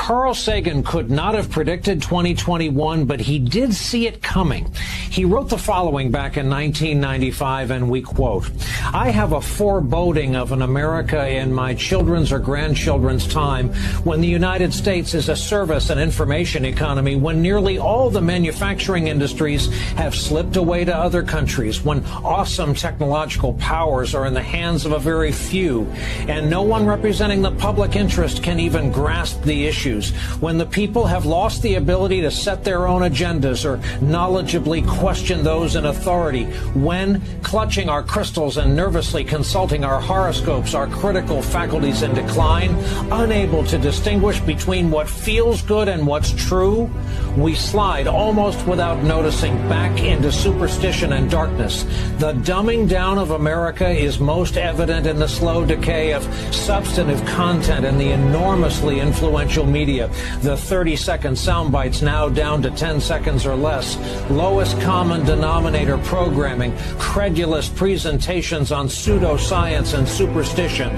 Carl Sagan could not have predicted 2021, but he did see it coming. He wrote the following back in 1995, and we quote, "I have a foreboding of an America in my children's or grandchildren's time when the United States is a service and information economy, when nearly all the manufacturing industries have slipped away to other countries, when awesome technological powers are in the hands of a very few, and no one representing the public interest can even grasp the issues, when the people have lost the ability to set their own agendas or knowledgeably question those in authority, when, clutching our crystals and nervously consulting our horoscopes, our critical faculties in decline, unable to distinguish between what feels good and what's true, we slide almost without noticing back into superstition and darkness. The dumbing down of America is most evident in the slow decay of substantive content in the enormously influential media, the 30-second sound bites now down to 10 seconds or less, lowest common denominator programming, credulous presentations on pseudoscience and superstition,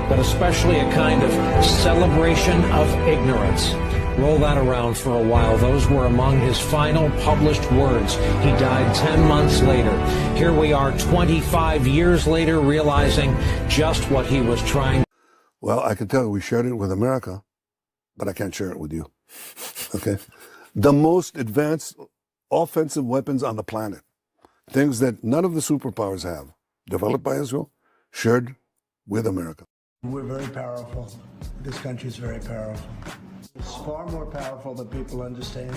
but especially a kind of celebration of ignorance." Roll that around for a while. Those were among his final published words. He died 10 months later. Here we are 25 years later, realizing just what he was trying. Well, I can tell you, we shared it with America, but I can't share it with you. Okay? The most advanced offensive weapons on the planet, things that none of the superpowers have, developed by Israel, shared with America. We're very powerful. This country is very powerful. It's far more powerful than people understand.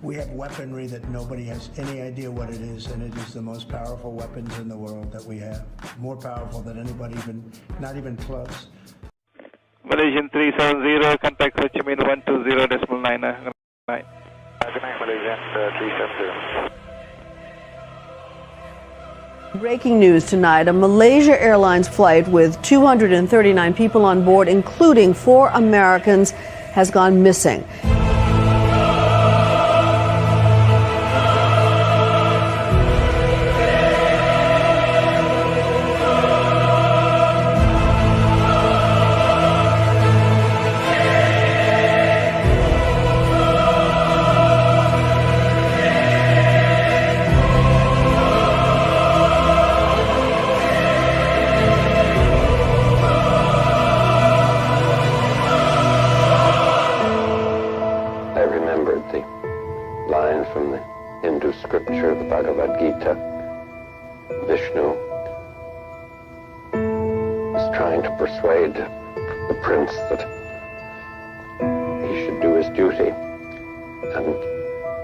We have weaponry that nobody has any idea what it is, and it is the most powerful weapons in the world that we have. More powerful than anybody, not even close. Malaysian 370, contact Ho Chi Minh 120.9. Good night, Malaysian 370. Breaking news tonight, a Malaysia Airlines flight with 239 people on board, including 4 Americans, has gone missing. Scripture, the Bhagavad Gita, Vishnu is trying to persuade the prince that he should do his duty, and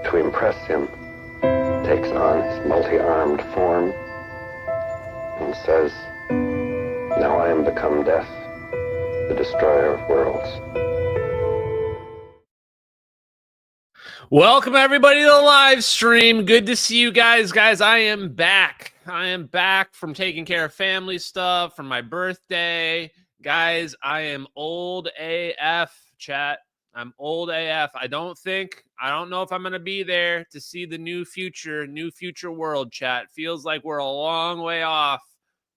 to impress him takes on his multi-armed form and says, "Now I am become death, the destroyer of worlds." Welcome, everybody, to the live stream. Good to see you guys. Guys, I am back. I am back from taking care of family stuff, from my birthday. Guys, I am old AF, chat. I'm old AF. I don't know if I'm going to be there to see the new future world, chat. Feels like we're a long way off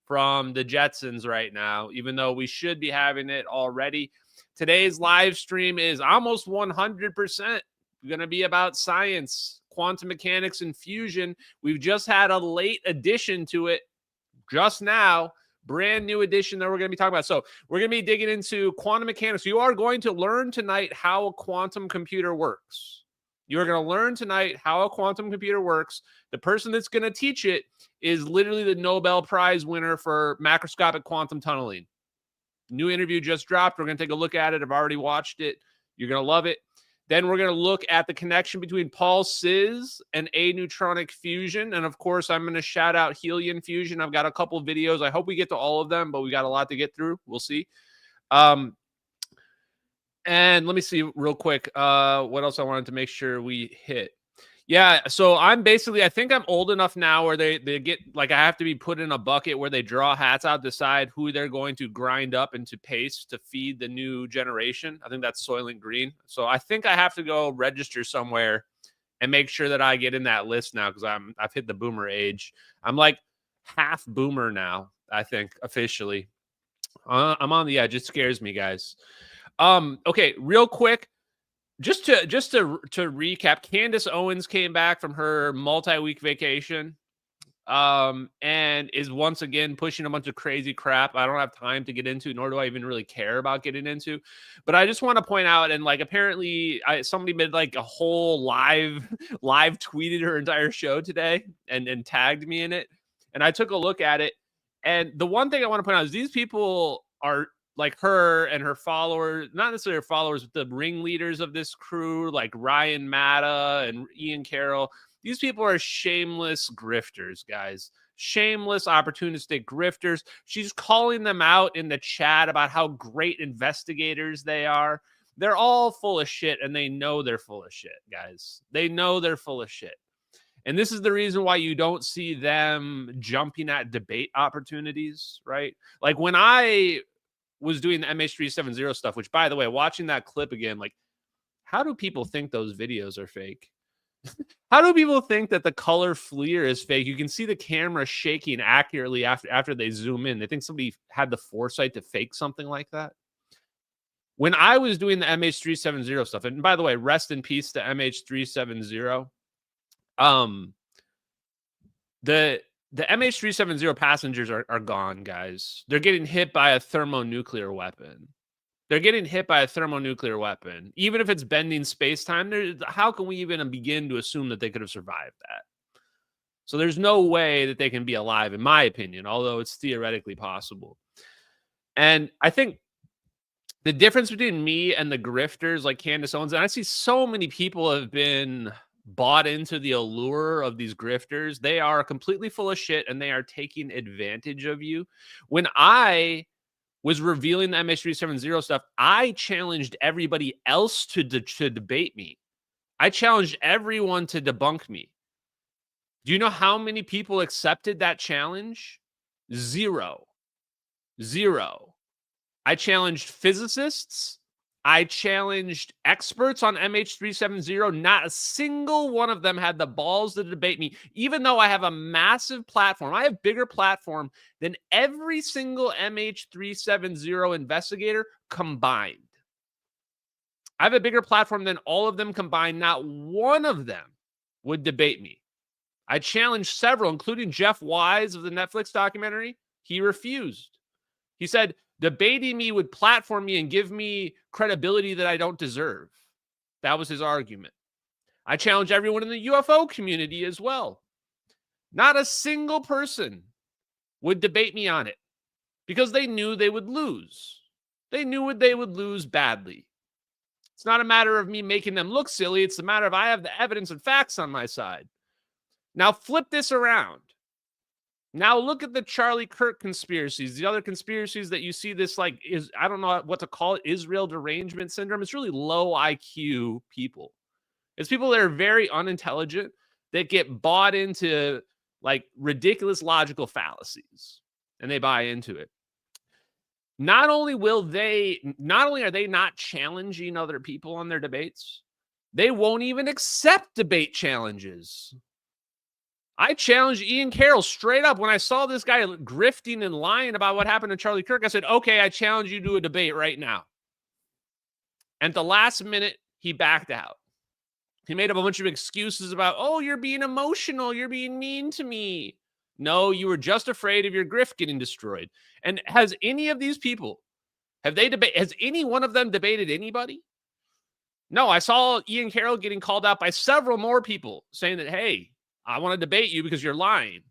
from the Jetsons right now, even though we should be having it already. Today's live stream is almost 100% going to be about science, quantum mechanics, and fusion. We've just had a late addition to it just now, brand new edition that we're going to be talking about. So we're going to be digging into quantum mechanics. You are going to learn tonight how a quantum computer works. You're going to learn tonight how a quantum computer works. The person that's going to teach it is literally the Nobel Prize winner for macroscopic quantum tunneling. New interview just dropped. We're going to take a look at it. I've already watched it. You're going to love it. Then we're going to look at the connection between pulses and aneutronic fusion. And of course, I'm going to shout out helium fusion. I've got a couple of videos. I hope we get to all of them, but we got a lot to get through. We'll see. And let me see real quick what else I wanted to make sure we hit. Yeah, so I think I'm old enough now where they get, like, I have to be put in a bucket where they draw hats out, decide who they're going to grind up into paste to feed the new generation. I think that's Soylent Green. So I think I have to go register somewhere and make sure that I get in that list now, because I've hit the boomer age. I'm like half boomer now, I think, officially. I'm on the edge. It scares me, guys. Okay, real quick. Just to recap, Candace Owens came back from her multi-week vacation, and is once again pushing a bunch of crazy crap I don't have time to get into, nor do I even really care about getting into. But I just want to point out, and like apparently somebody made like a whole live tweeted her entire show today and tagged me in it, and I took a look at it. And the one thing I want to point out is these people are like her and her followers, not necessarily her followers, but the ringleaders of this crew, like Ryan Matta and Ian Carroll. These people are shameless grifters, guys. Shameless, opportunistic grifters. She's calling them out in the chat about how great investigators they are. They're all full of shit, and they know they're full of shit, guys. They know they're full of shit. And this is the reason why you don't see them jumping at debate opportunities, right? Like when I was doing the MH370 stuff, which, by the way, watching that clip again, like, how do people think those videos are fake? How do people think that the color FLIR is fake? You can see the camera shaking accurately after they zoom in. They think somebody had the foresight to fake something like that. When I was doing the MH370 stuff, and by the way, rest in peace to MH370. The MH370 passengers are gone, guys. They're getting hit by a thermonuclear weapon. They're getting hit by a thermonuclear weapon. Even if it's bending space-time, how can we even begin to assume that they could have survived that? So there's no way that they can be alive, in my opinion, although it's theoretically possible. And I think the difference between me and the grifters like Candace Owens, and I see so many people have been bought into the allure of these grifters. They are completely full of shit, and they are taking advantage of you. When I was revealing the MH370 stuff, I challenged everybody else to debate me. I challenged everyone to debunk me. Do you know how many people accepted that challenge? Zero. I challenged physicists. I challenged experts on MH370. Not a single one of them had the balls to debate me, even though I have a massive platform. I have bigger platform than every single MH370 investigator combined. I have a bigger platform than all of them combined. Not one of them would debate me. I challenged several, including Jeff Wise of the Netflix documentary. He refused. He said, debating me would platform me and give me credibility that I don't deserve. That was his argument. I challenge everyone in the UFO community as well. Not a single person would debate me on it because they knew they would lose. They knew they would lose badly. It's not a matter of me making them look silly. It's a matter of I have the evidence and facts on my side. Now flip this around. Now look at the Charlie Kirk conspiracies, the other conspiracies that you see this like is, I don't know what to call it, Israel derangement syndrome. It's really low IQ people. It's people that are very unintelligent that get bought into like ridiculous logical fallacies and they buy into it. Not only are they not challenging other people on their debates, they won't even accept debate challenges. I challenged Ian Carroll straight up when I saw this guy grifting and lying about what happened to Charlie Kirk. I said, okay, I challenge you to a debate right now. And at the last minute, he backed out. He made up a bunch of excuses about, oh, you're being emotional. You're being mean to me. No, you were just afraid of your grift getting destroyed. And has any of these people, has any one of them debated anybody? No, I saw Ian Carroll getting called out by several more people saying that, hey, I want to debate you because you're lying.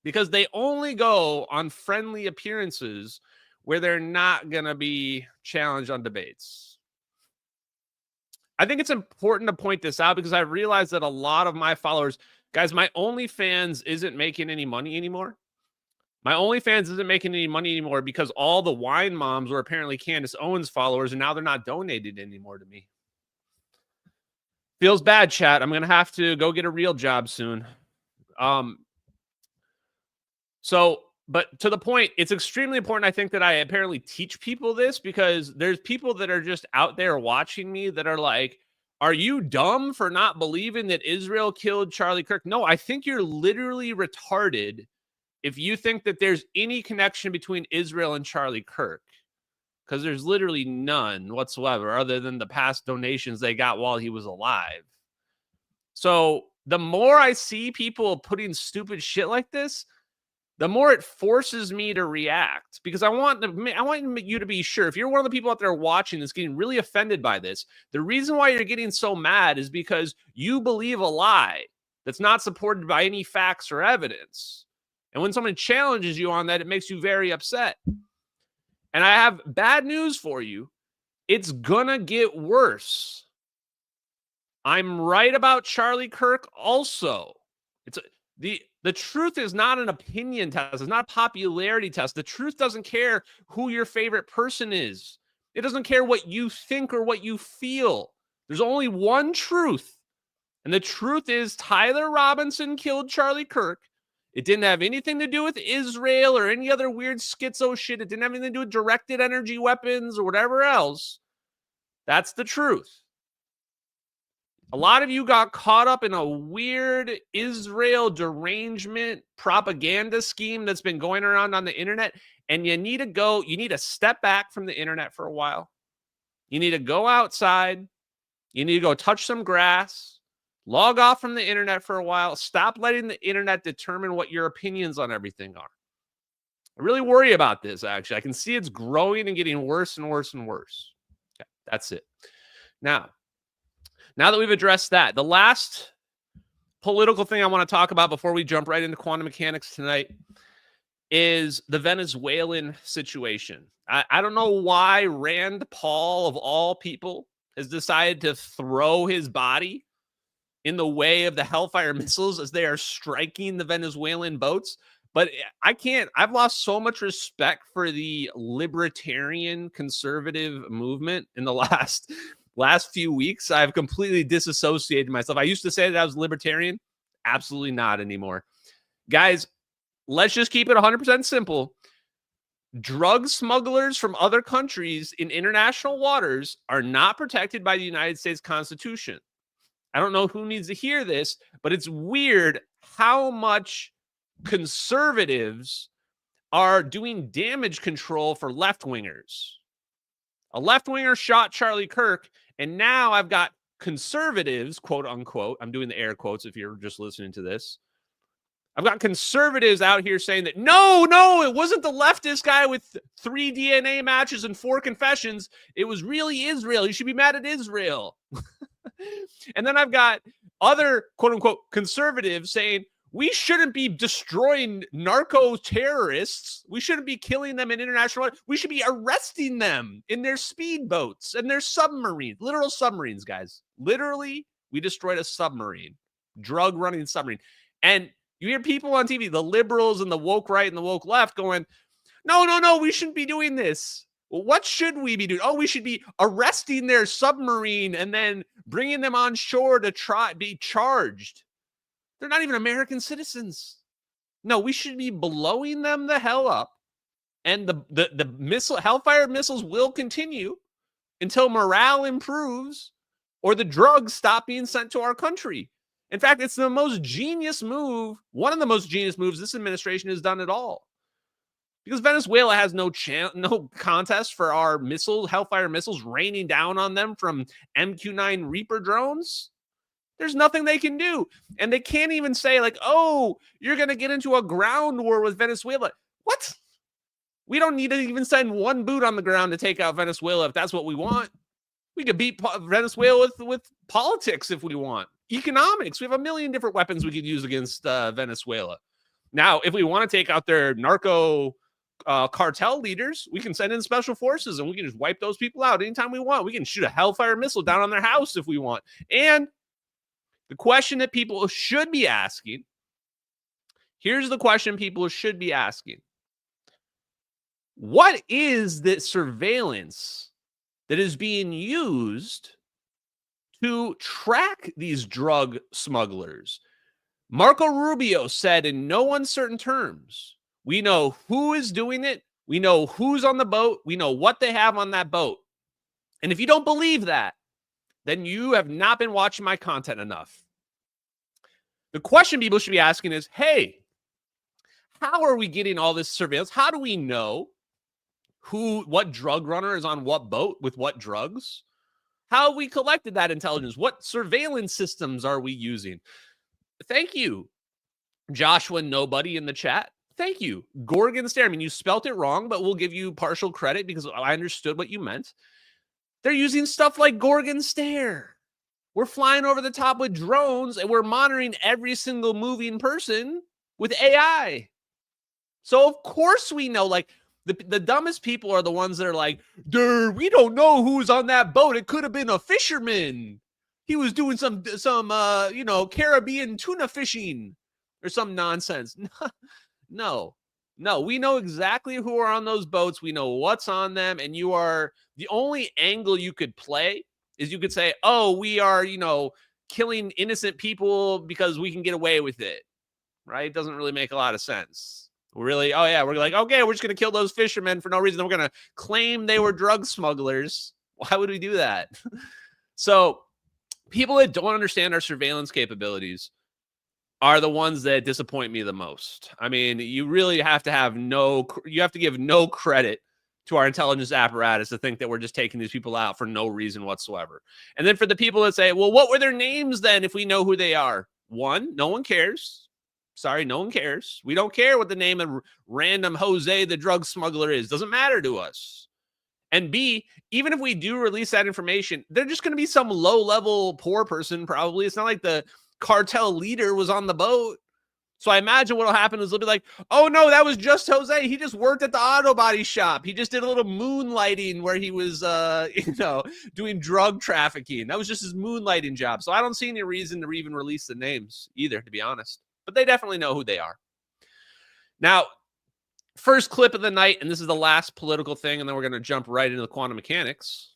Because they only go on friendly appearances where they're not going to be challenged on debates. I think it's important to point this out because I realized that a lot of my followers, guys, my OnlyFans isn't making any money anymore. My OnlyFans isn't making any money anymore because all the wine moms were apparently Candace Owens followers, and now they're not donating anymore to me. Feels bad, chat. I'm going to have to go get a real job soon. But to the point, it's extremely important, I think, that I apparently teach people this because there's people that are just out there watching me that are like, are you dumb for not believing that Israel killed Charlie Kirk? No, I think you're literally retarded if you think that there's any connection between Israel and Charlie Kirk. because there's literally none whatsoever other than the past donations they got while he was alive. So the more I see people putting stupid shit like this, the more it forces me to react, because I want you to be sure, if you're one of the people out there watching that's getting really offended by this, the reason why you're getting so mad is because you believe a lie that's not supported by any facts or evidence. And when someone challenges you on that, it makes you very upset. And I have bad news for you. It's gonna get worse. I'm right about Charlie Kirk also. The truth is not an opinion test. It's not a popularity test. The truth doesn't care who your favorite person is. It doesn't care what you think or what you feel. There's only one truth. And the truth is Tyler Robinson killed Charlie Kirk. It didn't have anything to do with Israel or any other weird schizo shit. It didn't have anything to do with directed energy weapons or whatever else. That's the truth. A lot of you got caught up in a weird Israel derangement propaganda scheme that's been going around on the internet, and you need to step back from the internet for a while. You need to go outside. You need to go touch some grass, log off from the internet for a while. Stop letting the internet determine what your opinions on everything are. I really worry about this, actually. I can see it's growing and getting worse and worse and worse. Okay, that's it. Now that we've addressed that, the last political thing I want to talk about before we jump right into quantum mechanics tonight is the Venezuelan situation. I don't know why Rand Paul, of all people, has decided to throw his body in the way of the Hellfire missiles as they are striking the Venezuelan boats. But I've lost so much respect for the libertarian conservative movement in the last few weeks. I've completely disassociated myself. I used to say that I was libertarian. Absolutely not anymore. Guys, let's just keep it 100% simple. Drug smugglers from other countries in international waters are not protected by the United States Constitution. I don't know who needs to hear this, but it's weird how much conservatives are doing damage control for left-wingers. A left-winger shot Charlie Kirk, and now I've got conservatives, quote unquote, I'm doing the air quotes if you're just listening to this. I've got conservatives out here saying that, no, it wasn't the leftist guy with 3 DNA matches and 4 confessions. It was really Israel. You should be mad at Israel. And then I've got other, quote unquote, conservatives saying, we shouldn't be destroying narco terrorists. We shouldn't be killing them in international water. We should be arresting them in their speedboats and their submarines, literal submarines, guys. Literally, we destroyed a submarine, drug running submarine. And you hear people on TV, the liberals and the woke right and the woke left going, no, we shouldn't be doing this. Well, what should we be doing? Oh, we should be arresting their submarine and then bringing them on shore to be charged. They're not even American citizens. No, we should be blowing them the hell up. And the Hellfire missiles will continue until morale improves or the drugs stop being sent to our country. In fact, it's the most genius move, one of the most genius moves this administration has done at all. Because Venezuela has no contest for our Hellfire missiles raining down on them from MQ-9 Reaper drones. There's nothing they can do. And they can't even say like, oh, you're going to get into a ground war with Venezuela. What? We don't need to even send one boot on the ground to take out Venezuela if that's what we want. We could beat Venezuela with politics if we want. Economics. We have a million different weapons we could use against Venezuela. Now, if we want to take out their narco cartel leaders, we can send in special forces and we can just wipe those people out anytime we want. We can shoot a Hellfire missile down on their house if we want. And the question that people should be asking, here's the question people should be asking. What is the surveillance that is being used to track these drug smugglers? Marco Rubio said in no uncertain terms, we know who is doing it. We know who's on the boat. We know what they have on that boat. And if you don't believe that, then you have not been watching my content enough. The question people should be asking is, hey, how are we getting all this surveillance? How do we know what drug runner is on what boat with what drugs? How have we collected that intelligence? What surveillance systems are we using? Thank you, Joshua Nobody in the chat. Thank you. Gorgon Stare. I mean, you spelt it wrong, but we'll give you partial credit because I understood what you meant. They're using stuff like Gorgon Stare. We're flying over the top with drones and we're monitoring every single moving person with AI. So of course we know, like, the dumbest people are the ones that are like, dude, we don't know who's on that boat. It could have been a fisherman. He was doing some Caribbean tuna fishing or some nonsense. No, we know exactly who are on those boats. We know what's on them. And you are, the only angle you could play is you could say, oh, we are, killing innocent people because we can get away with it. Right? It doesn't really make a lot of sense. Really? Oh, yeah. We're like, okay, we're just going to kill those fishermen for no reason. Then we're going to claim they were drug smugglers. Why would we do that? So people that don't understand our surveillance capabilities are the ones that disappoint me the most. I mean, you really have to give no credit to our intelligence apparatus to think that we're just taking these people out for no reason whatsoever. And then for the people that say, well, what were their names then if we know who they are? One, no one cares. Sorry, no one cares. We don't care what the name of random Jose the drug smuggler is. Doesn't matter to us. And B, even if we do release that information, they're just going to be some low-level poor person probably. It's not like the cartel leader was on the boat. So I imagine what will happen is they'll be like, oh, no, that was just Jose. He just worked at the auto body shop. He just did a little moonlighting where he was, doing drug trafficking. That was just his moonlighting job. So I don't see any reason to even release the names either, to be honest. But they definitely know who they are. Now, first clip of the night, and this is the last political thing, and then we're going to jump right into the quantum mechanics.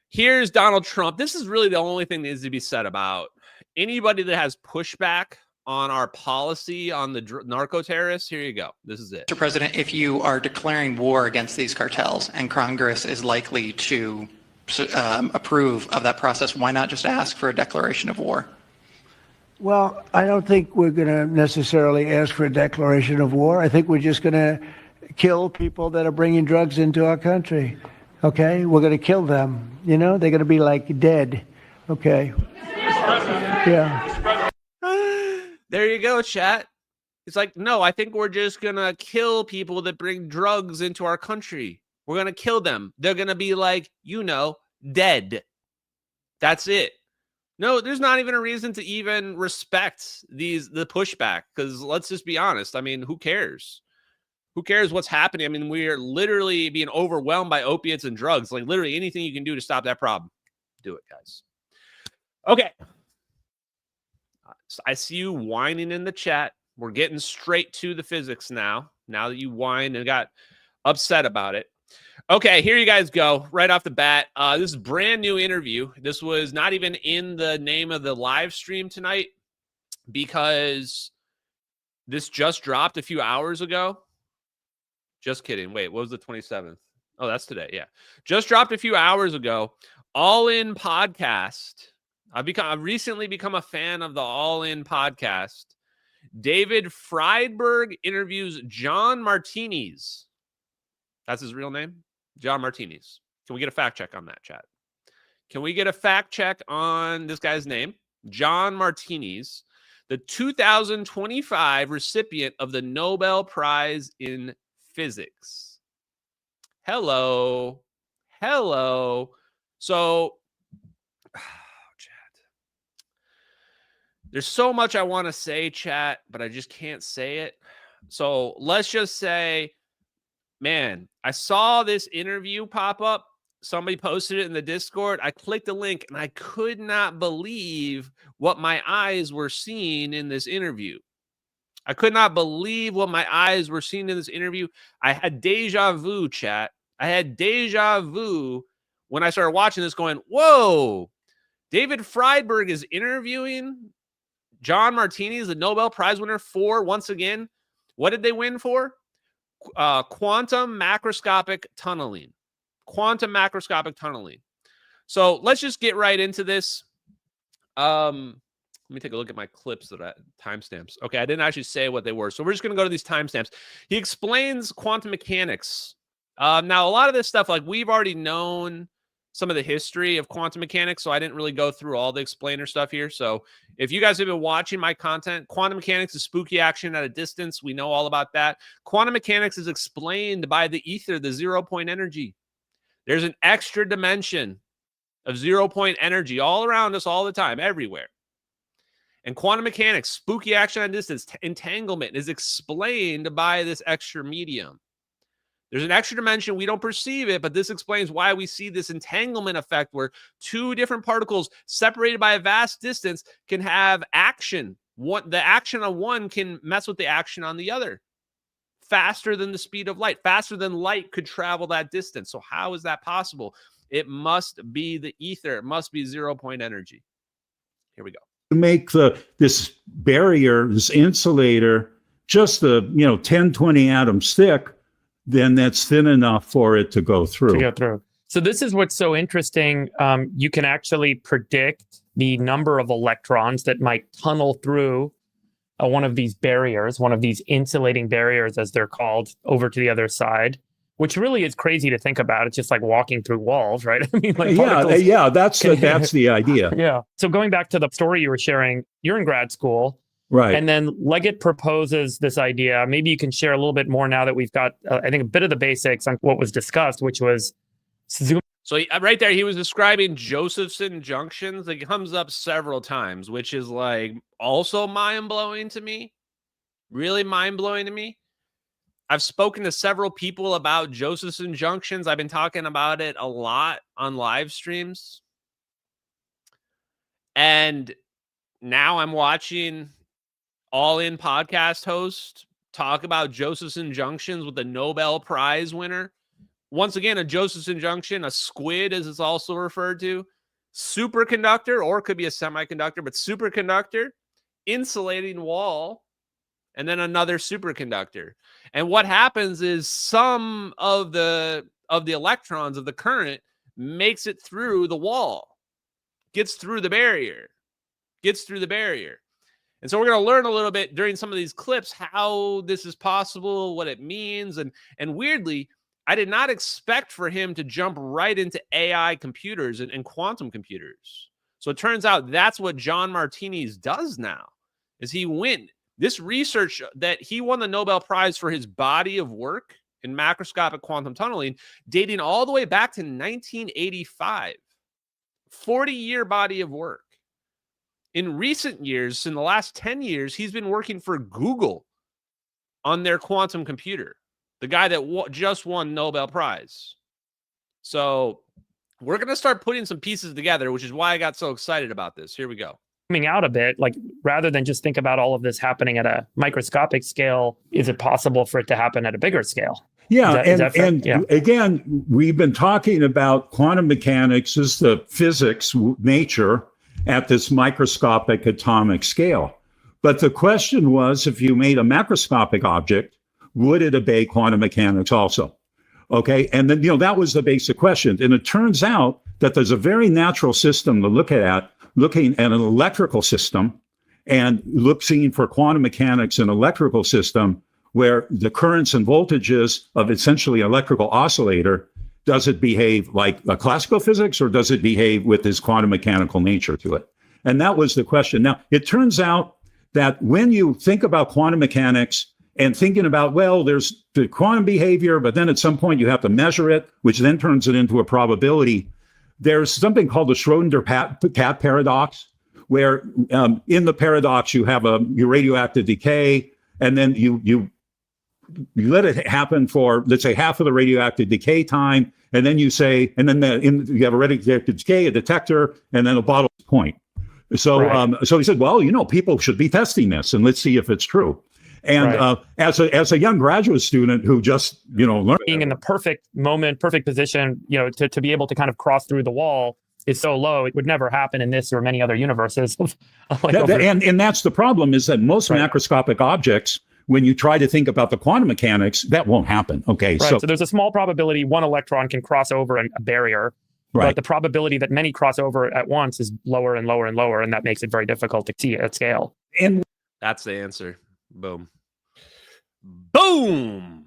Here's Donald Trump. This is really the only thing that needs to be said about anybody that has pushback on our policy on the narco terrorists. Here you go. This is it. Mr. President, if you are declaring war against these cartels and Congress is likely to approve of that process, why not just ask for a declaration of war? Well, I don't think we're going to necessarily ask for a declaration of war. I think we're just going to kill people that are bringing drugs into our country. Okay? We're going to kill them. They're going to be like dead. Okay? Yeah. There you go, chat. It's like, no, I think we're just going to kill people that bring drugs into our country. We're going to kill them. They're going to be like, dead. That's it. No, there's not even a reason to even respect the pushback, because let's just be honest. I mean, who cares? Who cares what's happening? I mean, we are literally being overwhelmed by opiates and drugs. Like, literally anything you can do to stop that problem, do it, guys. Okay. I see you whining in the chat. We're getting straight to the physics now that you whined and got upset about it. Okay, here you guys go. Right off the bat, this is a brand new interview. This was not even in the name of the live stream tonight because this just dropped a few hours ago. Just kidding. Wait, what was the 27th? Oh, that's today. Yeah. Just dropped a few hours ago. All In podcast. I've recently become a fan of the All In podcast. David Friedberg interviews John Martinez. That's his real name? John Martinez. Can we get a fact check on that, chat? Can we get a fact check on this guy's name? John Martinez, the 2025 recipient of the Nobel Prize in Physics. Hello. So, chat. There's so much I want to say, chat, but I just can't say it. So let's just say, man, I saw this interview pop up. Somebody posted it in the Discord. I clicked the link and I could not believe what my eyes were seeing in this interview. I could not believe what my eyes were seeing in this interview. I had deja vu, chat. I had deja vu when I started watching this going, whoa, David Friedberg is interviewing John Martinez, the Nobel Prize winner for, once again, what did they win for? Quantum macroscopic tunneling. Quantum macroscopic tunneling. So let's just get right into this. Let me take a look at my clips that timestamps. Okay, I didn't actually say what they were. So we're just going to go to these timestamps. He explains quantum mechanics. Now, a lot of this stuff, like we've already known some of the history of quantum mechanics, so I didn't really go through all the explainer stuff here. So if you guys have been watching my content, quantum mechanics is spooky action at a distance. We know all about that. Quantum mechanics is explained by the ether, the 0-point energy. There's an extra dimension of 0-point energy all around us all the time, everywhere. And quantum mechanics, spooky action at a distance, entanglement is explained by this extra medium. There's an extra dimension. We don't perceive it, but this explains why we see this entanglement effect where two different particles separated by a vast distance can have action. The action on one can mess with the action on the other faster than the speed of light, faster than light could travel that distance. So how is that possible? It must be the ether. It must be 0-point energy. Here we go. To make this barrier, this insulator, just 10, 20 atoms thick, then that's thin enough for it to go through. So this is what's so interesting. You can actually predict the number of electrons that might tunnel through one of these barriers, one of these insulating barriers, as they're called, over to the other side, which really is crazy to think about. It's just like walking through walls, right? I mean, like that's the idea. Yeah. So going back to the story you were sharing, you're in grad school. Right. And then Leggett proposes this idea. Maybe you can share a little bit more now that we've got, I think, a bit of the basics on what was discussed, which was zoom. So right there, he was describing Josephson junctions. It comes up several times, which is like also mind-blowing to me. Really mind-blowing to me. I've spoken to several people about Josephson junctions. I've been talking about it a lot on live streams. And now I'm watching All In podcast host talk about Josephson junctions with the Nobel Prize winner. Once again, a Josephson junction, a squid as it's also referred to, superconductor, or it could be a semiconductor, but superconductor, insulating wall, and then another superconductor. And what happens is some of the electrons of the current makes it through the wall, gets through the barrier. And so we're going to learn a little bit during some of these clips how this is possible, what it means. And weirdly, I did not expect for him to jump right into AI computers and quantum computers. So it turns out that's what John Martinis does now, is he went. This research that he won the Nobel Prize for his body of work in macroscopic quantum tunneling, dating all the way back to 1985. 40-year body of work. In recent years, in the last 10 years, he's been working for Google on their quantum computer, the guy that just won Nobel Prize. So we're going to start putting some pieces together, which is why I got so excited about this. Here we go. Coming out a bit, like rather than just think about all of this happening at a microscopic scale, is it possible for it to happen at a bigger scale? Yeah, again, we've been talking about quantum mechanics as the physics nature at this microscopic atomic scale. But the question was, if you made a macroscopic object, would it obey quantum mechanics also? Okay, and then that was the basic question. And it turns out that there's a very natural system to look at, looking at an electrical system and looking for quantum mechanics in an electrical system where the currents and voltages of essentially an electrical oscillator, does it behave like a classical physics or does it behave with this quantum mechanical nature to it? And that was the question. Now, it turns out that when you think about quantum mechanics and thinking about, well, there's the quantum behavior, but then at some point you have to measure it, which then turns it into a probability. There's something called the Schrodinger cat paradox, where in the paradox you have your radioactive decay, and then you let it happen for, let's say, half of the radioactive decay time, and then you say, and then you have a radioactive decay, a detector, and then a bottle point. So, right. So he said, well, people should be testing this, and let's see if it's true. And right. As a young graduate student who just learned, being in the perfect moment, perfect position, to be able to kind of cross through the wall is so low, it would never happen in this or many other universes. And that's the problem, is that most macroscopic objects, when you try to think about the quantum mechanics, that won't happen. Okay, right. So there's a small probability one electron can cross over a barrier. But the probability that many cross over at once is lower and lower and lower, and that makes it very difficult to see at scale. And that's the answer. Boom. Boom.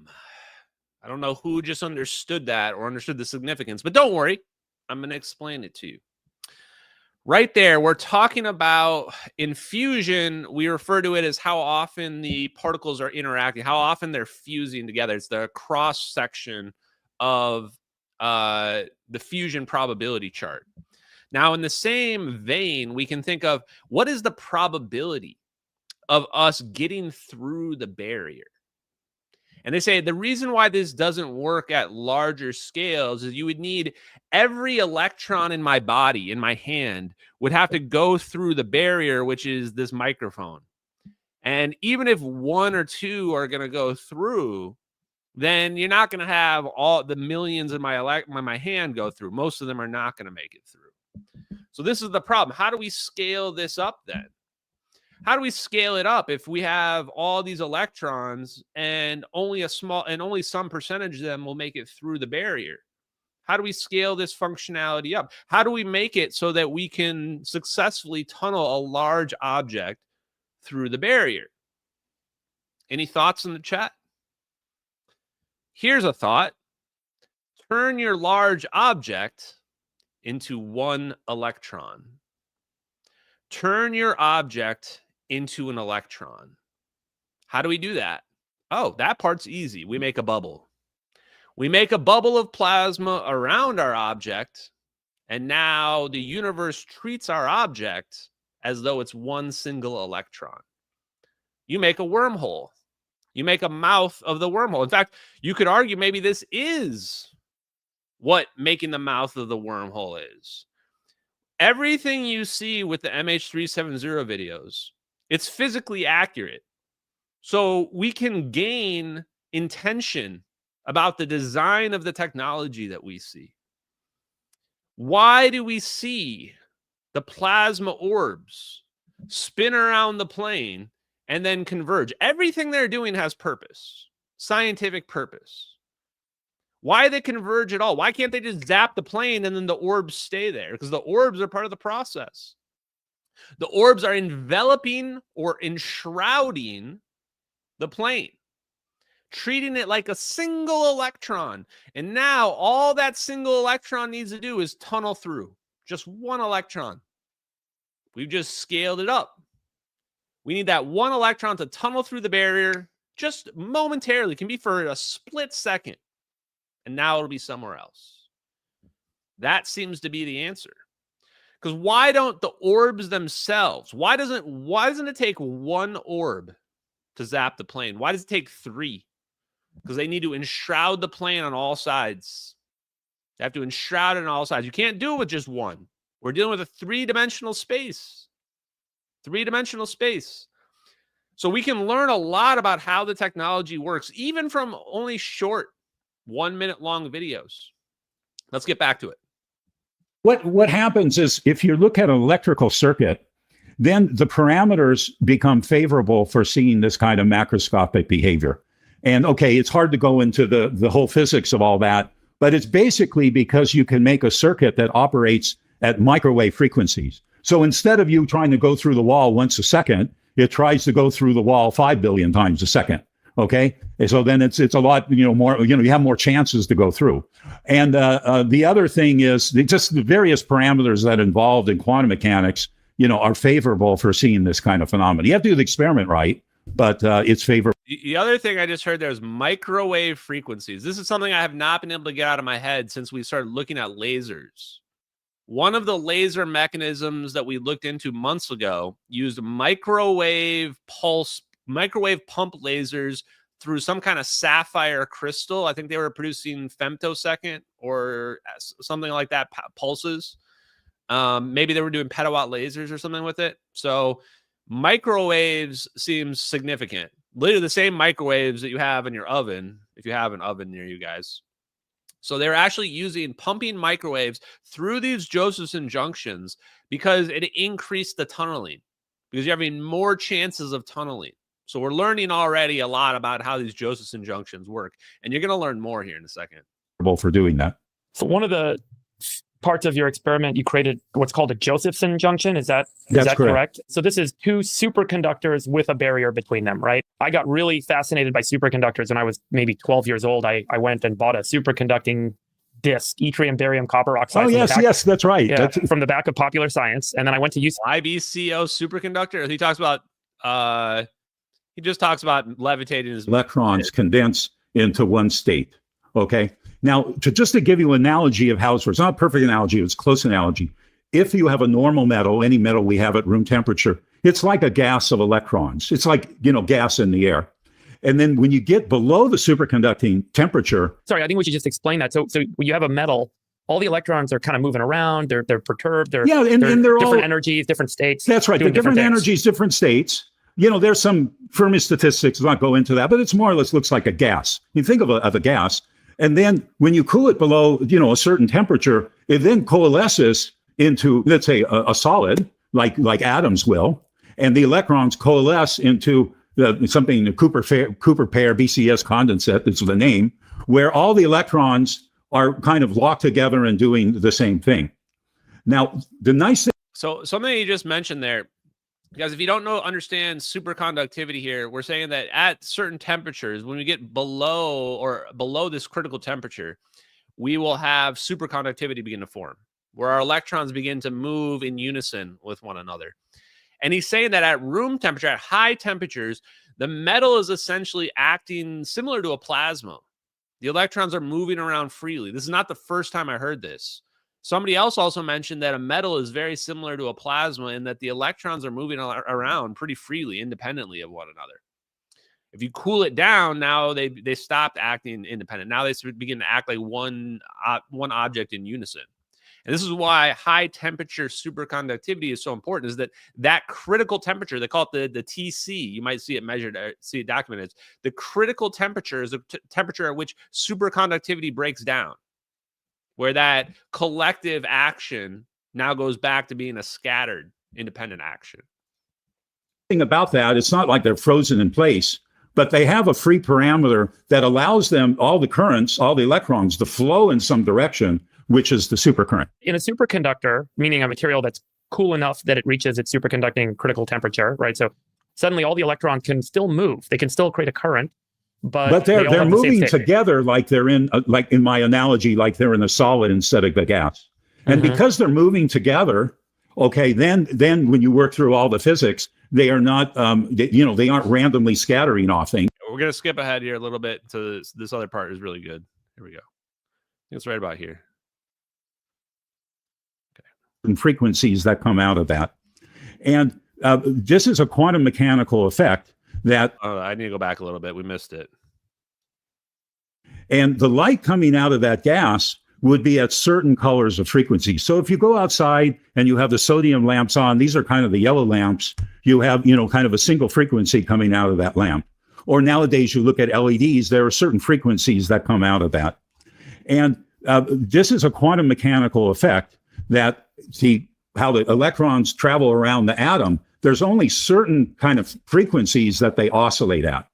I don't know who just understood that or understood the significance, but don't worry. I'm going to explain it to you. Right there, we're talking about in fusion, we refer to it as how often the particles are interacting, how often they're fusing together. It's the cross-section of the fusion probability chart. Now, in the same vein, we can think of what is the probability of us getting through the barrier? And they say the reason why this doesn't work at larger scales is you would need every electron in my body, in my hand, would have to go through the barrier, which is this microphone. And even if one or two are going to go through, then you're not going to have all the millions in my hand go through. Most of them are not going to make it through. So this is the problem. How do we scale this up then? How do we scale it up if we have all these electrons and only some percentage of them will make it through the barrier? How do we scale this functionality up? How do we make it so that we can successfully tunnel a large object through the barrier? Any thoughts in the chat? Here's a thought. Turn your large object into one electron. Turn your object into an electron. How do we do that? Oh, that part's easy. We make a bubble. We make a bubble of plasma around our object, and now the universe treats our object as though it's one single electron. You make a wormhole. You make a mouth of the wormhole. In fact, you could argue maybe this is what making the mouth of the wormhole is. Everything you see with the MH370 videos, it's physically accurate. So we can gain intention about the design of the technology that we see. Why do we see the plasma orbs spin around the plane and then converge? Everything they're doing has purpose, scientific purpose. Why they converge at all? Why can't they just zap the plane and then the orbs stay there? Because the orbs are part of the process. The orbs are enveloping or enshrouding the plane, treating it like a single electron. And now all that single electron needs to do is tunnel through. Just one electron. We've just scaled it up. We need that one electron to tunnel through the barrier just momentarily. It can be for a split second. And now it'll be somewhere else. That seems to be the answer. Because why don't the orbs themselves, why doesn't it take one orb to zap the plane? Why does it take three? Because they need to enshroud the plane on all sides. They have to enshroud it on all sides. You can't do it with just one. We're dealing with a three-dimensional space. Three-dimensional space. So we can learn a lot about how the technology works, even from only short 1 minute long videos. Let's get back to it. What happens is if you look at an electrical circuit, then the parameters become favorable for seeing this kind of macroscopic behavior. And okay, it's hard to go into the whole physics of all that, but it's basically because you can make a circuit that operates at microwave frequencies. So instead of you trying to go through the wall once a second, it tries to go through the wall 5 billion times a second. Okay, and so then it's a lot more. You have more chances to go through. And the other thing is just the various parameters that are involved in quantum mechanics, are favorable for seeing this kind of phenomenon. You have to do the experiment right, but it's favorable. The other thing I just heard there is microwave frequencies. This is something I have not been able to get out of my head since we started looking at lasers. One of the laser mechanisms that we looked into months ago used microwave pump lasers through some kind of sapphire crystal. I think they were producing femtosecond or something like that pulses. Maybe they were doing petawatt lasers or something with it. So microwaves seems significant. Literally the same microwaves that you have in your oven, if you have an oven near you guys. So they're actually pumping microwaves through these Josephson junctions because it increased the tunneling, because you're having more chances of tunneling. So we're learning already a lot about how these Josephson junctions work. And you're going to learn more here in a second. For doing that. So one of the parts of your experiment, you created what's called a Josephson junction. Is that That's correct? So this is two superconductors with a barrier between them, right? I got really fascinated by superconductors when I was maybe 12 years old. I went and bought a superconducting disk, yttrium, barium, copper oxide. Oh, yes, that's right. Yeah, from the back of Popular Science. And then I went to UC. IBCO superconductor. He talks about, he just talks about levitating his electrons condense into one state. Okay. Now, to give you an analogy of how it works, it's not a perfect analogy, it's a close analogy. If you have a normal metal, any metal we have at room temperature, it's like a gas of electrons. It's like, gas in the air. And then when you get below the superconducting temperature. Sorry, I think we should just explain that. So when you have a metal, all the electrons are kind of moving around. They're perturbed. They're different energies, different states. That's right. They're different energies, different states. There's some Fermi statistics. I'll not go into that, but it's more or less looks like a gas. You think of a gas. And then when you cool it below, a certain temperature, it then coalesces into, let's say, a solid, like atoms will, and the electrons coalesce into something, the Cooper pair BCS condensate, that's the name, where all the electrons are kind of locked together and doing the same thing. Now, the nice thing. So something you just mentioned there, because if you don't understand superconductivity here, we're saying that at certain temperatures, when we get below this critical temperature, we will have superconductivity begin to form, where our electrons begin to move in unison with one another. And he's saying that at room temperature, at high temperatures, the metal is essentially acting similar to a plasma. The electrons are moving around freely. This is not the first time I heard this. Somebody else also mentioned that a metal is very similar to a plasma in that the electrons are moving around pretty freely, independently of one another. If you cool it down, now they stopped acting independent. Now they begin to act like one object in unison. And this is why high temperature superconductivity is so important, is that critical temperature, they call it the TC, you might see it measured, see it documented. The critical temperature is the temperature at which superconductivity breaks down, where that collective action now goes back to being a scattered independent action. Thing about that, it's not like they're frozen in place, but they have a free parameter that allows them, all the currents, all the electrons, to flow in some direction, which is the supercurrent. In a superconductor, meaning a material that's cool enough that it reaches its superconducting critical temperature, right? So suddenly all the electrons can still move. They can still create a current, but they're moving together like they're in, like in my analogy, like they're in a solid instead of a gas. And because they're moving together, okay, then when you work through all the physics, they are not, they aren't randomly scattering off things. We're going to skip ahead here a little bit to this other part is really good. Here we go. I think it's right about here. And frequencies that come out of that. And this is a quantum mechanical effect that... I need to go back a little bit. We missed it. And the light coming out of that gas would be at certain colors of frequency. So if you go outside and you have the sodium lamps on, these are kind of the yellow lamps, you have, kind of a single frequency coming out of that lamp. Or nowadays you look at LEDs, there are certain frequencies that come out of that. And this is a quantum mechanical effect that how the electrons travel around the atom, there's only certain kind of frequencies that they oscillate at.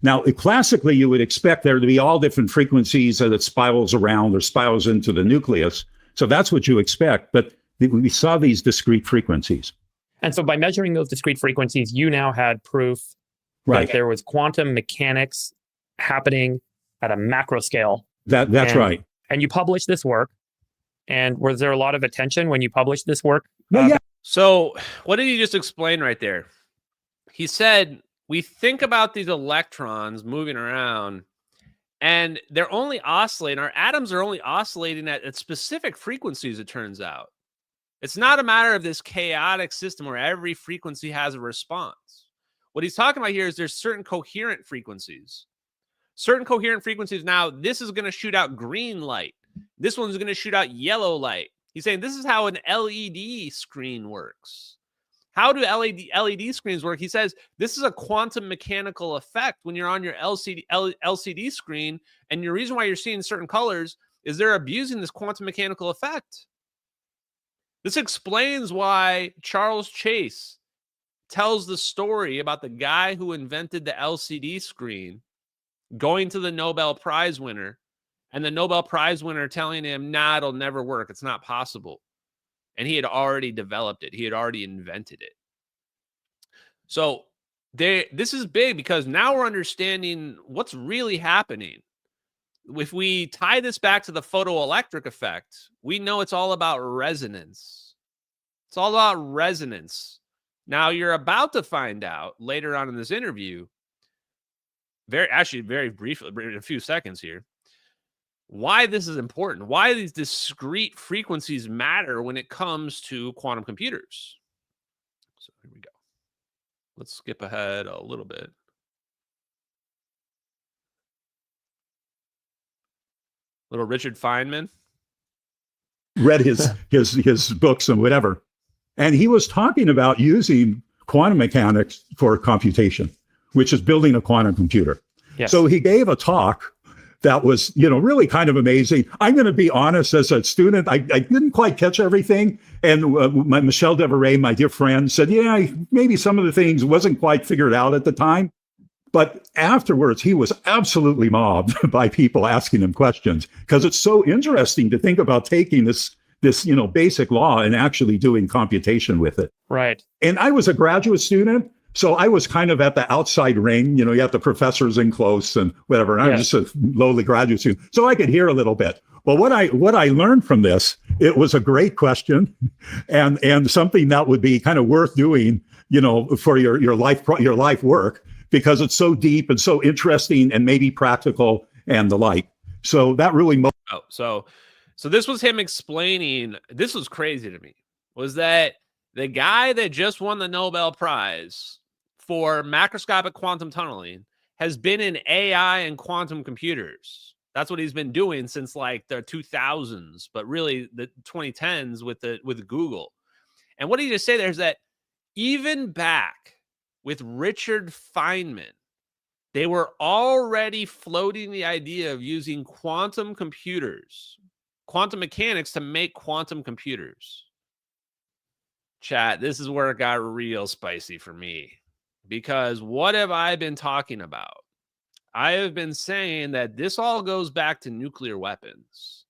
Now, classically, you would expect there to be all different frequencies that it spirals around or spirals into the nucleus. So that's what you expect. But we saw these discrete frequencies. And so by measuring those discrete frequencies, you now had proof that there was quantum mechanics happening at a macro scale. That's right. And you published this work. And was there a lot of attention when you published this work? Yeah. So what did he just explain right there? He said, we think about these electrons moving around and they're only oscillating. Our atoms are only oscillating at specific frequencies, it turns out. It's not a matter of this chaotic system where every frequency has a response. What he's talking about here is there's certain coherent frequencies. Certain coherent frequencies. Now, this is going to shoot out green light. This one's going to shoot out yellow light. He's saying this is how an LED screen works. How do LED screens work? He says this is a quantum mechanical effect when you're on your LCD screen, and the reason why you're seeing certain colors is they're abusing this quantum mechanical effect. This explains why Charles Chase tells the story about the guy who invented the LCD screen going to the Nobel Prize winner And the Nobel Prize winner telling him, nah, it'll never work. It's not possible. And he had already developed it. He had already invented it. So this is big because now we're understanding what's really happening. If we tie this back to the photoelectric effect, we know it's all about resonance. It's all about resonance. Now, you're about to find out later on in this interview, very briefly, in a few seconds here, why this is important, why these discrete frequencies matter when it comes to quantum computers. So here we go. Let's skip ahead a little bit. Little Richard Feynman. Read his books and whatever. And he was talking about using quantum mechanics for computation, which is building a quantum computer. Yes. So he gave a talk that was, really kind of amazing. I'm going to be honest, as a student, I didn't quite catch everything. And Michelle Deveray, my dear friend, said, yeah, maybe some of the things wasn't quite figured out at the time. But afterwards, he was absolutely mobbed by people asking him questions, because it's so interesting to think about taking this basic law and actually doing computation with it. Right. And I was a graduate student, so I was kind of at the outside ring. You have the professors in close and whatever. And I was just a lowly graduate student, so I could hear a little bit. Well, what I learned from this, it was a great question, and something that would be kind of worth doing, for your life work, because it's so deep and so interesting and maybe practical and the like. So that really. So this was him explaining. This was crazy to me. Was that the guy that just won the Nobel Prize for macroscopic quantum tunneling has been in AI and quantum computers. That's what he's been doing since like the 2000s, but really the 2010s with Google. And what did he just say there is that even back with Richard Feynman, they were already floating the idea of using quantum computers, quantum mechanics to make quantum computers. Chat, this is where it got real spicy for me, because what have I been talking about? I have been saying that this all goes back to nuclear weapons.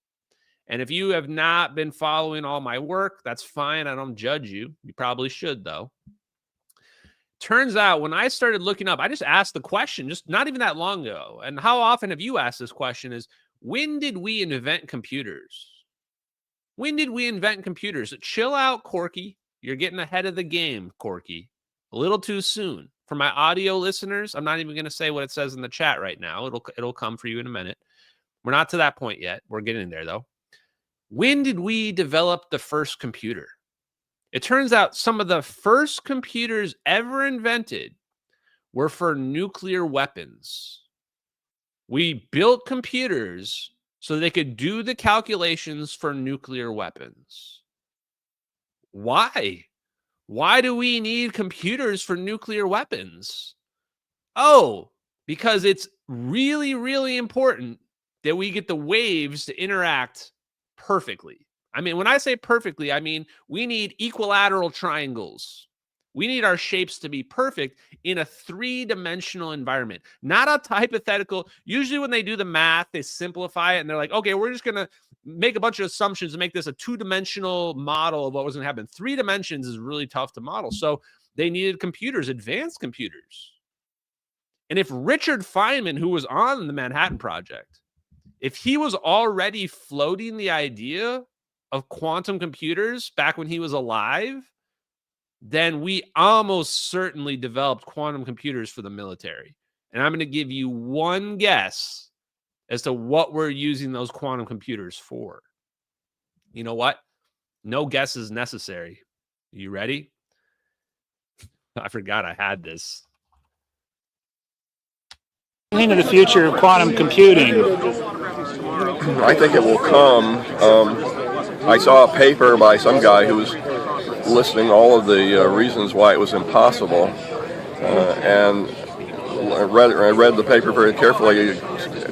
And if you have not been following all my work, that's fine. I don't judge you. You probably should, though. Turns out when I started looking up, I just asked the question, just not even that long ago. And how often have you asked this question is, when did we invent computers? When did we invent computers? Chill out, Corky. You're getting ahead of the game, Corky. A little too soon. For my audio listeners, I'm not even going to say what it says in the chat right now. It'll come for you in a minute. We're not to that point yet. We're getting there, though. When did we develop the first computer? It turns out some of the first computers ever invented were for nuclear weapons. We built computers so they could do the calculations for nuclear weapons. Why? Why do we need computers for nuclear weapons? Oh, because it's really, really important that we get the waves to interact perfectly. I mean, when I say perfectly, I mean we need equilateral triangles. We need our shapes to be perfect in a three-dimensional environment, not a hypothetical. Usually when they do the math, they simplify it and they're like, okay, we're just going to make a bunch of assumptions to make this a two-dimensional model of what was going to happen. 3 dimensions is really tough to model. So they needed computers, advanced computers. And if Richard Feynman, who was on the Manhattan Project, if he was already floating the idea of quantum computers back when he was alive, then we almost certainly developed quantum computers for the military. And I'm going to give you one guess as to what we're using those quantum computers for. You know what? No guess is necessary. You ready? I forgot I had this. Into the future of quantum computing. I think it will come. I saw a paper by some guy who was listing all of the reasons why it was impossible, and I read the paper very carefully.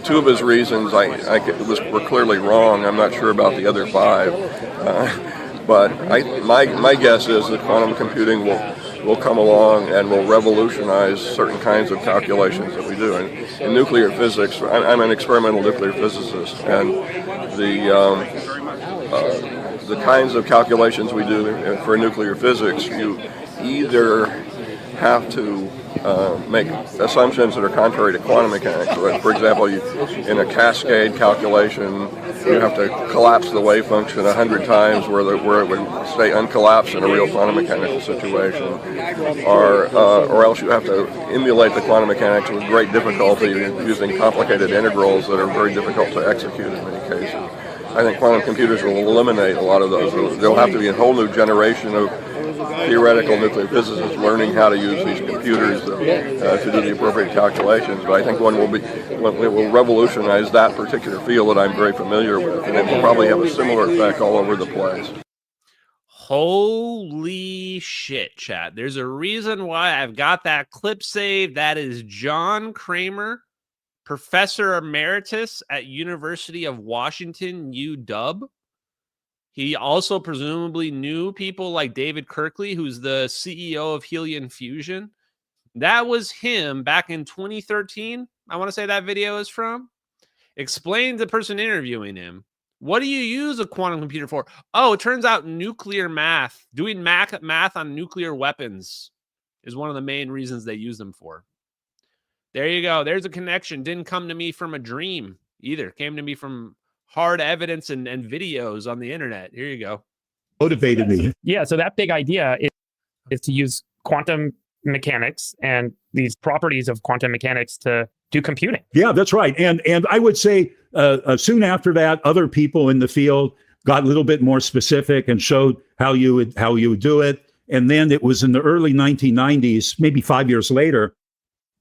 2 of his reasons were clearly wrong. I'm not sure about the other 5, but my guess is that quantum computing will come along and will revolutionize certain kinds of calculations that we do. And in nuclear physics, I'm an experimental nuclear physicist, and the kinds of calculations we do for nuclear physics, you either have to make assumptions that are contrary to quantum mechanics. For example, in a cascade calculation, you have to collapse the wave function 100 times where it would stay uncollapsed in a real quantum mechanical situation, or else you have to emulate the quantum mechanics with great difficulty using complicated integrals that are very difficult to execute in many cases. I think quantum computers will eliminate a lot of those. There'll have to be a whole new generation of theoretical nuclear physicists learning how to use these computers to do the appropriate calculations. But I think it will revolutionize that particular field that I'm very familiar with, and it will probably have a similar effect all over the place. Holy shit, chat. There's a reason why I've got that clip saved. That is John Kramer, Professor Emeritus at University of Washington, UW. He also presumably knew people like David Kirkley, who's the CEO of Helium Fusion. That was him back in 2013. I want to say that video is from. Explained to the person interviewing him, what do you use a quantum computer for? Oh, it turns out nuclear math, doing math on nuclear weapons is one of the main reasons they use them for. There you go. There's a connection. Didn't come to me from a dream either. Came to me from hard evidence and videos on the internet. Here you go. Motivated me. Yeah, so that big idea is to use quantum mechanics and these properties of quantum mechanics to do computing. Yeah, that's right. And I would say soon after that, other people in the field got a little bit more specific and showed how you would do it. And then it was in the early 1990s, maybe 5 years later,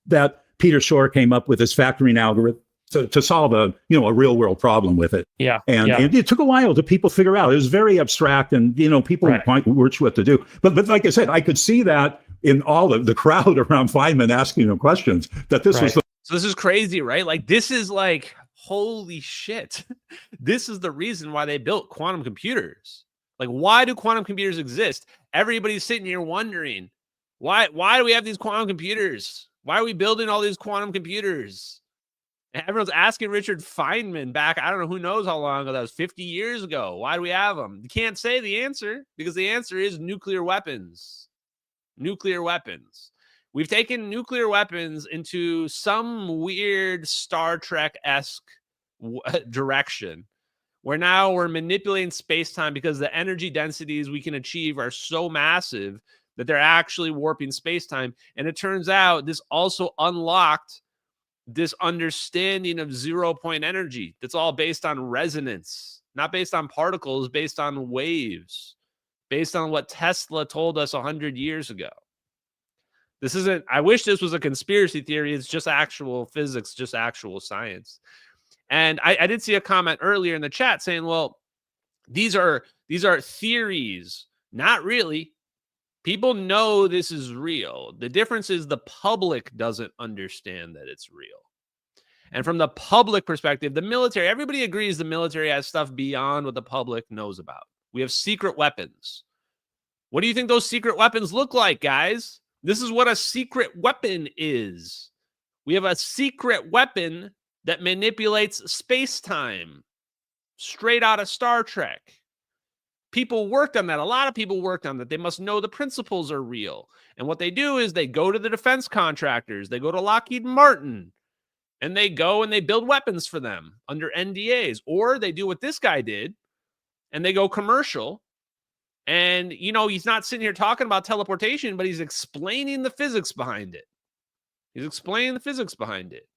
that Peter Shor came up with this factoring algorithm to solve a real world problem with it. Yeah. And it took a while to people figure out. It was very abstract, and people weren't sure what to do. But like I said, I could see that in all of the crowd around Feynman asking them questions, that this was so this is crazy, right? Like, this is like, holy shit. This is the reason why they built quantum computers. Like, why do quantum computers exist? Everybody's sitting here wondering, why do we have these quantum computers? Why are we building all these quantum computers? And everyone's asking Richard Feynman back, I don't know, who knows how long ago, that was 50 years ago. Why do we have them? You can't say the answer, because the answer is nuclear weapons. Nuclear weapons. We've taken nuclear weapons into some weird Star Trek-esque direction, where now we're manipulating space-time because the energy densities we can achieve are so massive that they're actually warping space-time. And it turns out this also unlocked this understanding of zero-point energy that's all based on resonance, not based on particles, based on waves, based on what Tesla told us 100 years ago. This isn't, I wish this was a conspiracy theory. It's just actual physics, just actual science. And I did see a comment earlier in the chat saying, well, these are theories. Not really. People know this is real. The difference is the public doesn't understand that it's real. And from the public perspective, the military, everybody agrees the military has stuff beyond what the public knows about. We have secret weapons. What do you think those secret weapons look like, guys? This is what a secret weapon is. We have a secret weapon that manipulates space-time, straight out of Star Trek. People worked on that. A lot of people worked on that. They must know the principles are real. And what they do is they go to the defense contractors. They go to Lockheed Martin. And they go and they build weapons for them under NDAs. Or they do what this guy did. And they go commercial. And, he's not sitting here talking about teleportation, but he's explaining the physics behind it. He's explaining the physics behind it.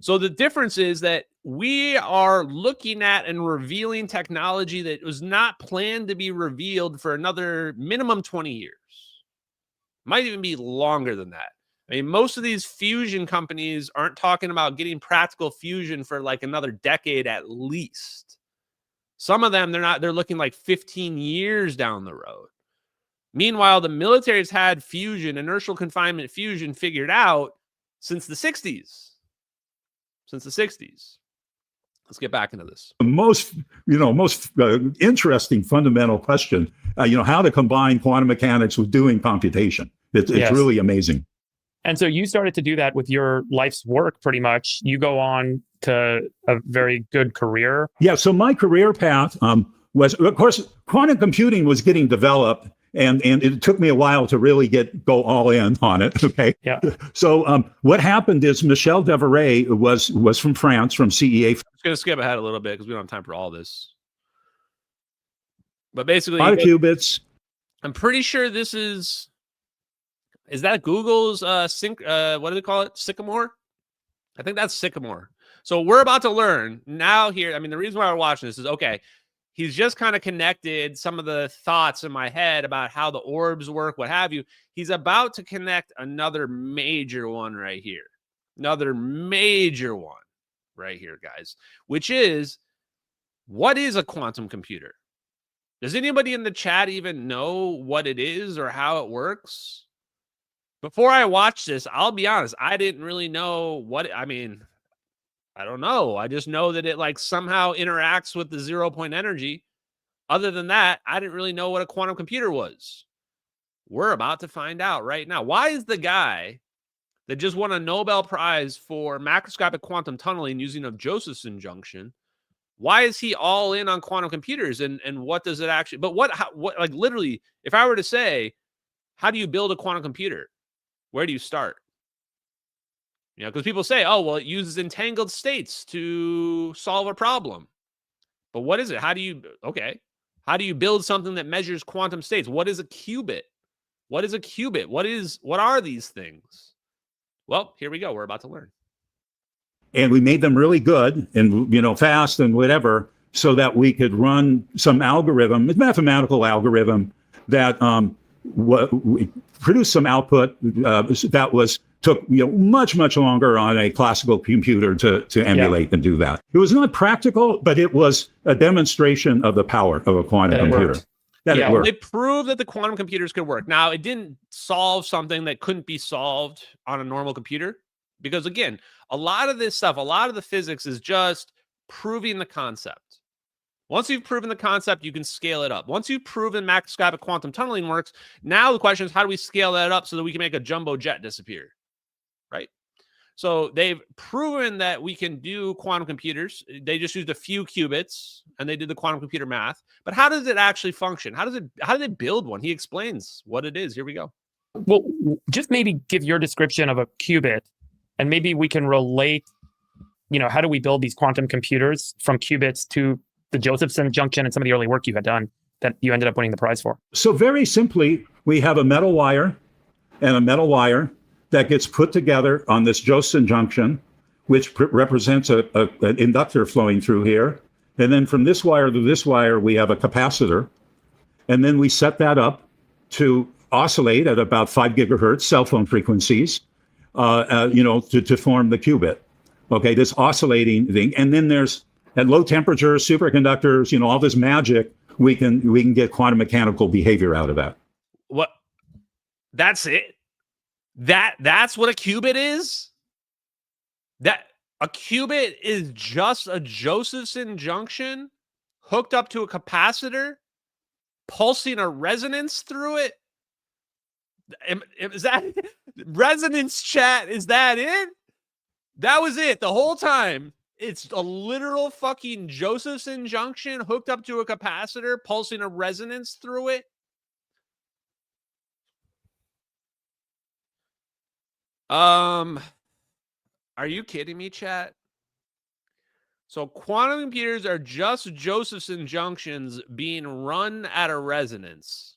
So the difference is that we are looking at and revealing technology that was not planned to be revealed for another minimum 20 years. Might even be longer than that. I mean, most of these fusion companies aren't talking about getting practical fusion for like another decade at least. Some of them, they're looking like 15 years down the road. Meanwhile, the military's had fusion, inertial confinement fusion figured out since the 60s. Since the 60s. Let's get back into this. Most interesting fundamental question, how to combine quantum mechanics with doing computation. It's really amazing. And so you started to do that with your life's work, pretty much. You go on to a very good career. Yeah. So my career path was, of course, quantum computing was getting developed. And it took me a while to really go all in on it. Okay. Yeah. So what happened is Michel Devereux was from France, from CEA. I'm just going to skip ahead a little bit because we don't have time for all this. But basically, A lot of qubits. I'm pretty sure this is that Google's what do they call it? Sycamore? I think that's Sycamore. So we're about to learn now here. I mean, the reason why we're watching this is, okay, he's just kind of connected some of the thoughts in my head about how the orbs work, what have you. He's about to connect another major one right here. Another major one right here, guys, which is, what is a quantum computer? Does anybody in the chat even know what it is or how it works? Before I watched this, I'll be honest, I didn't really know I don't know. I just know that it somehow interacts with the 0-point energy. Other than that, I didn't really know what a quantum computer was. We're about to find out right now. Why is the guy that just won a Nobel Prize for macroscopic quantum tunneling using a Josephson junction, why is he all in on quantum computers? And what does it actually, but what literally, if I were to say, how do you build a quantum computer? Where do you start? Because people say, oh, well, it uses entangled states to solve a problem. But what is it? How do you build something that measures quantum states? What is a qubit? What is a qubit? What are these things? Well, here we go. We're about to learn. And we made them really good and, fast and whatever, so that we could run some algorithm, a mathematical algorithm that produced some output that took much longer on a classical computer to emulate and do that. It was not practical, but it was a demonstration of the power of a quantum computer. It worked. They proved that the quantum computers could work. Now, it didn't solve something that couldn't be solved on a normal computer, because again, a lot of this stuff, a lot of the physics is just proving the concept. Once you've proven the concept, you can scale it up. Once you've proven macroscopic quantum tunneling works, now the question is, how do we scale that up so that we can make a jumbo jet disappear? Right? So they've proven that we can do quantum computers. They just used a few qubits and they did the quantum computer math. But how does it actually function? How do they build one? He explains what it is. Here we go. Well, just maybe give your description of a qubit, and maybe we can relate, how do we build these quantum computers from qubits to the Josephson junction and some of the early work you had done that you ended up winning the prize for? So very simply, we have a metal wire and a metal wire that gets put together on this Josephson junction, which represents an inductor flowing through here. And then from this wire to this wire, we have a capacitor. And then we set that up to oscillate at about 5 gigahertz cell phone frequencies, to form the qubit. Okay, this oscillating thing. And then there's, at low temperatures, superconductors, all this magic, we can get quantum mechanical behavior out of that. What? That's it? That's what a qubit is? That a qubit is just a Josephson junction hooked up to a capacitor, pulsing a resonance through it? Is that resonance, chat? Is that it? That was it the whole time. It's a literal fucking Josephson junction hooked up to a capacitor, pulsing a resonance through it. Are you kidding me, chat? So quantum computers are just Josephson junctions being run at a resonance.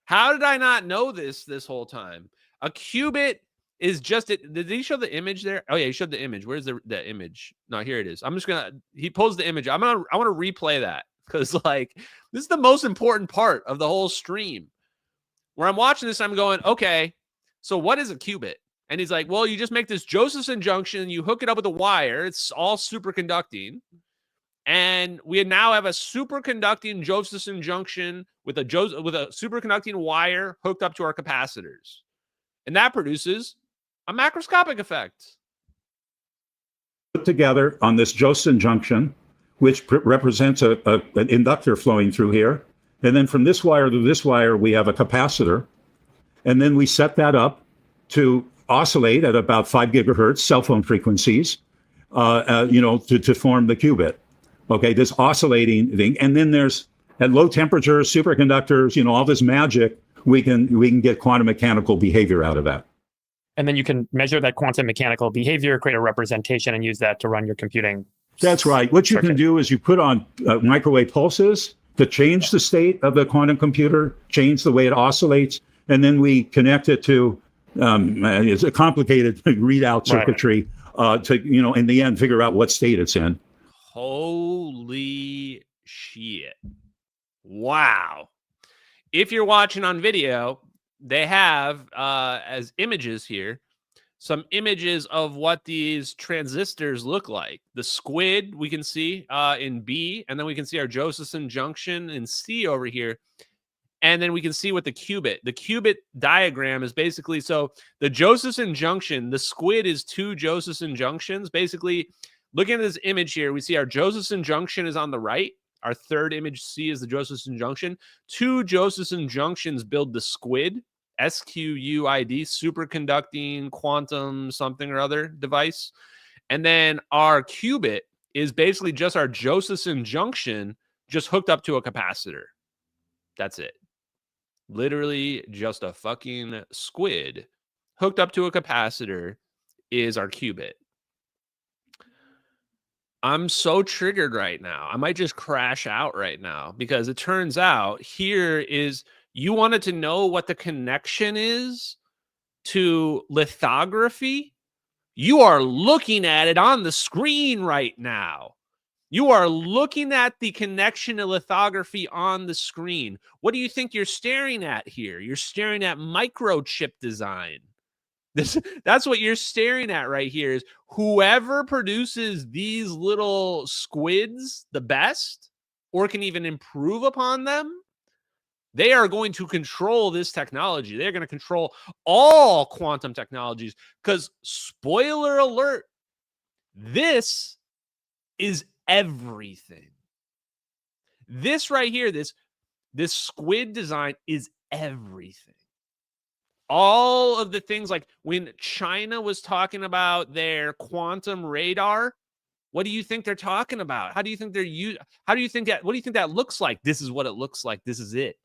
How did I not know this whole time? A qubit is just it. Did he show the image there? Oh yeah, he showed the image. Where's the image? No, here it is. He posed the image. I want to replay that because this is the most important part of the whole stream. Where I'm watching this, I'm going, okay, so what is a qubit? And he's like, well, you just make this Josephson junction, you hook it up with a wire, it's all superconducting. And we now have a superconducting Josephson junction with a superconducting wire hooked up to our capacitors. And that produces a macroscopic effect. put together on this Josephson junction, which represents an inductor flowing through here. And then from this wire to this wire, we have a capacitor. And then we set that up to oscillate at about 5 gigahertz cell phone frequencies, to form the qubit. Okay, this oscillating thing. And then there's, at low temperatures, superconductors, all this magic, we can get quantum mechanical behavior out of that. And then you can measure that quantum mechanical behavior, create a representation, and use that to run your computing. That's right. What you can do is you put on microwave pulses to change the state of the quantum computer, change the way it oscillates, and then we connect it to it's a complicated readout circuitry to in the end figure out what state it's in. Holy shit! Wow. If you're watching on video, they have as images here some images of what these transistors look like. The squid we can see in B, and then we can see our Josephson junction in C over here. And then we can see what the qubit diagram is basically. So the Josephson junction, the squid is 2 Josephson junctions. Basically, looking at this image here, we see our Josephson junction is on the right. Our third image C is the Josephson junction. 2 Josephson junctions build the squid, SQUID, superconducting quantum something or other device. And then our qubit is basically just our Josephson junction just hooked up to a capacitor. That's it. Literally just a fucking squid hooked up to a capacitor is our qubit. I'm so triggered right now. I might just crash out right now because it turns out here is, you wanted to know what the connection is to lithography? You are looking at it on the screen right now. You are looking at the connection to lithography on the screen. What do you think you're staring at here? You're staring at microchip design. That's what you're staring at right here, is whoever produces these little squids the best or can even improve upon them, they are going to control this technology. They're going to control all quantum technologies because, spoiler alert, this is everything. This right here, this squid design is everything. All of the things, like when China was talking about their quantum radar, what do you think they're talking about? How do you think they're what do you think that looks like? This is what it looks like. This is it.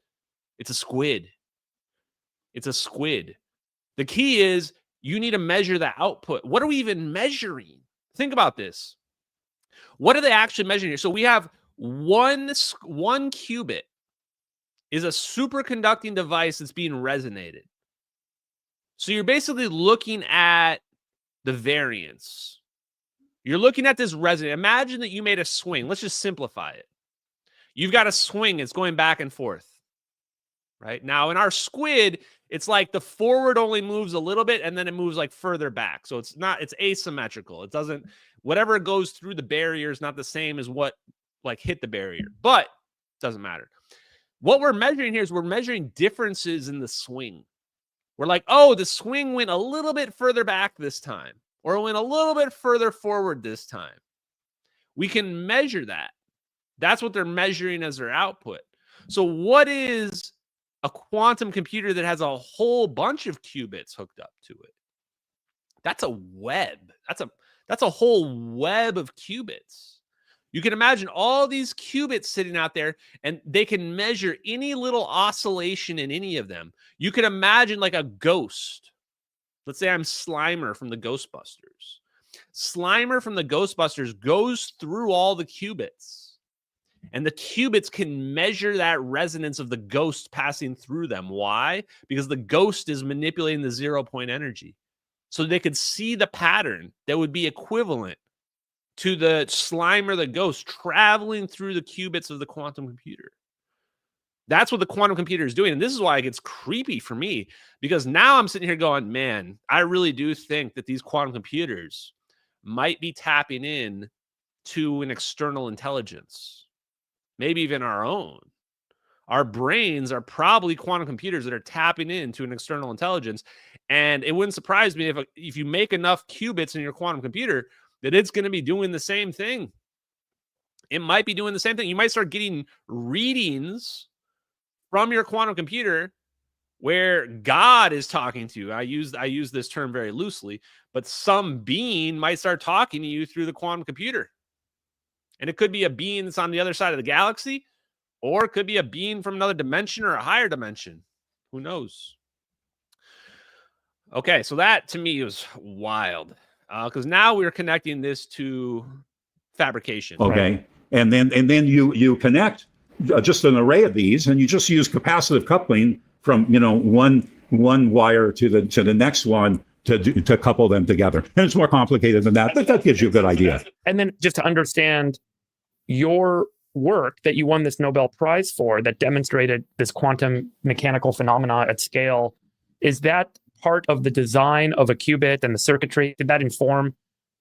It's a squid. It's a squid. The key is you need to measure the output. What are we even measuring? Think about this. What are they actually measuring here? So we have one qubit is a superconducting device that's being resonated. So you're basically looking at the variance. You're looking at this resonance. Imagine that you made a swing. Let's just simplify it. You've got a swing. It's going back and forth. Right? Now, in our squid, it's like the forward only moves a little bit, and then it moves like further back. So it's asymmetrical. It doesn't, whatever goes through the barrier is not the same as what like hit the barrier, but it doesn't matter. What we're measuring here is we're measuring differences in the swing. We're like, oh, the swing went a little bit further back this time, or it went a little bit further forward this time. We can measure that. That's what they're measuring as their output. So what is a quantum computer that has a whole bunch of qubits hooked up to it? That's a web. That's a whole web of qubits. You can imagine all these qubits sitting out there, and they can measure any little oscillation in any of them. You can imagine like a ghost. Let's say I'm Slimer from the Ghostbusters. Slimer from the Ghostbusters goes through all the qubits, and the qubits can measure that resonance of the ghost passing through them. Why? Because the ghost is manipulating the 0-point energy. So they could see the pattern that would be equivalent to the Slimer, the ghost, traveling through the qubits of the quantum computer. That's what the quantum computer is doing. And this is why it gets creepy for me, because now I'm sitting here going, man, I really do think that these quantum computers might be tapping in to an external intelligence, maybe even our own. Our brains are probably quantum computers that are tapping into an external intelligence. And it wouldn't surprise me if you make enough qubits in your quantum computer that it's going to be doing the same thing. It might be doing the same thing. You might start getting readings from your quantum computer where God is talking to you. I use this term very loosely, but some being might start talking to you through the quantum computer. And it could be a being that's on the other side of the galaxy, or it could be a being from another dimension or a higher dimension. Who knows? Okay, so that to me was wild, because now we're connecting this to fabrication. Okay, right? and then you connect just an array of these, and you just use capacitive coupling from one wire to the next one to couple them together. And it's more complicated than that, but that gives you a good idea. And then just to understand your work that you won this Nobel Prize for, that demonstrated this quantum mechanical phenomena at scale, is that part of the design of a qubit and the circuitry? Did that inform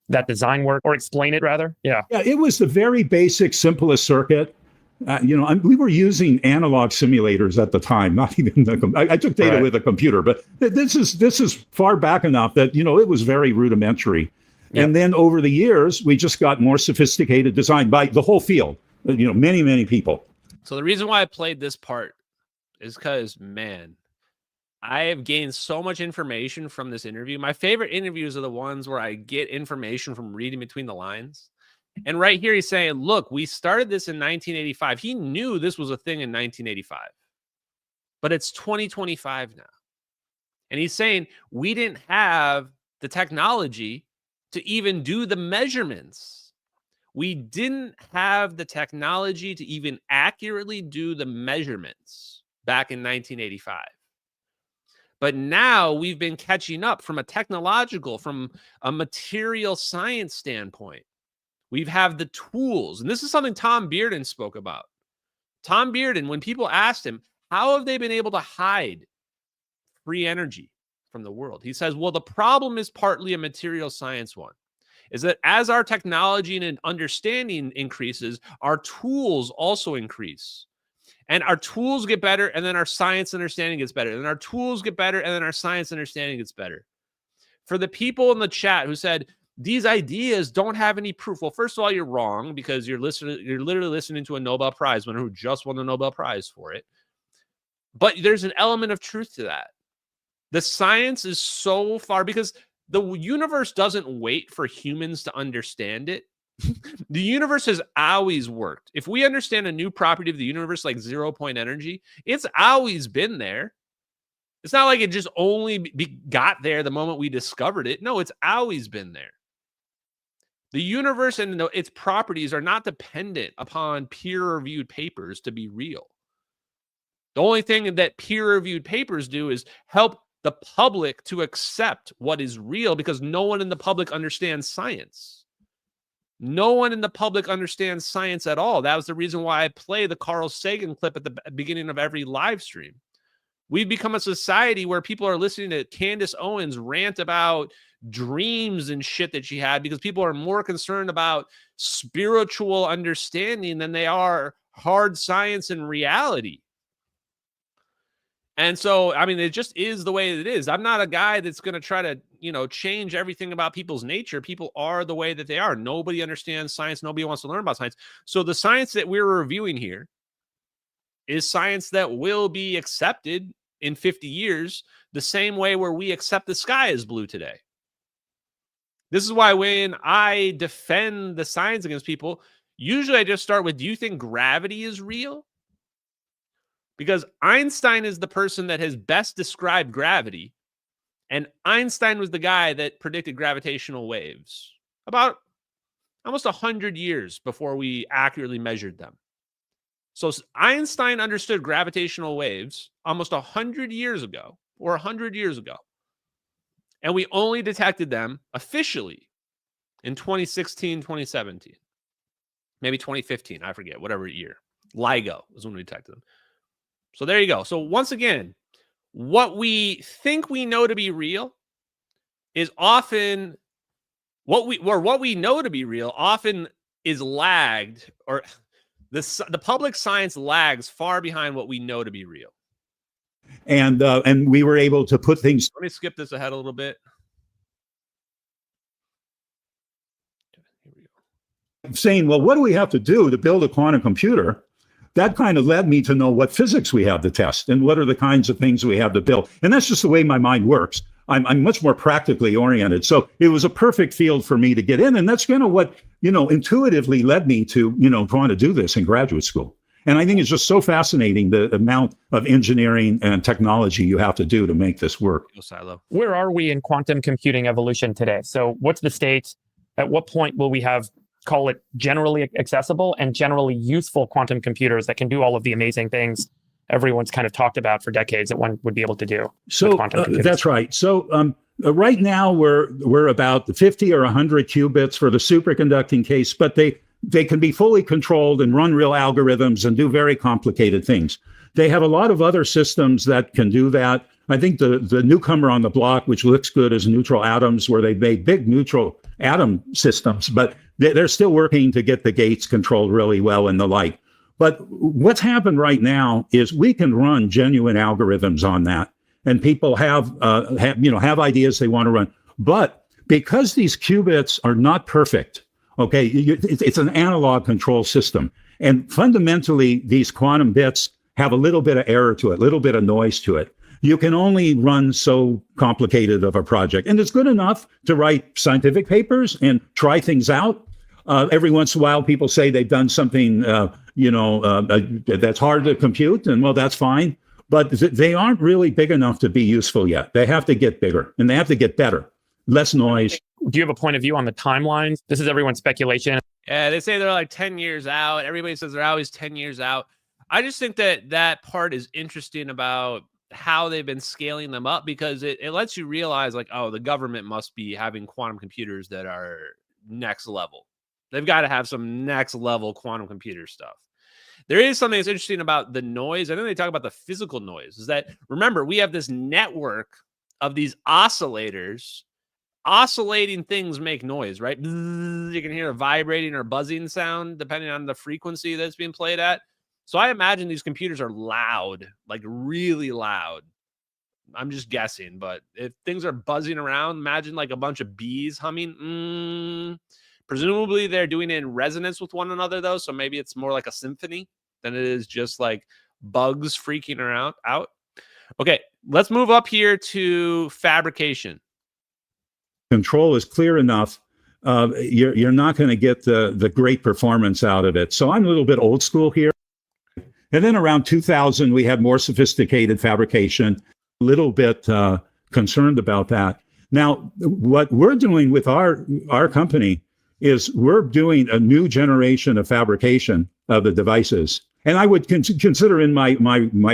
that design work, or explain it rather? Yeah, it was the very basic, simplest circuit. We were using analog simulators at the time, not even I took data with a computer, but this is far back enough that it was very rudimentary. Yep. And then over the years, we just got more sophisticated design by the whole field. Many people. So the reason why I played this part is because, man, I have gained so much information from this interview. My favorite interviews are the ones where I get information from reading between the lines. And right here, he's saying, look, we started this in 1985. He knew this was a thing in 1985, but it's 2025 now. And he's saying we didn't have the technology to even do the measurements. We didn't have the technology to even accurately do the measurements back in 1985. But now we've been catching up from a technological, from a material science standpoint. We have the tools. And this is something Tom Bearden spoke about. Tom Bearden, when people asked him, how have they been able to hide free energy from the world? He says, well, the problem is partly a material science one, is that as our technology and understanding increases, our tools also increase. And our tools get better, and then our science understanding gets better. And our tools get better, and then our science understanding gets better. For the people in the chat who said, these ideas don't have any proof. Well, first of all, you're wrong, because you're literally listening to a Nobel Prize winner who just won the Nobel Prize for it. But there's an element of truth to that. The science is so far, because the universe doesn't wait for humans to understand it. The universe has always worked. If we understand a new property of the universe, like 0-point energy, it's always been there. It's not like it just only got there the moment we discovered it. No, it's always been there. The universe and its properties are not dependent upon peer-reviewed papers to be real. The only thing that peer-reviewed papers do is help the public to accept what is real, because no one in the public understands science. No one in the public understands science at all. That was the reason why I play the Carl Sagan clip at the beginning of every live stream. We've become a society where people are listening to Candace Owens rant about dreams and shit that she had, because people are more concerned about spiritual understanding than they are hard science and reality. And so, I mean, it just is the way it is. I'm not a guy that's going to try to, change everything about people's nature. People are the way that they are. Nobody understands science. Nobody wants to learn about science. So the science that we're reviewing here is science that will be accepted in 50 years, the same way where we accept the sky is blue today. This is why when I defend the science against people, usually I just start with, do you think gravity is real? Because Einstein is the person that has best described gravity. And Einstein was the guy that predicted gravitational waves about almost 100 years before we accurately measured them. So Einstein understood gravitational waves almost 100 years ago, or 100 years ago. And we only detected them officially in 2016, 2017. Maybe 2015, I forget, whatever year. LIGO was when we detected them. So there you go. So once again, what we think we know to be real is often what we know to be real often is lagged, or the public science lags far behind what we know to be real. And we were able to put things. Let me skip this ahead a little bit. saying, well, what do we have to do to build a quantum computer? That kind of led me to know what physics we have to test and what are the kinds of things we have to build. And that's just the way my mind works. I'm much more practically oriented. So it was a perfect field for me to get in. And that's kind of what, intuitively led me to, trying to do this in graduate school. And I think it's just so fascinating, the amount of engineering and technology you have to do to make this work. Where are we in quantum computing evolution today? So what's the state? At what point will we have, call it generally accessible and generally useful quantum computers that can do all of the amazing things everyone's kind of talked about for decades that one would be able to do? So that's right. So right now we're about 50 or 100 qubits for the superconducting case, but they can be fully controlled and run real algorithms and do very complicated things. They have a lot of other systems that can do that. I think the newcomer on the block, which looks good, is neutral atoms, where they've made big neutral atom systems, but they're still working to get the gates controlled really well and the like. But what's happened right now is we can run genuine algorithms on that, and people have ideas they want to run. But because these qubits are not perfect, okay, it's an analog control system, and fundamentally these quantum bits have a little bit of error to it, a little bit of noise to it. You can only run so complicated of a project, and it's good enough to write scientific papers and try things out. Every once in a while, people say they've done something, that's hard to compute, and well, that's fine. But they aren't really big enough to be useful yet. They have to get bigger, and they have to get better. Less noise. Do you have a point of view on the timelines? This is everyone's speculation. Yeah, they say they're like 10 years out. Everybody says they're always 10 years out. I just think that part is interesting about how they've been scaling them up, because it lets you realize, like, oh, the government must be having quantum computers that are next level. They've got to have some next level quantum computer stuff. There is something that's interesting about the noise. I think they talk about the physical noise. Is that, remember, we have this network of these oscillators. Oscillating things make noise, right? You can hear a vibrating or buzzing sound depending on the frequency that's being played at. So I imagine these computers are loud, like really loud. I'm just guessing, but if things are buzzing around, imagine like a bunch of bees humming. Presumably they're doing it in resonance with one another, though, so maybe it's more like a symphony than it is just like bugs freaking around out. Okay, let's move up here to fabrication. Control is clear enough, you're not going to get the great performance out of it. So I'm a little bit old school here. And then around 2000, we had more sophisticated fabrication, a little bit concerned about that. Now, what we're doing with our company is we're doing a new generation of fabrication of the devices. And I would consider in my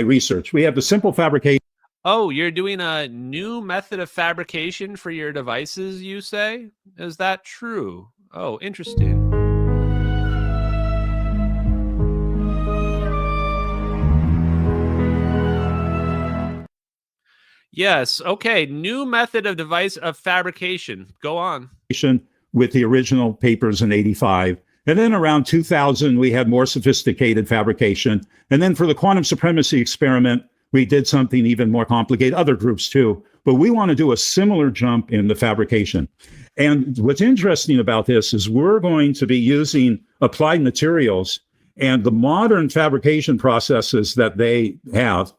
research, we have the simple fabrication. Oh, you're doing a new method of fabrication for your devices, you say? Is that true? Oh, interesting. Yes. Okay. New method of device of fabrication. Go on. With the original papers in 85. And then around 2000, we had more sophisticated fabrication. And then for the quantum supremacy experiment, we did something even more complicated, other groups too. But we want to do a similar jump in the fabrication. And what's interesting about this is we're going to be using applied materials and the modern fabrication processes that they have,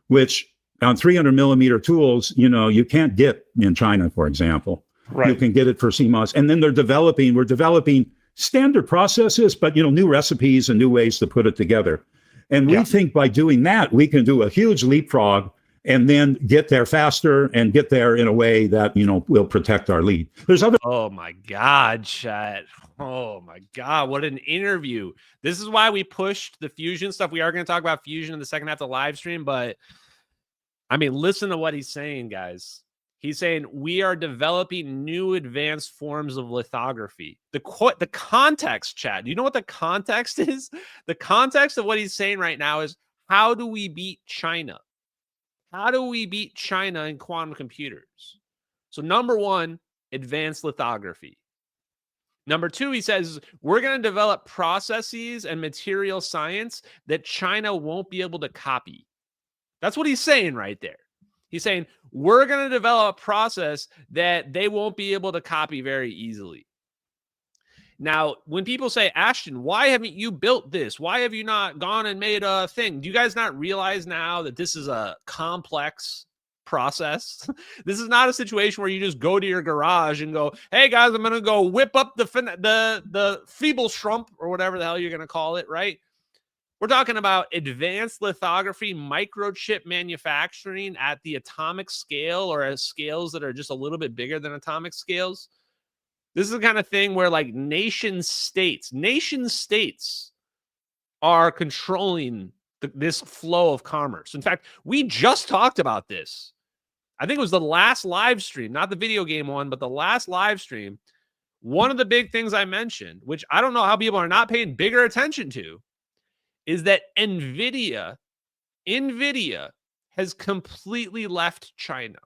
which on 300 millimeter tools, you can't get in China, for example. Right. You can get it for CMOS. And then we're developing standard processes, but, new recipes and new ways to put it together. And we think by doing that, we can do a huge leapfrog and then get there faster and get there in a way that, will protect our lead. There's other. Oh my God, chat. Oh my God. What an interview. This is why we pushed the fusion stuff. We are going to talk about fusion in the second half of the live stream, but I mean, listen to what he's saying, guys. He's saying we are developing new advanced forms of lithography. The context, Chad. Do you know what the context is? The context of what he's saying right now is, how do we beat China? How do we beat China in quantum computers? So number one, advanced lithography. Number two, he says, we're going to develop processes and material science that China won't be able to copy. That's what he's saying right there. He's saying, we're going to develop a process that they won't be able to copy very easily. Now, when people say, Ashton, why haven't you built this? Why have you not gone and made a thing? Do you guys not realize now that this is a complex process? This is not a situation where you just go to your garage and go, hey guys, I'm going to go whip up the feeble shrimp or whatever the hell you're going to call it, right? We're talking about advanced lithography, microchip manufacturing at the atomic scale or at scales that are just a little bit bigger than atomic scales. This is the kind of thing where like nation states are controlling this flow of commerce. In fact, we just talked about this. I think it was the last live stream, not the video game one, but the last live stream. One of the big things I mentioned, which I don't know how people are not paying bigger attention to, is that NVIDIA has completely left China.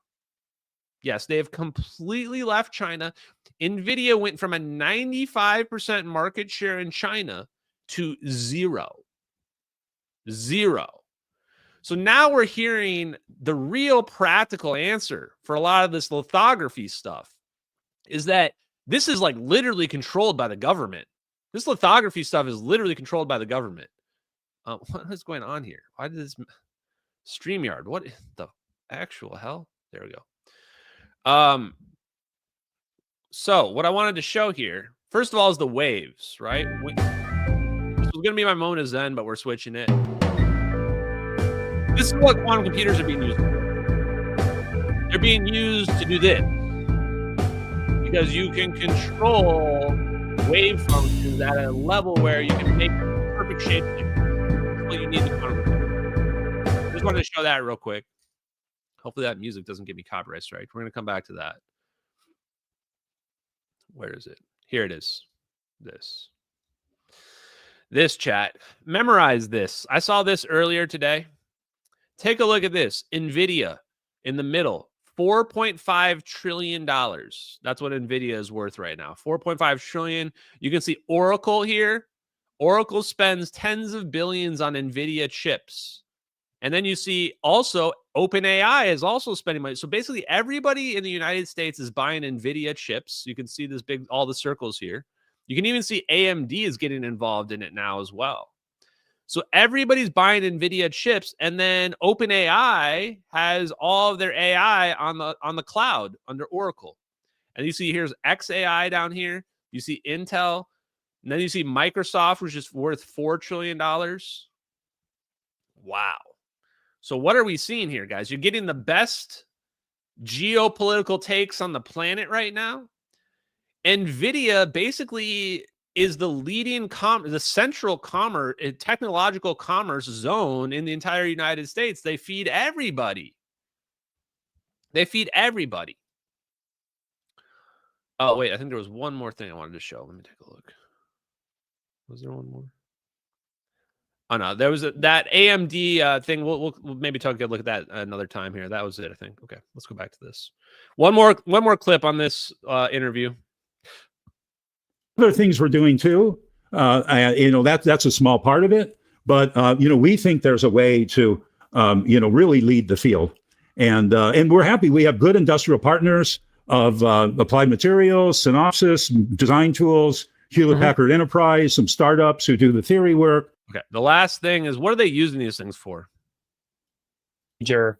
Yes, they have completely left China. NVIDIA went from a 95% market share in China to zero. So now we're hearing the real practical answer for a lot of this lithography stuff is that this is like literally controlled by the government. This lithography stuff is literally controlled by the government. What is going on here? Why did this StreamYard? What the actual hell? There we go. So what I wanted to show here, first of all, is the waves, right? This was going to be my Mona Zen, but we're switching it. This is what quantum computers are being used for. They're being used to do this. Because you can control wave functions at a level where you can make perfect shape. What you need to quantum computer. Just wanted to show that real quick. Hopefully that music doesn't give me copyright strike. We're going to come back to that. Where is it? Here it is. This chat. Memorize this. I saw this earlier today. Take a look at this. NVIDIA in the middle. $4.5 trillion. That's what NVIDIA is worth right now. $4.5 trillion. You can see Oracle here. Oracle spends tens of billions on NVIDIA chips. And then you see also OpenAI is also spending money. So basically everybody in the United States is buying NVIDIA chips. You can see this all the circles here. You can even see AMD is getting involved in it now as well. So everybody's buying NVIDIA chips, and then OpenAI has all of their AI on the cloud under Oracle. And you see here's xAI down here. You see Intel. And then you see Microsoft, which is worth $4 trillion. Wow. So what are we seeing here, guys? You're getting the best geopolitical takes on the planet right now. NVIDIA basically is the leading the central commerce, technological commerce zone in the entire United States. They feed everybody. Oh, wait, I think there was one more thing I wanted to show. Let me take a look. Was there one more? Oh, no, there was that AMD thing. We'll maybe take a look at that another time here. That was it, I think. Okay, let's go back to this. One more clip on this interview. Other things we're doing too, that's a small part of it, but we think there's a way to really lead the field, and we're happy we have good industrial partners of Applied Materials, Synopsys, Design Tools, Hewlett Packard Enterprise, some startups who do the theory work. Okay, the last thing is, what are they using these things for? Major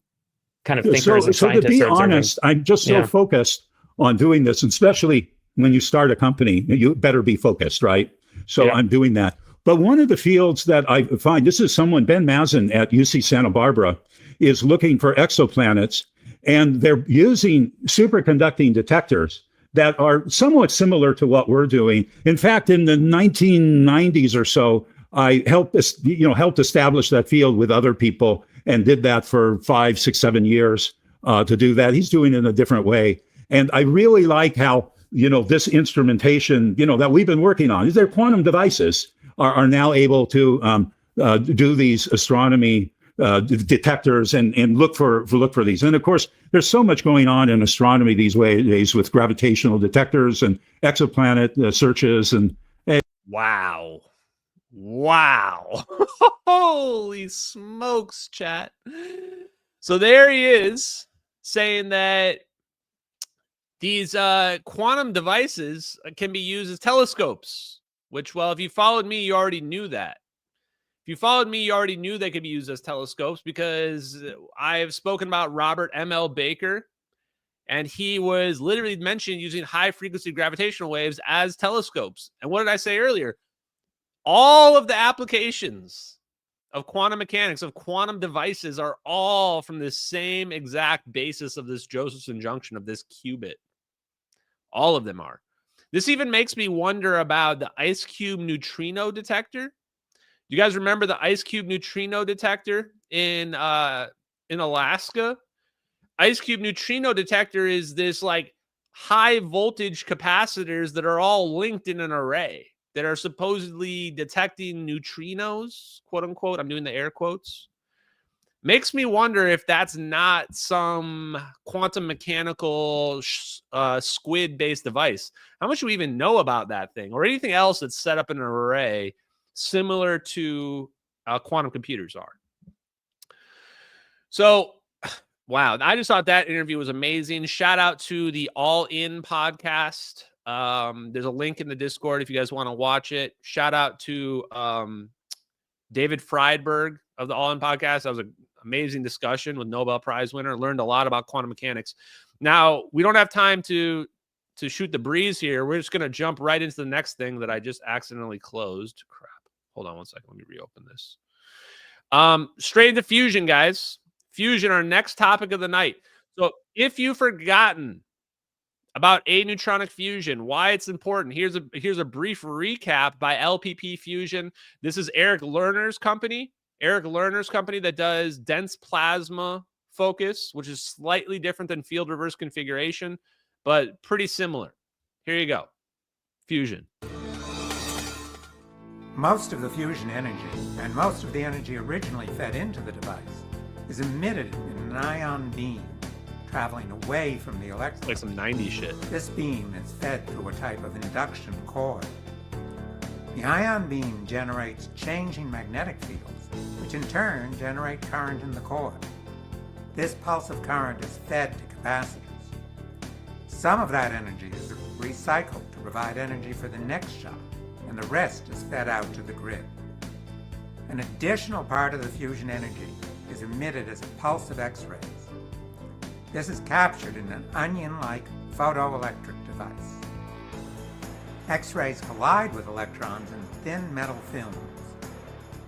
kind of thinkers and scientists. So to be honest, I'm just so focused on doing this, especially when you start a company, you better be focused, right? So I'm doing that. But one of the fields that I find, this is someone, Ben Mazin at UC Santa Barbara, is looking for exoplanets, and they're using superconducting detectors that are somewhat similar to what we're doing. In fact, in the 1990s or so, I helped establish that field with other people and did that for 5, 6, 7 years to do that. He's doing it in a different way. And I really like how this instrumentation, that we've been working on, their quantum devices are now able to do these astronomy detectors and look for these. And of course, there's so much going on in astronomy these days with gravitational detectors and exoplanet searches and. Wow. Holy smokes, chat. So there he is saying that These quantum devices can be used as telescopes, which, well, if you followed me, you already knew that. If you followed me, you already knew they could be used as telescopes because I've spoken about Robert M.L. Baker, and he was literally mentioned using high-frequency gravitational waves as telescopes. And what did I say earlier? All of the applications of quantum mechanics, of quantum devices, are all from the same exact basis of this Josephson junction, of this qubit. All of them are. This even makes me wonder about the ice cube neutrino detector. Do you guys remember the ice cube neutrino detector in Alaska? Ice cube neutrino detector is this like high voltage capacitors that are all linked in an array that are supposedly detecting neutrinos, quote unquote. I'm doing the air quotes. Makes me wonder if that's not some quantum mechanical squid-based device. How much do we even know about that thing or anything else that's set up in an array similar to quantum computers are? So, wow, I just thought that interview was amazing. Shout out to the All In podcast. There's a link in the Discord if you guys want to watch it. Shout out to David Friedberg of the All In podcast. That was an amazing discussion with Nobel Prize winner. Learned a lot about quantum mechanics. Now, we don't have time to shoot the breeze here. We're just going to jump right into the next thing that I just accidentally closed. Crap. Hold on one second. Let me reopen this. Straight into fusion, guys. Fusion, our next topic of the night. So if you've forgotten about aneutronic fusion, why it's important, here's a brief recap by LPP Fusion. This is Eric Lerner's company. Eric Lerner's company that does dense plasma focus, which is slightly different than field reverse configuration, but pretty similar. Here you go. Fusion. Most of the fusion energy, and most of the energy originally fed into the device, is emitted in an ion beam traveling away from the electron. Like some 90s shit. This beam is fed through a type of induction coil. The ion beam generates changing magnetic fields, which in turn generate current in the coil. This pulse of current is fed to capacitors. Some of that energy is recycled to provide energy for the next shock, and the rest is fed out to the grid. An additional part of the fusion energy is emitted as a pulse of X-rays. This is captured in an onion-like photoelectric device. X-rays collide with electrons in thin metal films,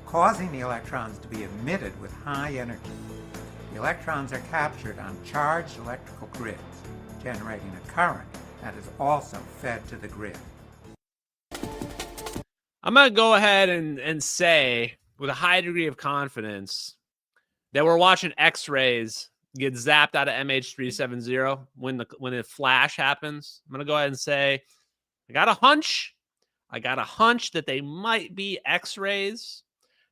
causing the electrons to be emitted with high energy. The electrons are captured on charged electrical grids, generating a current that is also fed to the grid. I'm going to go ahead and say with a high degree of confidence that we're watching X-rays get zapped out of MH370 when the flash happens. I'm going to go ahead and say I got a hunch that they might be X-rays,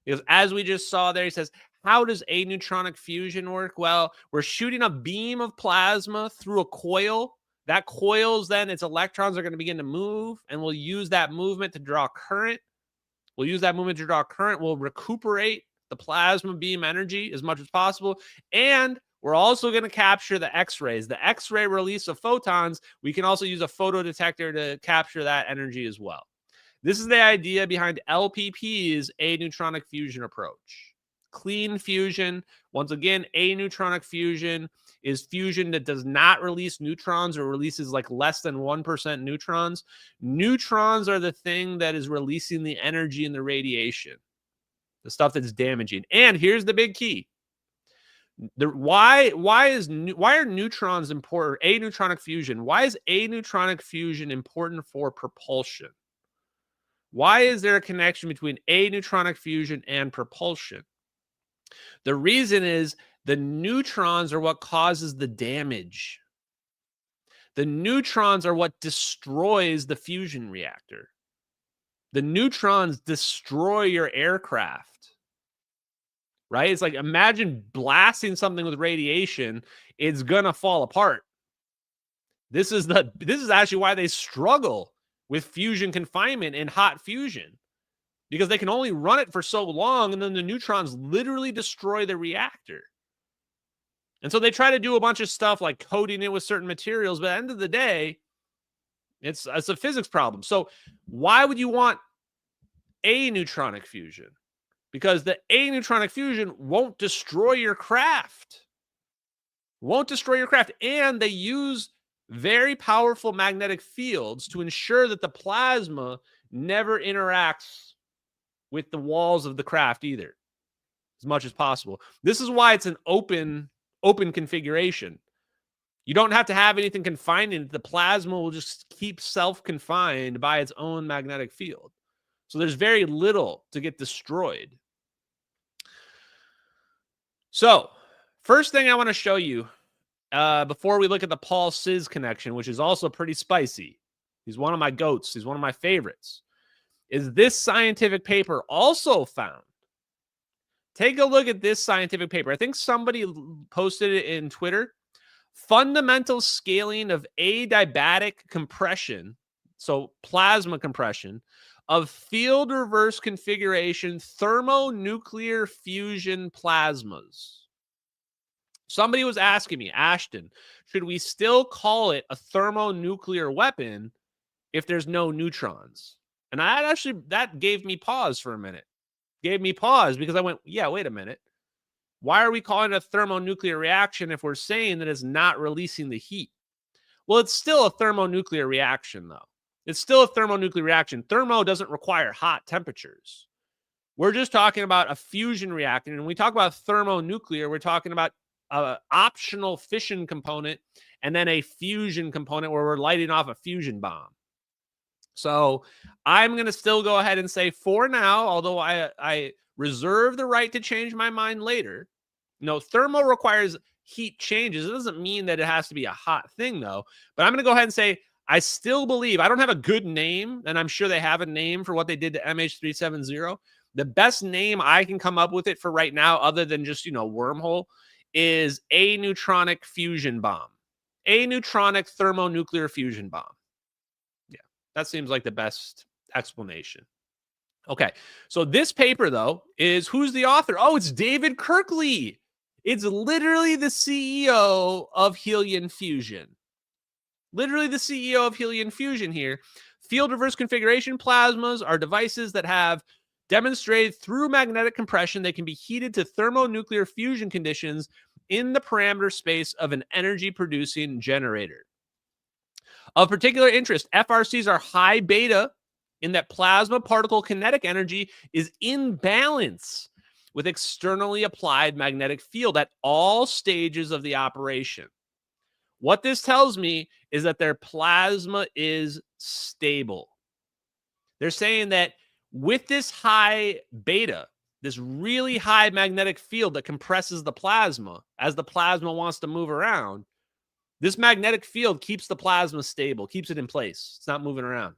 because as we just saw there, he says, how does aneutronic fusion work? Well, we're shooting a beam of plasma through a coil. That coils, then its electrons are going to begin to move, and we'll use that movement to draw current. We'll recuperate the plasma beam energy as much as possible, and we're also going to capture the X-rays. The X-ray release of photons, we can also use a photodetector to capture that energy as well. This is the idea behind LPP's aneutronic fusion approach. Clean fusion. Once again, aneutronic fusion is fusion that does not release neutrons or releases like less than 1% neutrons. Neutrons are the thing that is releasing the energy and the radiation, the stuff that's damaging. And here's the big key. Why are neutrons important? Aneutronic fusion. Why is aneutronic fusion important for propulsion? Why is there a connection between aneutronic fusion and propulsion? The reason is the neutrons are what causes the damage. The neutrons are what destroys the fusion reactor. The neutrons destroy your aircraft. Right? It's like, imagine blasting something with radiation, it's gonna fall apart. This is actually why they struggle with fusion confinement in hot fusion, because they can only run it for so long, and then the neutrons literally destroy the reactor. And so they try to do a bunch of stuff like coating it with certain materials, but at the end of the day, it's a physics problem. So why would you want aneutronic fusion? Because the aneutronic fusion won't destroy your craft. Won't destroy your craft. And they use very powerful magnetic fields to ensure that the plasma never interacts with the walls of the craft either, as much as possible. This is why it's an open configuration. You don't have to have anything confined in it. The plasma will just keep self-confined by its own magnetic field. So there's very little to get destroyed. So first thing I want to show you before we look at the Paul-Sis connection, which is also pretty spicy. He's one of my goats. He's one of my favorites. Is this scientific paper also found? Take a look at this scientific paper. I think somebody posted it in Twitter. Fundamental scaling of adiabatic compression, so plasma compression, of field reverse configuration thermonuclear fusion plasmas. Somebody was asking me, Ashton, should we still call it a thermonuclear weapon if there's no neutrons? And that gave me pause for a minute. Gave me pause because I went, yeah, wait a minute. Why are we calling it a thermonuclear reaction if we're saying that it's not releasing the heat? Well, it's still a thermonuclear reaction, though. It's still a thermonuclear reaction. Thermo doesn't require hot temperatures. We're just talking about a fusion reactant. And when we talk about thermonuclear, we're talking about an optional fission component and then a fusion component where we're lighting off a fusion bomb. So I'm going to still go ahead and say for now, although I reserve the right to change my mind later. No, thermo requires heat changes. It doesn't mean that it has to be a hot thing, though. But I'm going to go ahead and say I still believe, I don't have a good name, and I'm sure they have a name for what they did to MH370. The best name I can come up with it for right now, other than just, wormhole, is aneutronic fusion bomb. Aneutronic thermonuclear fusion bomb. Yeah, that seems like the best explanation. Okay, so this paper, though, is who's the author? Oh, it's David Kirkley. It's literally the CEO of helium fusion. Literally the CEO of helium fusion here. Field reverse configuration plasmas are devices that have demonstrated through magnetic compression they can be heated to thermonuclear fusion conditions in the parameter space of an energy-producing generator. Of particular interest, FRCs are high beta in that plasma particle kinetic energy is in balance with externally applied magnetic field at all stages of the operation. What this tells me is that their plasma is stable. They're saying that with this high beta, this really high magnetic field that compresses the plasma as the plasma wants to move around, this magnetic field keeps the plasma stable, keeps it in place. It's not moving around.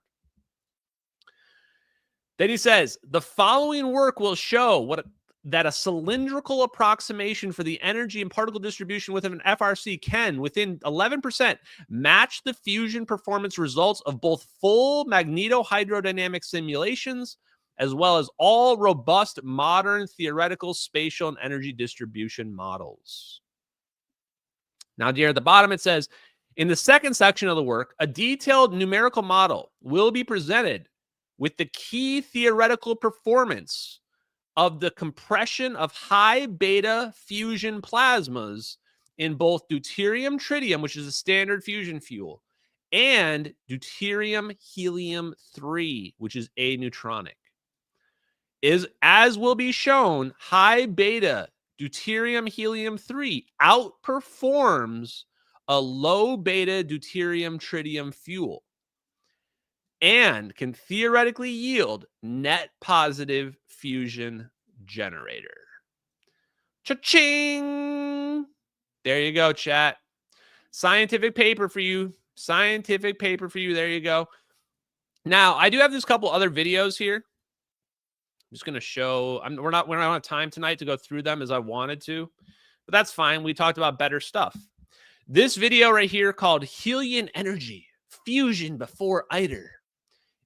Then he says, the following work will show that a cylindrical approximation for the energy and particle distribution within an FRC can, within 11%, match the fusion performance results of both full magnetohydrodynamic simulations as well as all robust modern theoretical spatial and energy distribution models. Now, here at the bottom, it says, in the second section of the work, a detailed numerical model will be presented with the key theoretical performance of the compression of high beta fusion plasmas in both deuterium tritium, which is a standard fusion fuel, and deuterium helium-3, which is aneutronic. As will be shown, high beta deuterium helium-3 outperforms a low beta deuterium tritium fuel and can theoretically yield net positive fusion generator. Cha-ching! There you go, chat. Scientific paper for you. Scientific paper for you. There you go. Now, I do have this couple other videos here. I'm just going to show. We're not going to have time tonight to go through them as I wanted to, but that's fine. We talked about better stuff. This video right here called Helium Energy Fusion Before ITER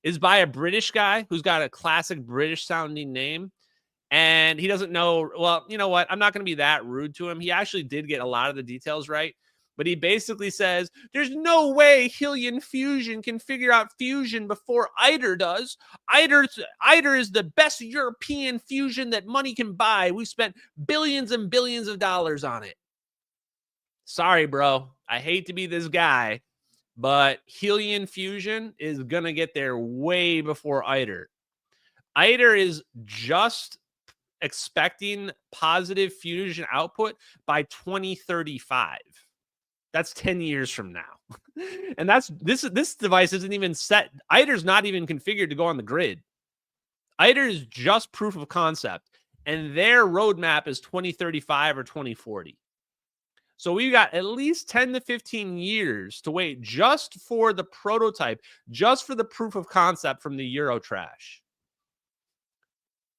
is by a British guy who's got a classic British sounding name. And he doesn't know, well, you know what? I'm not going to be that rude to him. He actually did get a lot of the details right. But he basically says, there's no way helium fusion can figure out fusion before ITER does. ITER is the best European fusion that money can buy. We spent billions and billions of dollars on it. Sorry, bro. I hate to be this guy, but helium fusion is going to get there way before ITER. ITER is just expecting positive fusion output by 2035. That's 10 years from now. And that's this device isn't even set. ITER's not even configured to go on the grid. ITER is just proof of concept, and their roadmap is 2035 or 2040. So we've got at least 10 to 15 years to wait just for the prototype, just for the proof of concept from the Eurotrash.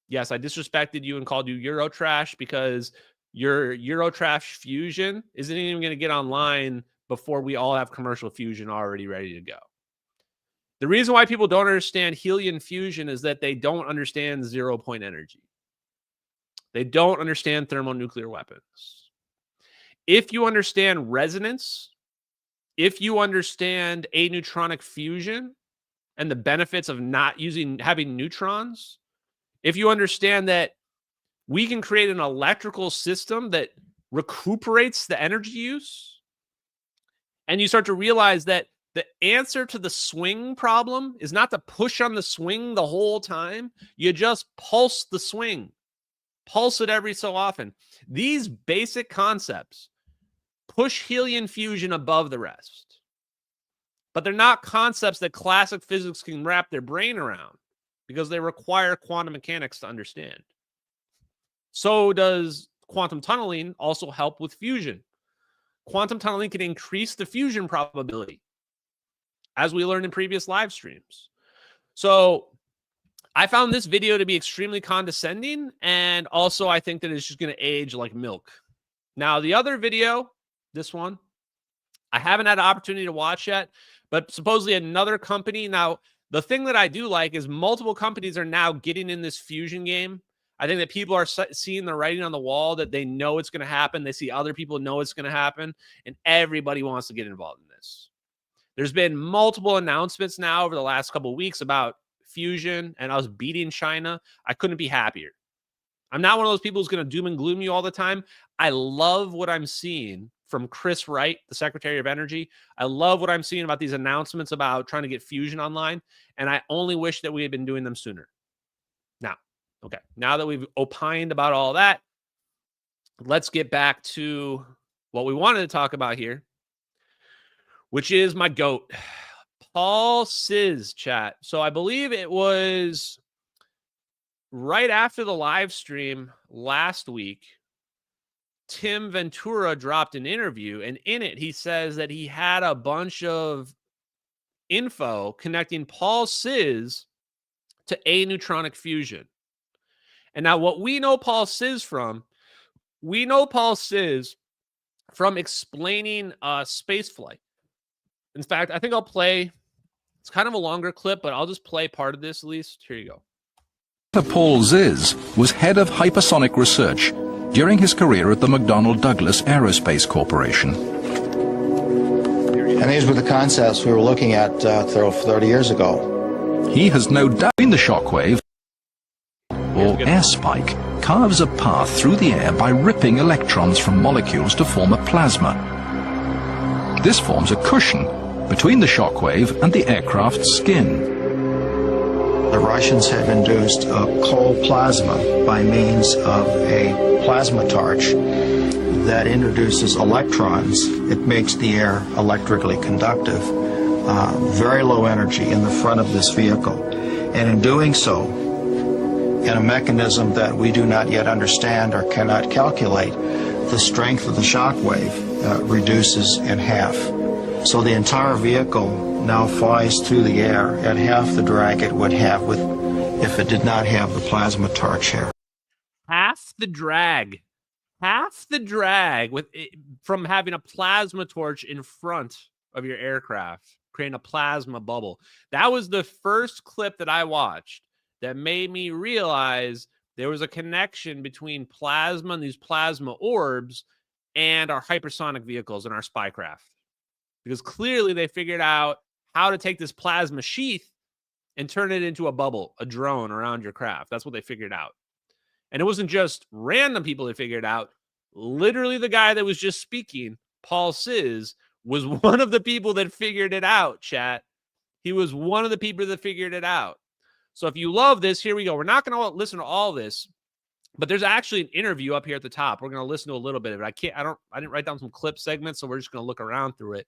Yes, I disrespected you and called you Eurotrash because your Eurotrash fusion isn't even going to get online before we all have commercial fusion already ready to go. The reason why people don't understand helium fusion is that they don't understand 0-point energy. They don't understand thermonuclear weapons. If you understand resonance, if you understand aneutronic fusion and the benefits of not having neutrons, if you understand that we can create an electrical system that recuperates the energy use, and you start to realize that the answer to the swing problem is not to push on the swing the whole time. You just pulse the swing. Pulse it every so often. These basic concepts push helium fusion above the rest. But they're not concepts that classic physics can wrap their brain around because they require quantum mechanics to understand. So does quantum tunneling also help with fusion? Quantum tunneling can increase the fusion probability, as we learned in previous live streams. So I found this video to be extremely condescending, and also I think that it's just going to age like milk. Now, the other video, this one, I haven't had an opportunity to watch yet, but supposedly another company. Now, the thing that I do like is multiple companies are now getting in this fusion game. I think that people are seeing the writing on the wall, that they know it's going to happen. They see other people know it's going to happen, and everybody wants to get involved in this. There's been multiple announcements now over the last couple of weeks about fusion and us beating China. I couldn't be happier. I'm not one of those people who's going to doom and gloom you all the time. I love what I'm seeing from Chris Wright, the Secretary of Energy. I love what I'm seeing about these announcements about trying to get fusion online, and I only wish that we had been doing them sooner. Okay, now that we've opined about all that, let's get back to what we wanted to talk about here, which is my GOAT, Paul Sizz, chat. So I believe it was right after the live stream last week, Tim Ventura dropped an interview, and in it, he says that he had a bunch of info connecting Paul Sizz to aneutronic fusion. And now what we know Paul Sizz from, explaining space flight. In fact, I think I'll play, it's kind of a longer clip, but I'll just play part of this at least. Here you go. Paul Sizz was head of hypersonic research during his career at the McDonnell Douglas Aerospace Corporation. And these were the concepts we were looking at 30 years ago. He has no doubt in the shockwave or air spike carves a path through the air by ripping electrons from molecules to form a plasma. This forms a cushion between the shockwave and the aircraft's skin. The Russians have induced a cold plasma by means of a plasma torch that introduces electrons. It makes the air electrically conductive. Very low energy in the front of this vehicle. And in doing so, in a mechanism that we do not yet understand or cannot calculate, the strength of the shock wave reduces in half. So the entire vehicle now flies through the air at half the drag it would have if it did not have the plasma torch here. Half the drag from having a plasma torch in front of your aircraft, creating a plasma bubble. That was the first clip that I watched that made me realize there was a connection between plasma and these plasma orbs and our hypersonic vehicles and our spycraft. Because clearly they figured out how to take this plasma sheath and turn it into a bubble, a drone around your craft. That's what they figured out. And it wasn't just random people that figured it out. Literally the guy that was just speaking, Paul Sizz, was one of the people that figured it out, chat. He was one of the people that figured it out. So if you love this, here we go. We're not going to listen to all this, but there's actually an interview up here at the top. We're going to listen to a little bit of it. I didn't write down some clip segments, so we're just going to look around through it.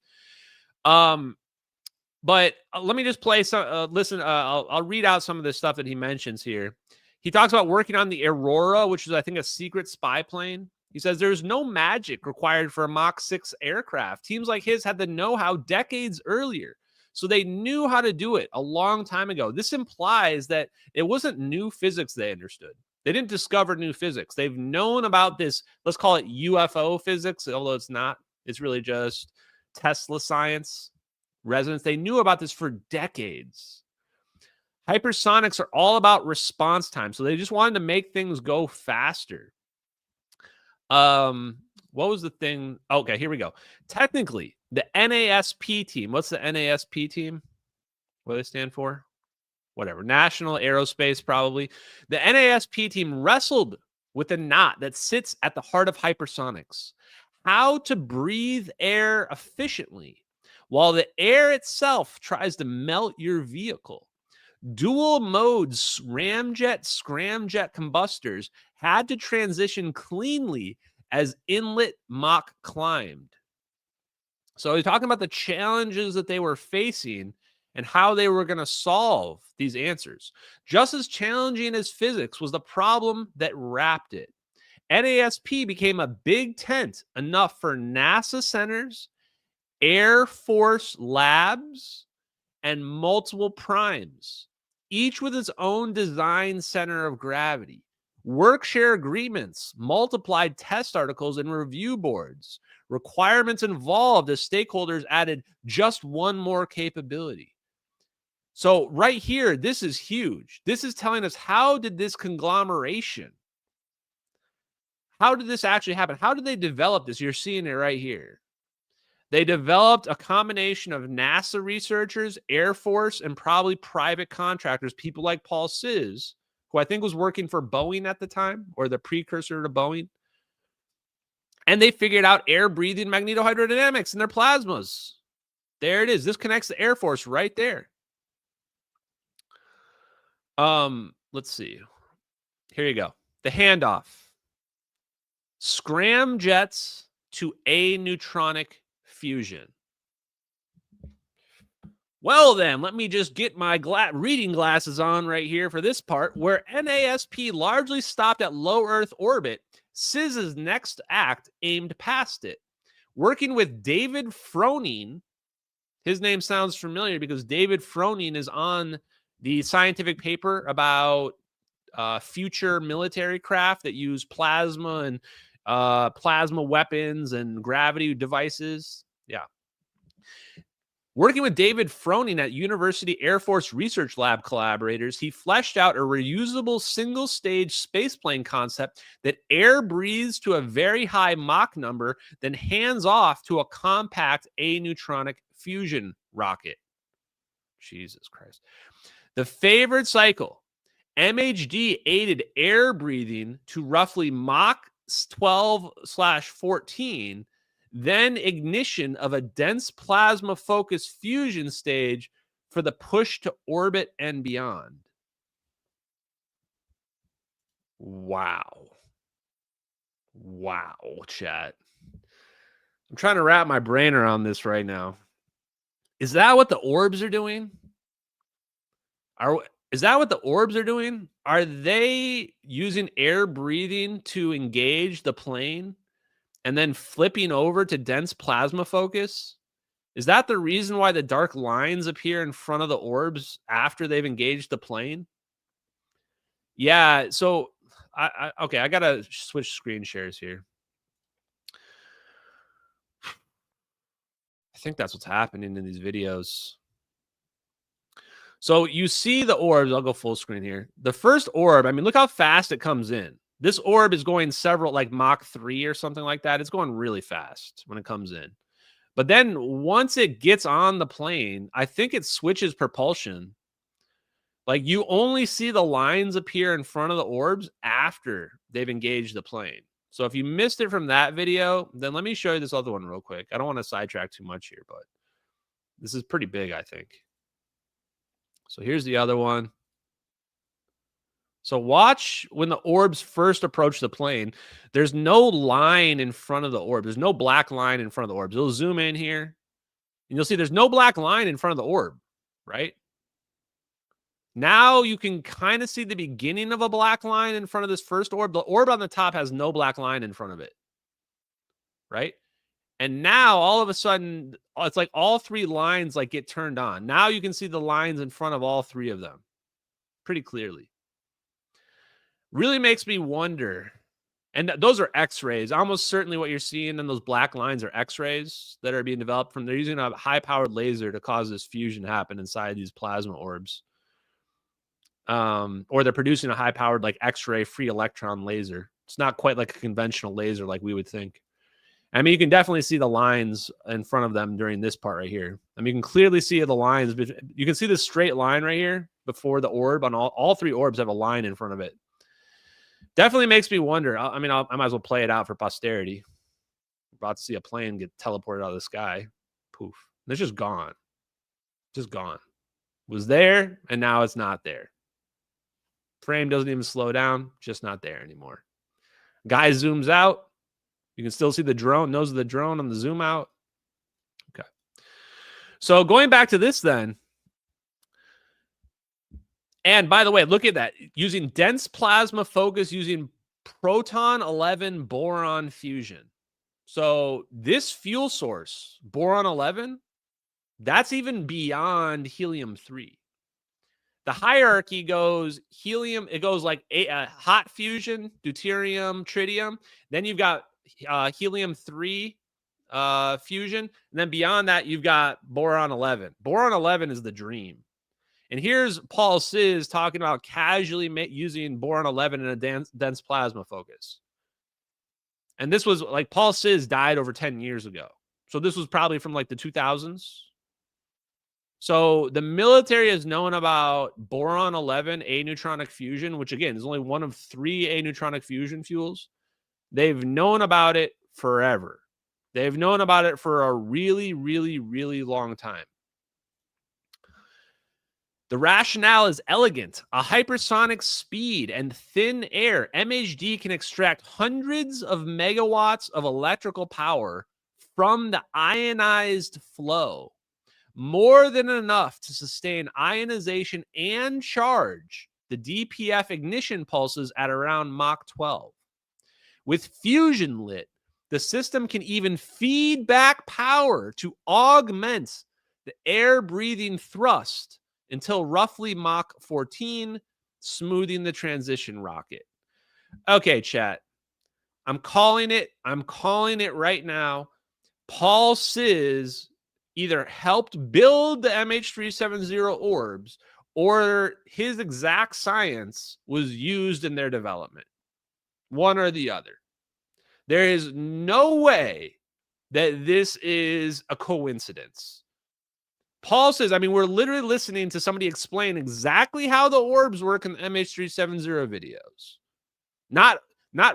But let me just play some, listen, I'll read out some of the stuff that he mentions here. He talks about working on the Aurora, which is, I think, a secret spy plane. He says there's no magic required for a Mach 6 aircraft. Teams like his had the know-how decades earlier, so they knew how to do it a long time ago. This implies that it wasn't new physics they understood. They didn't discover new physics. They've known about this, let's call it UFO physics, although it's not. It's really just Tesla science, resonance. They knew about this for decades. Hypersonics are all about response time, so they just wanted to make things go faster. What was the thing? Okay, here we go. Technically, the NASP team. What's the NASP team? What do they stand for? Whatever. National Aerospace, probably. The NASP team wrestled with a knot that sits at the heart of hypersonics. How to breathe air efficiently while the air itself tries to melt your vehicle. Dual modes ramjet, scramjet combustors had to transition cleanly as inlet Mach climbed. So he's talking about the challenges that they were facing and how they were going to solve these answers. Just as challenging as physics was the problem that wrapped it. NASP became a big tent enough for NASA centers, Air Force labs, and multiple primes, each with its own design center of gravity. Work-share agreements, multiplied test articles, and review boards. Requirements involved as stakeholders added just one more capability. So right here, this is huge. This is telling us, how did this conglomeration, how did this actually happen? How did they develop this? You're seeing it right here. They developed a combination of NASA researchers, Air Force, and probably private contractors, people like Paul Sizz, who I think was working for Boeing at the time, or the precursor to Boeing. And they figured out air-breathing magnetohydrodynamics in their plasmas. There it is. This connects the Air Force right there. Let's see. Here you go. The handoff. Scramjets to Aneutronic fusion. Well, then, let me just get my reading glasses on right here for this part, where NASP largely stopped at low Earth orbit. Sizz's next act aimed past it. Working with David Froning, his name sounds familiar because David Froning is on the scientific paper about future military craft that use plasma and plasma weapons and gravity devices. Yeah. Working with David Froning at University Air Force Research Lab collaborators, he fleshed out a reusable single-stage spaceplane concept that air breathes to a very high Mach number, then hands off to a compact aneutronic fusion rocket. Jesus Christ. The favored cycle, MHD aided air breathing to roughly Mach 12/14, then ignition of a dense plasma-focused fusion stage for the push to orbit and beyond. Wow. Wow, chat. I'm trying to wrap my brain around this right now. Is that what the orbs are doing? Is that what the orbs are doing? Are they using air breathing to engage the plane and then flipping over to dense plasma focus? Is that the reason why the dark lines appear in front of the orbs after they've engaged the plane? Yeah, so okay, I gotta switch screen shares here. I think that's what's happening in these videos. So you see the orbs. I'll go full screen here. The first orb, I mean, look how fast it comes in. This orb is going several, like Mach 3 or something like that. It's going really fast when it comes in. But then once it gets on the plane, I think it switches propulsion. Like you only see the lines appear in front of the orbs after they've engaged the plane. So if you missed it from that video, then let me show you this other one real quick. I don't want to sidetrack too much here, but this is pretty big, I think. So here's the other one. So watch when the orbs first approach the plane. There's no line in front of the orb. There's no black line in front of the orbs. It'll zoom in here, and you'll see there's no black line in front of the orb, right? Now you can kind of see the beginning of a black line in front of this first orb. The orb on the top has no black line in front of it, right? And now all of a sudden, it's like all three lines like get turned on. Now you can see the lines in front of all three of them pretty clearly. Really makes me wonder. And those are X-rays. Almost certainly what you're seeing in those black lines are X-rays that are being developed from, they're using a high-powered laser to cause this fusion to happen inside these plasma orbs. Or they're producing a high-powered like X-ray free electron laser. It's not quite like a conventional laser like we would think. I mean, you can definitely see the lines in front of them during this part right here. I mean, you can clearly see the lines. You can see this straight line right here before the orb. On all three orbs have a line in front of it. Definitely makes me wonder. I mean, I might as well play it out for posterity. We're about to see a plane get teleported out of the sky. Poof. And it's just gone. Just gone. It was there, and now it's not there. Frame doesn't even slow down. Just not there anymore. Guy zooms out. You can still see the drone, nose of the drone on the zoom out. Okay. So going back to this then. And by the way, look at that. Using dense plasma focus, using proton 11 boron fusion. So this fuel source, boron 11, that's even beyond helium 3. The hierarchy goes helium, it goes like hot fusion, deuterium, tritium. Then you've got helium 3 fusion. And then beyond that, you've got boron 11. Boron 11 is the dream. And here's Paul Sis talking about casually using boron 11 in a dense plasma focus. And this was like Paul Sis died over 10 years ago. So this was probably from like the 2000s. So the military has known about boron 11 aneutronic fusion, which again is only one of 3 aneutronic fusion fuels. They've known about it forever. They've known about it for a really, really, really long time. The rationale is elegant. A hypersonic speed and thin air, MHD can extract hundreds of megawatts of electrical power from the ionized flow. More than enough to sustain ionization and charge the DPF ignition pulses at around Mach 12. With fusion lit, the system can even feed back power to augment the air-breathing thrust until roughly Mach 14, smoothing the transition rocket. Okay, chat. I'm calling it right now. Paul Sis either helped build the MH370 orbs or his exact science was used in their development. One or the other. There is no way that this is a coincidence. Paul says, I mean, we're literally listening to somebody explain exactly how the orbs work in the MH370 videos. Not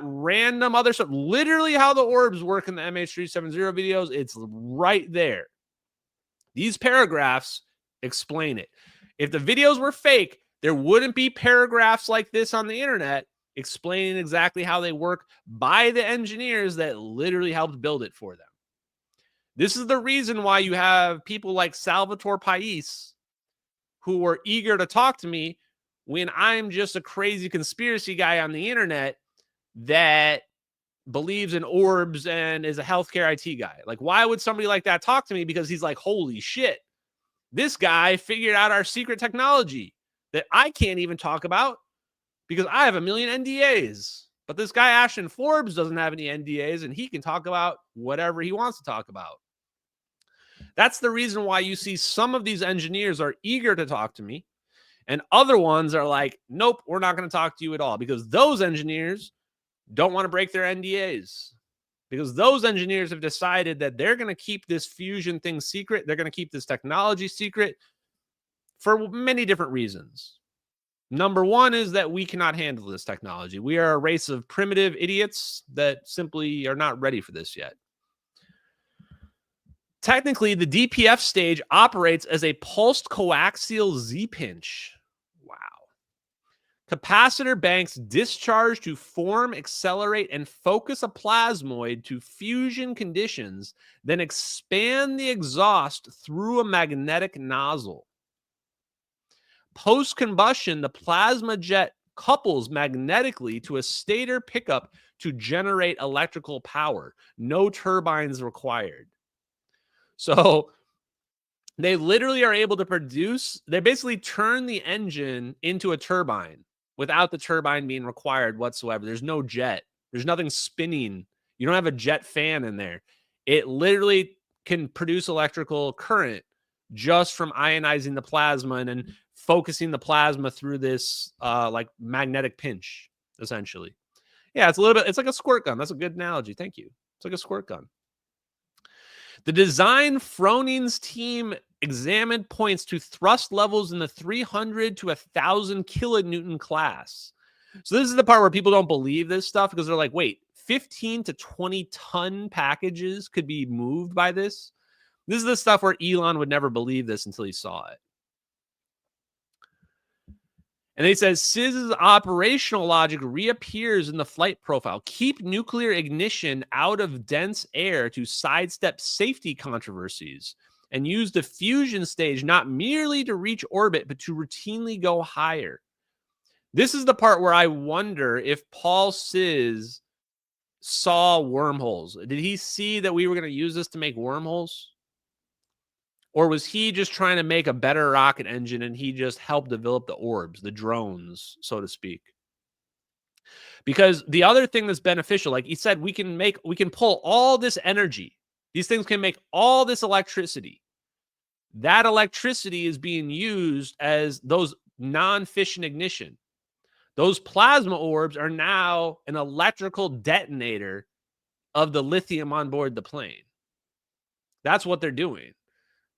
random other stuff. Literally how the orbs work in the MH370 videos. It's right there. These paragraphs explain it. If the videos were fake, there wouldn't be paragraphs like this on the internet explaining exactly how they work by the engineers that literally helped build it for them. This is the reason why you have people like Salvatore Pais who are eager to talk to me when I'm just a crazy conspiracy guy on the internet that believes in orbs and is a healthcare IT guy. Like, why would somebody like that talk to me? Because he's like, holy shit, this guy figured out our secret technology that I can't even talk about because I have a million NDAs. But this guy, Ashton Forbes, doesn't have any NDAs, and he can talk about whatever he wants to talk about. That's the reason why you see some of these engineers are eager to talk to me And other ones are like, nope, we're not going to talk to you at all, because those engineers don't want to break their NDAs, because those engineers have decided that they're going to keep this fusion thing secret. They're going to keep this technology secret for many different reasons. Number one is that we cannot handle this technology. We are a race of primitive idiots that simply are not ready for this yet. Technically, the DPF stage operates as a pulsed coaxial Z-pinch. Wow. Capacitor banks discharge to form, accelerate, and focus a plasmoid to fusion conditions, then expand the exhaust through a magnetic nozzle. Post-combustion, the plasma jet couples magnetically to a stator pickup to generate electrical power. No turbines required. So they literally are able to produce, they basically turn the engine into a turbine without the turbine being required whatsoever. There's no jet. There's nothing spinning. You don't have a jet fan in there. It literally can produce electrical current just from ionizing the plasma and then focusing the plasma through this like magnetic pinch, essentially. Yeah, it's a little bit, it's like a squirt gun. That's a good analogy. Thank you. It's like a squirt gun. The design Froning's team examined points to thrust levels in the 300 to 1,000 kilonewton class. So this is the part where people don't believe this stuff, because they're like, wait, 15 to 20 ton packages could be moved by this? This is the stuff where Elon would never believe this until he saw it. And he says, CIS's operational logic reappears in the flight profile. Keep nuclear ignition out of dense air to sidestep safety controversies, and use the fusion stage not merely to reach orbit, but to routinely go higher. This is the part where I wonder if Paul CIS saw wormholes. Did he see that we were going to use this to make wormholes? Or was he just trying to make a better rocket engine and he just helped develop the orbs, the drones, so to speak? Because the other thing that's beneficial, like he said, we can pull all this energy. These things can make all this electricity. That electricity is being used as those non-fission ignition. Those plasma orbs are now an electrical detonator of the lithium on board the plane. That's what they're doing.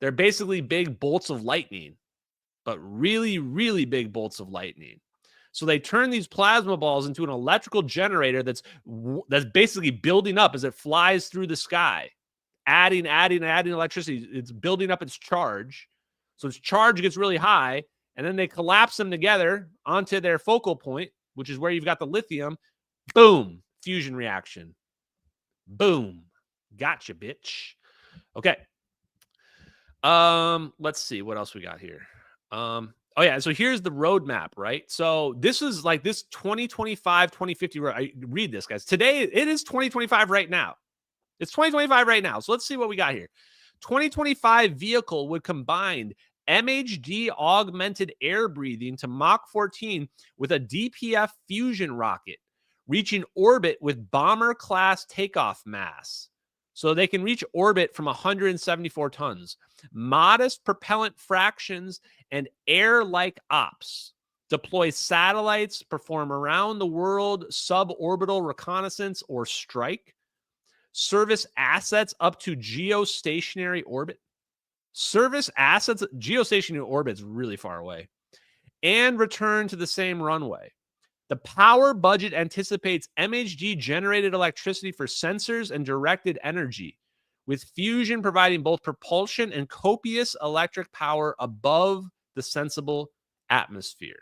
They're basically big bolts of lightning, but really, really big bolts of lightning. So they turn these plasma balls into an electrical generator that's basically building up as it flies through the sky, adding electricity. It's building up its charge. So its charge gets really high, and then they collapse them together onto their focal point, which is where you've got the lithium. Boom, fusion reaction. Boom. Gotcha, bitch. Okay. Let's see what else we got here. Oh yeah, so here's the roadmap, right? So this is like this 2025, 2050. I read this, guys. Today it is 2025 right now. It's 2025 right now. So let's see what we got here. 2025 vehicle would combine MHD augmented air breathing to Mach 14 with a DPF fusion rocket, reaching orbit with bomber class takeoff mass. So they can reach orbit from 174 tons. Modest propellant fractions and air-like ops. Deploy satellites, perform around-the-world suborbital reconnaissance or strike. Service assets up to geostationary orbit. Service assets, geostationary orbit is really far away. And return to the same runway. The power budget anticipates MHD generated electricity for sensors and directed energy, with fusion providing both propulsion and copious electric power above the sensible atmosphere.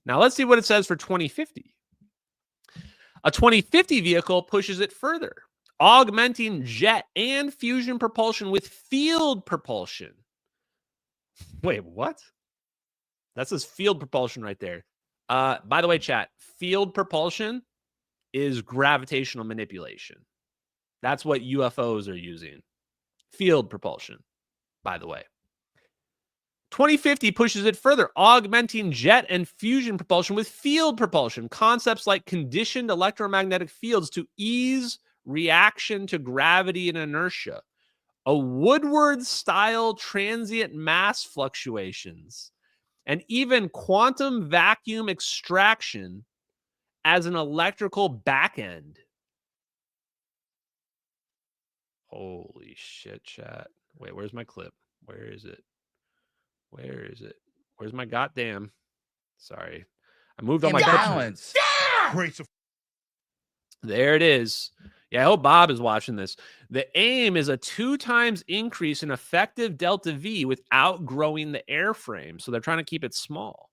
Now let's see what it says for 2050. A 2050 vehicle pushes it further, augmenting jet and fusion propulsion with field propulsion. Wait, what? That says field propulsion right there. By the way, chat, field propulsion is gravitational manipulation. That's what UFOs are using. Field propulsion, by the way. 2050 pushes it further, augmenting jet and fusion propulsion with field propulsion. Concepts like conditioned electromagnetic fields to ease reaction to gravity and inertia. A Woodward-style transient mass fluctuations. and even quantum vacuum extraction as an electrical backend. Holy shit, chat. Wait, where's my clip? Where is it? Where is it? Where's my goddamn? Sorry. I moved all my balance. There it is. Yeah, I hope Bob is watching this. The aim is a 2 times increase in effective delta V without growing the airframe. So they're trying to keep it small.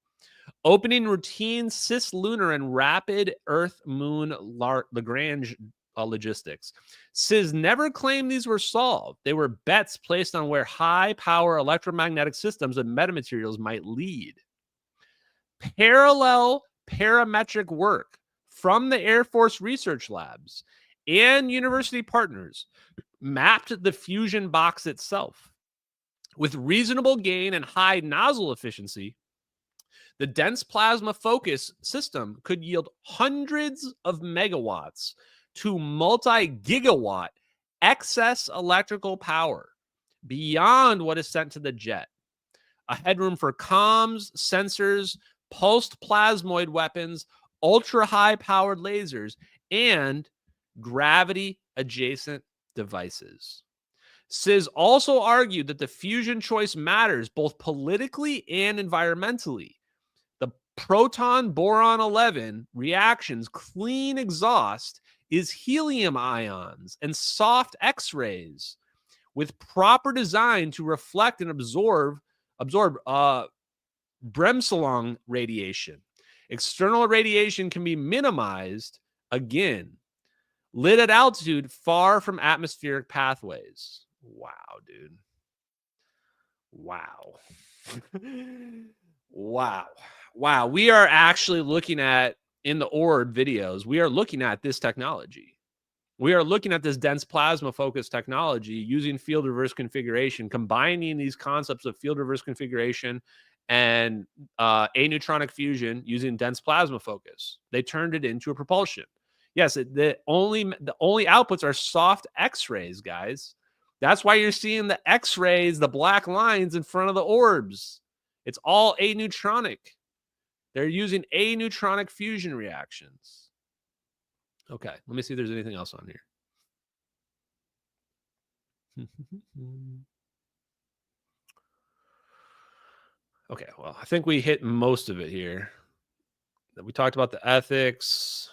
Opening routine cislunar and rapid Earth-Moon Lagrange logistics. CIS never claimed these were solved. They were bets placed on where high-power electromagnetic systems and metamaterials might lead. Parallel parametric work from the Air Force research labs and university partners mapped the fusion box itself. With reasonable gain and high nozzle efficiency, the dense plasma focus system could yield hundreds of megawatts to multi-gigawatt excess electrical power beyond what is sent to the jet. A headroom for comms, sensors, pulsed plasmoid weapons, ultra-high-powered lasers, and gravity-adjacent devices. CIS also argued that the fusion choice matters both politically and environmentally. The proton-boron 11 reaction's clean exhaust is helium ions and soft X-rays with proper design to reflect and absorb Bremsstrahlung radiation. External radiation can be minimized, again, lit at altitude far from atmospheric pathways. Wow, dude. Wow. Wow. We are actually looking at, in the ORD videos, we are looking at this technology. We are looking at this dense plasma focused technology using field reverse configuration, combining these concepts of field reverse configuration and aneutronic fusion using dense plasma focus. They turned it into a propulsion. Yes, the only outputs are soft X-rays, guys. That's why you're seeing the X-rays, the black lines in front of the orbs. It's all aneutronic. They're using aneutronic fusion reactions. Okay, let me see if there's anything else on here. Okay, well, I think we hit most of it here. We talked about the ethics.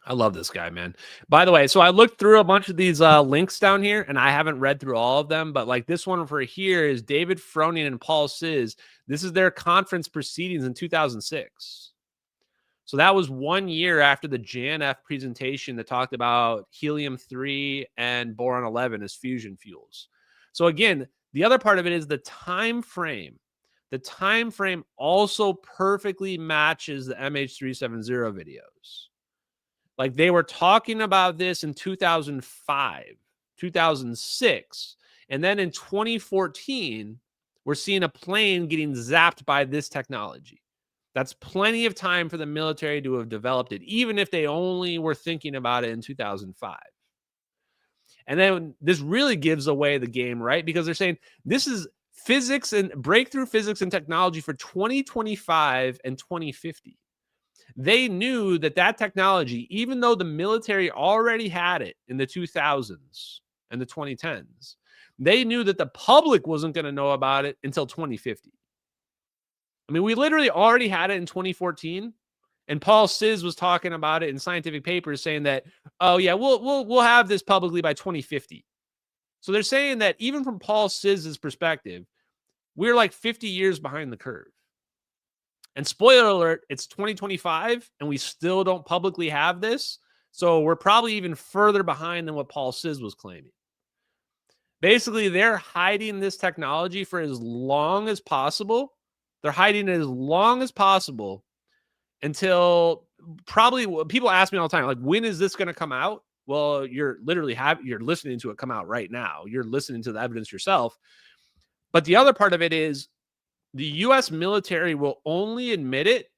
I love this guy, man. By the way, so I looked through a bunch of these links down here, and I haven't read through all of them, but like this one for here is David Froning and Paul Sis. This is their conference proceedings in 2006. So that was 1 year after the JANF presentation that talked about helium-3 and boron-11 as fusion fuels. So again, the other part of it is the time frame. The time frame also perfectly matches the MH370 videos. Like they were talking about this in 2005, 2006, and then in 2014, we're seeing a plane getting zapped by this technology. That's plenty of time for the military to have developed it, even if they only were thinking about it in 2005. And then this really gives away the game, right? Because they're saying this is physics and breakthrough physics and technology for 2025 and 2050. They knew that that technology, even though the military already had it in the 2000s and the 2010s, they knew that the public wasn't going to know about it until 2050. I mean, we literally already had it in 2014, and Paul Sis was talking about it in scientific papers saying that, oh yeah, we'll have this publicly by 2050. So they're saying that even from Paul Sis's perspective, we're like 50 years behind the curve. And spoiler alert, it's 2025 and we still don't publicly have this. So we're probably even further behind than what Paul Sis was claiming. Basically, they're hiding this technology for as long as possible. They're hiding it as long as possible until probably people ask me all the time, like, when is this going to come out? Well, you're listening to it come out right now. You're listening to the evidence yourself. But the other part of it is the U.S. military will only admit it,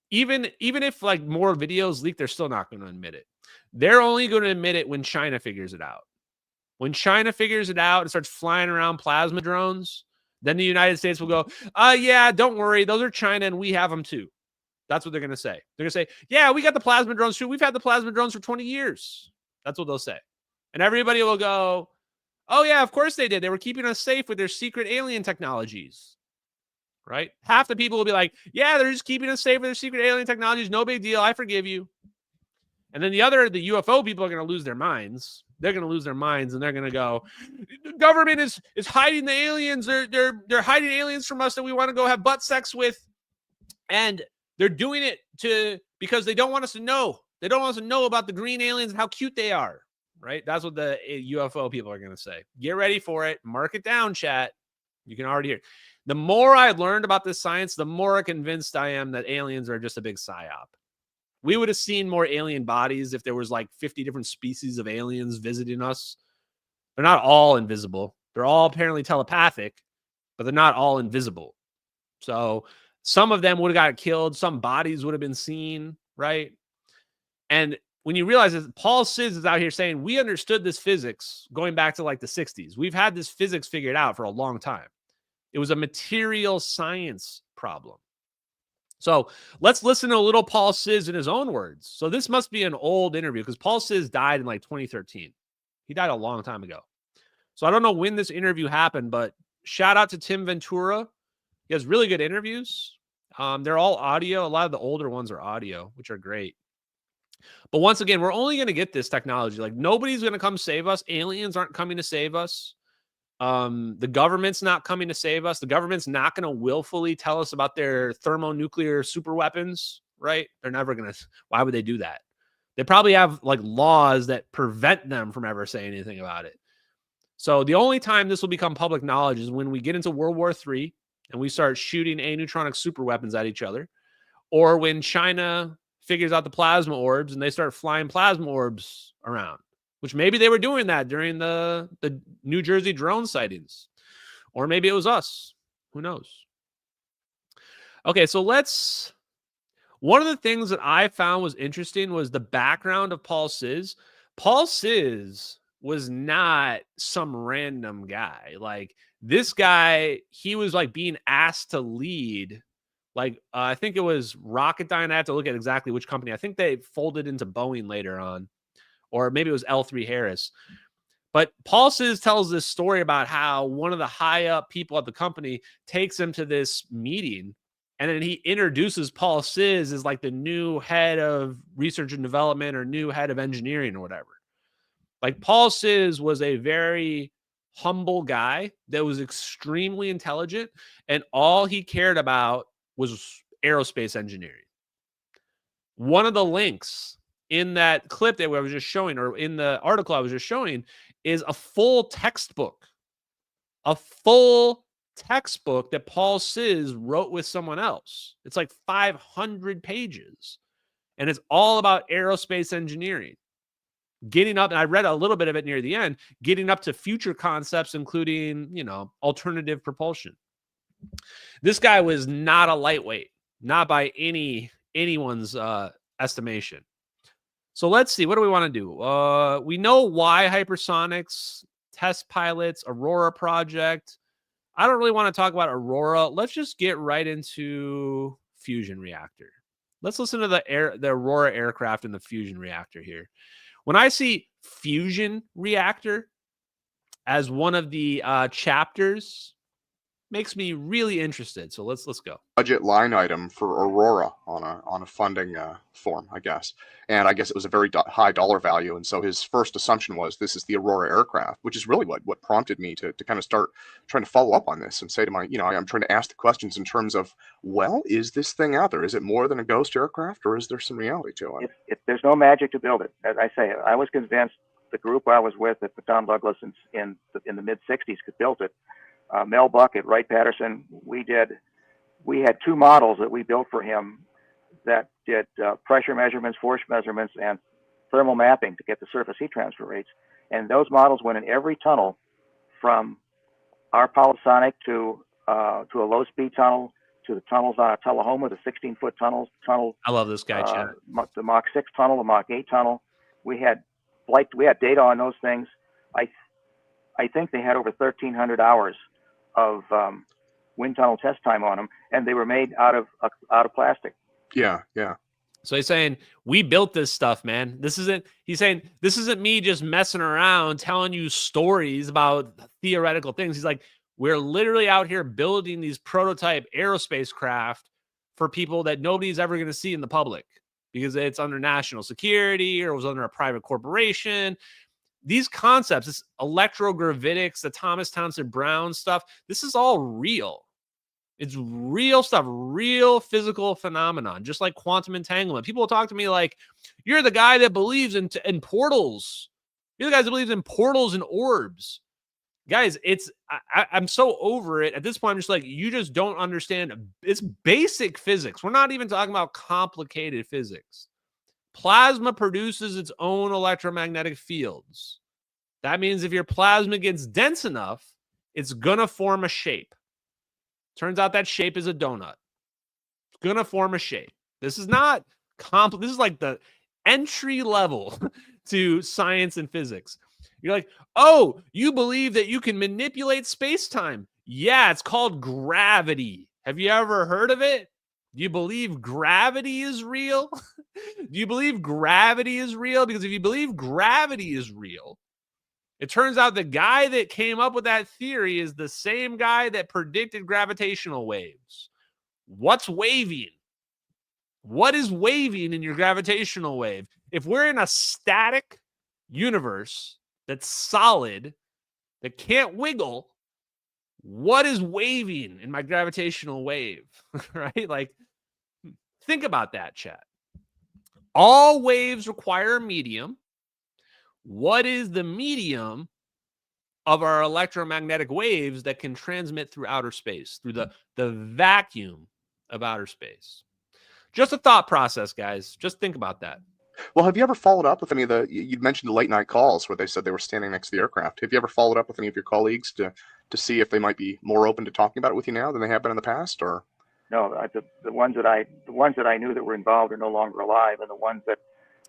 even if like more videos leak, they're still not going to admit it. They're only going to admit it when China figures it out. When China figures it out and starts flying around plasma drones, Then the United States will go, yeah, don't worry. Those are China and we have them too. That's what they're going to say. They're going to say, yeah, we got the plasma drones too. We've had the plasma drones for 20 years. That's what they'll say. And everybody will go, oh, yeah, of course they did. They were keeping us safe with their secret alien technologies. Right? Half the people will be like, yeah, they're just keeping us safe with their secret alien technologies. No big deal. I forgive you. And then the UFO people are going to lose their minds. They're going to lose their minds and they're going to go, the government is hiding the aliens. They're hiding aliens from us that we want to go have butt sex with. And they're doing it because they don't want us to know. They don't want us to know about the green aliens and how cute they are. Right? That's what the UFO people are going to say. Get ready for it. Mark it down, chat. You can already hear it. The more I learned about this science, the more convinced I am that aliens are just a big psyop. We would have seen more alien bodies if there was like 50 different species of aliens visiting us. They're not all invisible. They're all apparently telepathic, but they're not all invisible. So some of them would have got killed. Some bodies would have been seen, right? And when you realize that Paul Siz is out here saying, we understood this physics going back to like the 60s. We've had this physics figured out for a long time. It was a material science problem. So let's listen to a little Paul Siz in his own words. So this must be an old interview because Paul Siz died in like 2013. He died a long time ago. So I don't know when this interview happened, but shout out to Tim Ventura. He has really good interviews. They're all audio. A lot of the older ones are audio, which are great. But once again, we're only going to get this technology. Like nobody's going to come save us. Aliens aren't coming to save us. The government's not coming to save us. The government's not going to willfully tell us about their thermonuclear super weapons, right? They're never going to. Why would they do that? They probably have like laws that prevent them from ever saying anything about it. So the only time this will become public knowledge is when we get into World War III and we start shooting aneutronic super weapons at each other, or when China figures out the plasma orbs and they start flying plasma orbs around. Which maybe they were doing that during the New Jersey drone sightings. Or maybe it was us. Who knows? Okay, so one of the things that I found was interesting was the background of Paul Siz. Paul Siz was not some random guy. Like this guy, he was like being asked to lead. Like I think it was Rocketdyne. I have to look at exactly which company. I think they folded into Boeing later on. Or maybe it was L3 Harris. But Paul Siz tells this story about how one of the high up people at the company takes him to this meeting. And then he introduces Paul Siz as like the new head of research and development or new head of engineering or whatever. Like Paul Siz was a very humble guy that was extremely intelligent. And all he cared about was aerospace engineering. One of the links in that clip that I was just showing, or in the article I was just showing, is a full textbook that Paul Siz wrote with someone else. It's like 500 pages, and it's all about aerospace engineering. Getting up, and I read a little bit of it near the end, getting up to future concepts, including, alternative propulsion. This guy was not a lightweight, not by anyone's estimation. So let's see. What do we want to do? We know why hypersonics, test pilots, Aurora project. I don't really want to talk about Aurora. Let's just get right into fusion reactor. Let's listen to the Aurora aircraft and the fusion reactor here. When I see fusion reactor as one of the chapters, makes me really interested. So let's go. Budget line item for Aurora on a funding form, I guess. And I guess it was a very high dollar value. And so his first assumption was this is the Aurora aircraft, which is really what prompted me to kind of start trying to follow up on this and say to my, I'm trying to ask the questions in terms of, well, is this thing out there? Is it more than a ghost aircraft, or is there some reality to it? If there's no magic to build it. As I say, I was convinced the group I was with at Tom Douglas in the mid 60s could build it. Mel Buck at Wright-Patterson, we had two models that we built for him that did pressure measurements, force measurements, and thermal mapping to get the surface heat transfer rates. And those models went in every tunnel, from our Polisonic to a low-speed tunnel, to the tunnels on Tullahoma, the 16-foot tunnel. I love this guy, Chad. The Mach 6 tunnel, the Mach 8 tunnel. We had data on those things. I think they had over 1,300 hours of wind tunnel test time on them, and they were made out of plastic. Yeah. So he's saying, we built this stuff, man. He's saying, this isn't me just messing around telling you stories about theoretical things. He's like, we're literally out here building these prototype aerospace craft for people that nobody's ever going to see in the public because it's under national security or it was under a private corporation. These concepts, this electrogravitics, the Thomas Townsend Brown stuff, this is all real. It's real stuff, real physical phenomenon, just like quantum entanglement. People will talk to me like, you're the guy that believes in portals. You're the guy that believes in portals and orbs. Guys, I'm so over it. At this point, I'm just like, you just don't understand. It's basic physics. We're not even talking about complicated physics. Plasma produces its own electromagnetic fields. That means if your plasma gets dense enough, it's going to form a shape. Turns out that shape is a donut. It's going to form a shape. This is not this is like the entry level to science and physics. You're like, oh, you believe that you can manipulate space-time. Yeah, it's called gravity. Have you ever heard of it? Do you believe gravity is real? Do you believe gravity is real? Because if you believe gravity is real, it turns out the guy that came up with that theory is the same guy that predicted gravitational waves. What's waving? What is waving in your gravitational wave? If we're in a static universe that's solid, that can't wiggle, what is waving in my gravitational wave? Right? Like, think about that, chat. All waves require a medium. What is the medium of our electromagnetic waves that can transmit through outer space, through the vacuum of outer space? Just a thought process, guys. Just think about that. Well, have you ever followed up with any of you'd mentioned the late night calls where they said they were standing next to the aircraft. Have you ever followed up with any of your colleagues to see if they might be more open to talking about it with you now than they have been in the past? Or no, the ones that I knew that were involved are no longer alive, and the ones that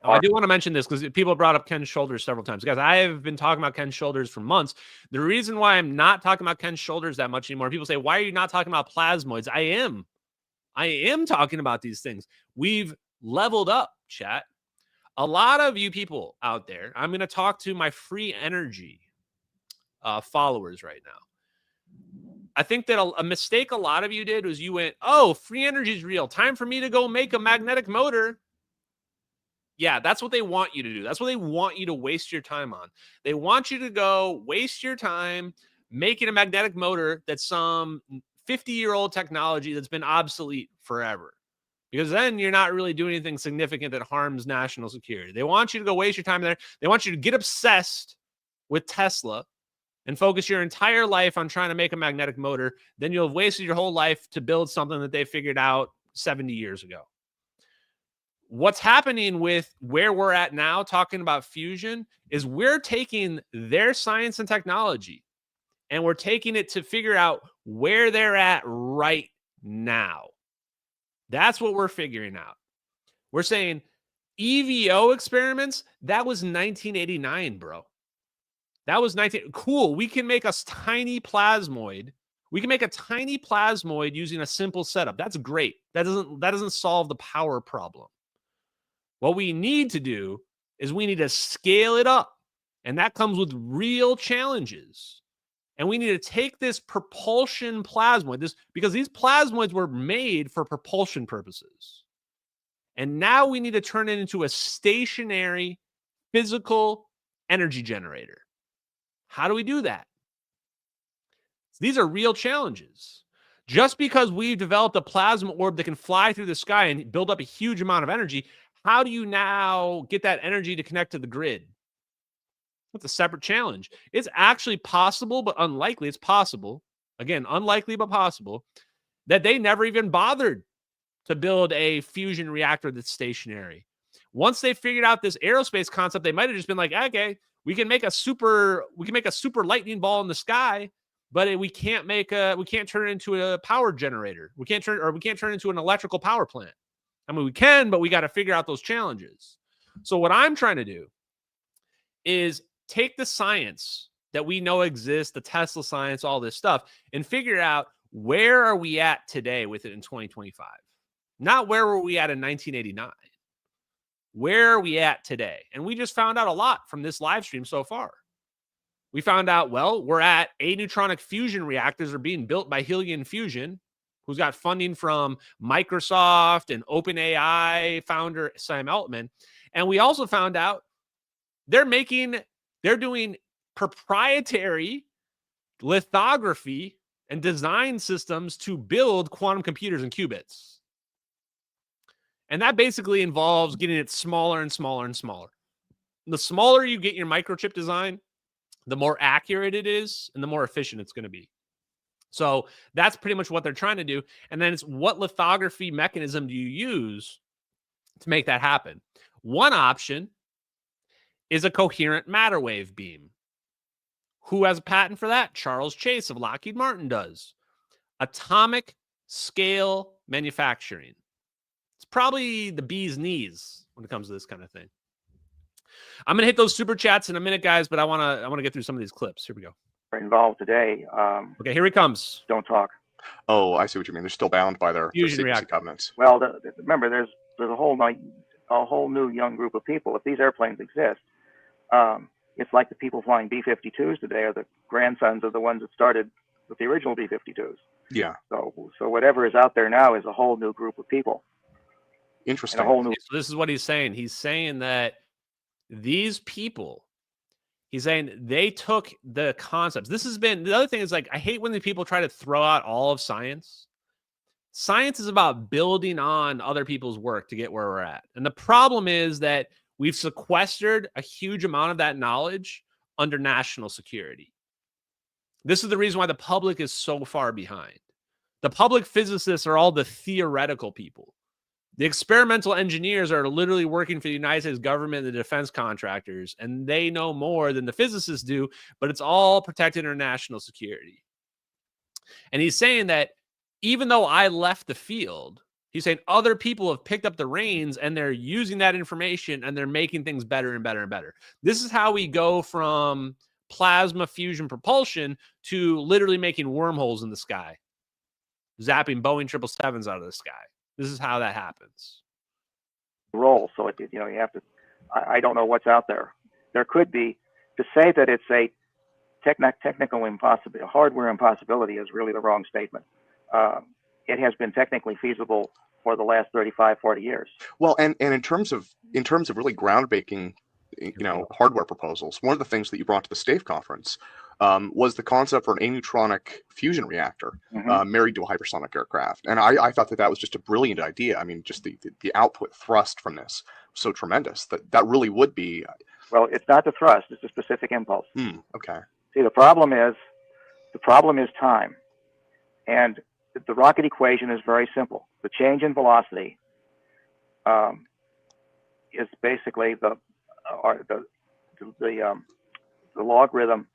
I do want to mention this because people brought up Ken Shoulders several times. Guys, I have been talking about Ken Shoulders for months. The reason why I'm not talking about Ken Shoulders that much anymore, people say, why are you not talking about plasmoids? I am talking about these things. We've leveled up, chat. A lot of you people out there, I'm going to talk to my free energy followers right now. I think that a mistake a lot of you did was you went, oh, free energy is real. Time for me to go make a magnetic motor. Yeah, that's what they want you to do. That's what they want you to waste your time on. They want you to go waste your time making a magnetic motor that's some 50-year-old technology that's been obsolete forever. Because then you're not really doing anything significant that harms national security. They want you to go waste your time there. They want you to get obsessed with Tesla and focus your entire life on trying to make a magnetic motor. Then you'll have wasted your whole life to build something that they figured out 70 years ago. What's happening with where we're at now, talking about fusion, is we're taking their science and technology and we're taking it to figure out where they're at right now. That's what we're figuring out. We're saying EVO experiments, that was 1989, bro. That was cool. We can make a tiny plasmoid. We can make a tiny plasmoid using a simple setup. That's great. That doesn't solve the power problem. What we need to do is we need to scale it up. And that comes with real challenges. And we need to take this propulsion plasmoid, because these plasmoids were made for propulsion purposes. And now we need to turn it into a stationary physical energy generator. How do we do that? These are real challenges. Just because we've developed a plasma orb that can fly through the sky and build up a huge amount of energy, how do you now get that energy to connect to the grid? That's a separate challenge. It's actually possible, but unlikely. It's possible. Again, unlikely, but possible, that they never even bothered to build a fusion reactor that's stationary. Once they figured out this aerospace concept, they might have just been like, okay, we can make a super lightning ball in the sky, but we can't turn it into a power generator. We can't turn it into an electrical power plant. I mean, we can, but we got to figure out those challenges. So what I'm trying to do is take the science that we know exists, the Tesla science, all this stuff, and figure out Where are we at today with it in 2025? Not where were we at in 1989. Where are we at today? And we just found out a lot from this live stream so far. We found out, well, we're at Aneutronic fusion reactors are being built by Helion Fusion, who's got funding from Microsoft and OpenAI founder Sam Altman. And we also found out they're doing proprietary lithography and design systems to build quantum computers and qubits. And that basically involves getting it smaller and smaller and smaller. The smaller you get your microchip design, the more accurate it is and the more efficient it's going to be. So that's pretty much what they're trying to do. And then it's what lithography mechanism do you use to make that happen? One option is a coherent matter wave beam. Who has a patent for that? Charles Chase of Lockheed Martin does. Atomic scale manufacturing. It's probably the bee's knees when it comes to this kind of thing. I'm going to hit those super chats in a minute, guys, but I want to get through some of these clips. Here we go. Involved today. Okay, here he comes. Don't talk. Oh, I see what you mean. They're still bound by their secrecy reactor covenants. Well, remember, there's a whole new young group of people. If these airplanes exist, it's like the people flying B-52s today are the grandsons of the ones that started with the original B-52s. Yeah. So whatever is out there now is a whole new group of people. Interesting. And a whole new. So this is what he's saying. He's saying that these people, he's saying they took the concepts. This has been, the other thing is, like, I hate when the people try to throw out all of science. Science is about building on other people's work to get where we're at. And the problem is that we've sequestered a huge amount of that knowledge under national security. This is the reason why the public is so far behind. The public physicists are all the theoretical people. The experimental engineers are literally working for the United States government and the defense contractors, and they know more than the physicists do, but it's all protected under national security. And he's saying that even though I left the field, he's saying other people have picked up the reins and they're using that information and they're making things better and better and better. This is how we go from plasma fusion propulsion to literally making wormholes in the sky, zapping Boeing 777s out of the sky. This is how that happens. Role. So you have to. I don't know what's out there. There could be, to say that it's a technical impossibility, a hardware impossibility, is really the wrong statement. It has been technically feasible for the last 35, 40 years. Well, and in terms of really groundbreaking, hardware proposals, one of the things that you brought to the STAFE conference was the concept for an Aneutronic fusion reactor married to a hypersonic aircraft. And I thought that was just a brilliant idea. I mean, just the output thrust from this was so tremendous that really would be. Well, it's not the thrust; it's a specific impulse. Okay. See, the problem is time, and the rocket equation is very simple. The change in velocity is basically the logarithm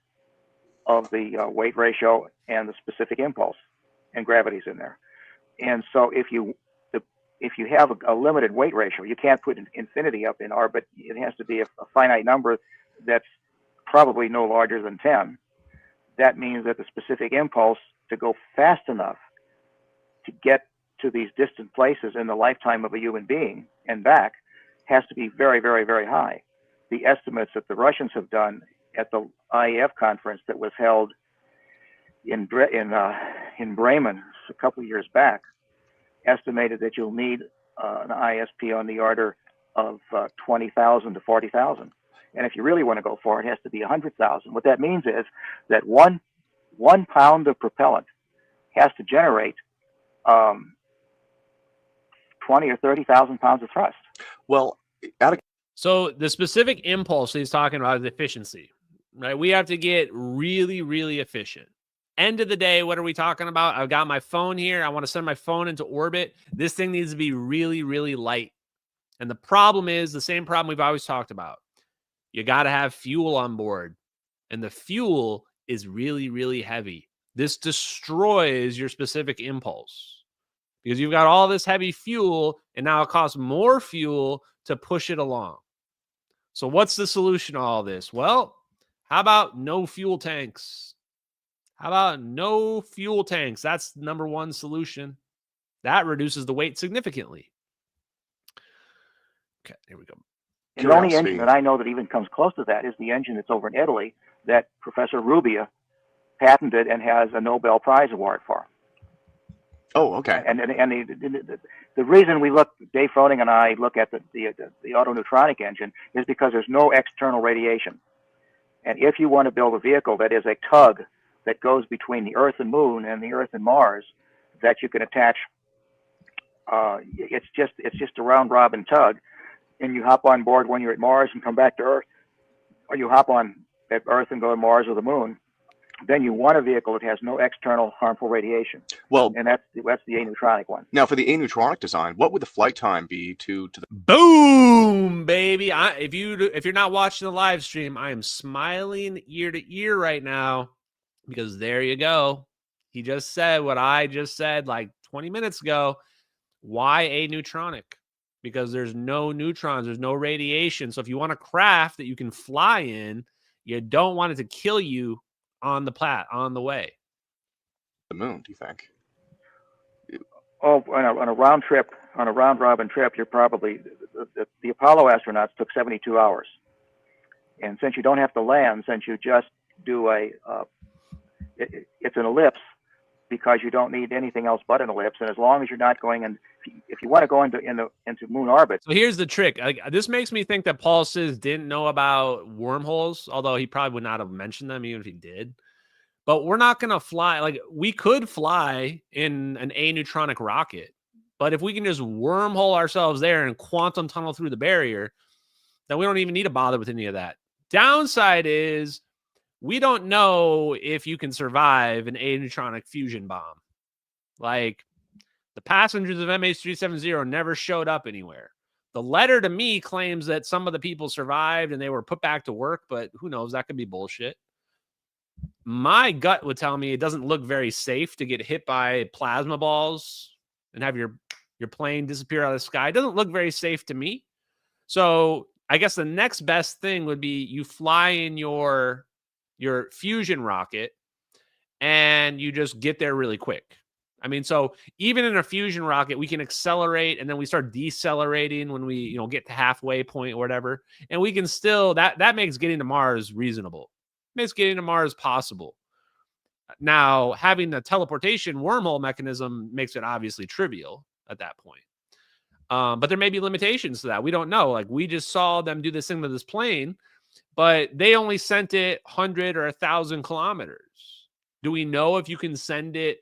of the weight ratio and the specific impulse, and gravity's in there. And so if you have a limited weight ratio, you can't put infinity up in orbit. It has to be a finite number that's probably no larger than 10. That means that the specific impulse to go fast enough to get to these distant places in the lifetime of a human being and back has to be very, very, very high. The estimates that the Russians have done at the IAF conference that was held in Bremen a couple of years back estimated that you'll need an ISP on the order of 20,000 to 40,000. And if you really want to go for it, it has to be 100,000. What that means is that one pound of propellant has to generate 20 or 30,000 pounds of thrust. Well, so the specific impulse he's talking about is efficiency, right? We have to get really, really efficient. End of the day, what are we talking about? I've got my phone here. I want to send my phone into orbit. This thing needs to be really, really light. And the problem is the same problem we've always talked about. You got to have fuel on board. And the fuel is really, really heavy. This destroys your specific impulse because you've got all this heavy fuel and now it costs more fuel to push it along. So what's the solution to all this? Well, how about no fuel tanks? How about no fuel tanks? That's number one solution. That reduces the weight significantly. Okay, here we go. And the only engine that I know that even comes close to that is the engine that's over in Italy that Professor Rubbia patented and has a Nobel Prize award for. Oh, okay. And the reason we look, Dave Froning and I look at the Aneutronic engine is because there's no external radiation. And if you want to build a vehicle that is a tug that goes between the Earth and Moon and the Earth and Mars, that you can attach, it's just a round robin tug, and you hop on board when you're at Mars and come back to Earth, or you hop on at Earth and go to Mars or the Moon, then you want a vehicle that has no external harmful radiation. Well, and that's the Aneutronic one. Now, for the Aneutronic design, what would the flight time be to the boom, baby? If you're not watching the live stream, I am smiling ear to ear right now because there you go. He just said what I just said like 20 minutes ago. Why Aneutronic? Because there's no neutrons, there's no radiation. So if you want a craft that you can fly in, you don't want it to kill you on the way. The moon, do you think? Oh, on a round trip, on a round robin trip, you're probably the Apollo astronauts took 72 hours, and since you don't have to land, since you just do it's an ellipse because you don't need anything else but an ellipse, and as long as you're not going in, if you want to go into moon orbit. So here's the trick. This makes me think that Paul Sis didn't know about wormholes, although he probably would not have mentioned them even if he did. But we're not going to fly. Like, we could fly in an Aneutronic rocket, but if we can just wormhole ourselves there and quantum tunnel through the barrier, then we don't even need to bother with any of that. Downside is we don't know if you can survive an Aneutronic fusion bomb. Like, the passengers of MH370 never showed up anywhere. The letter to me claims that some of the people survived and they were put back to work, but who knows? That could be bullshit. My gut would tell me it doesn't look very safe to get hit by plasma balls and have your plane disappear out of the sky. It doesn't look very safe to me. So I guess the next best thing would be you fly in your fusion rocket and you just get there really quick. I mean, so even in a fusion rocket, we can accelerate and then we start decelerating when we, get to halfway point or whatever. And we can still, that makes getting to Mars reasonable. It makes getting to Mars possible. Now, having the teleportation wormhole mechanism makes it obviously trivial at that point. But there may be limitations to that. We don't know. Like, we just saw them do this thing with this plane, but they only sent it 100 or 1,000 kilometers. Do we know if you can send it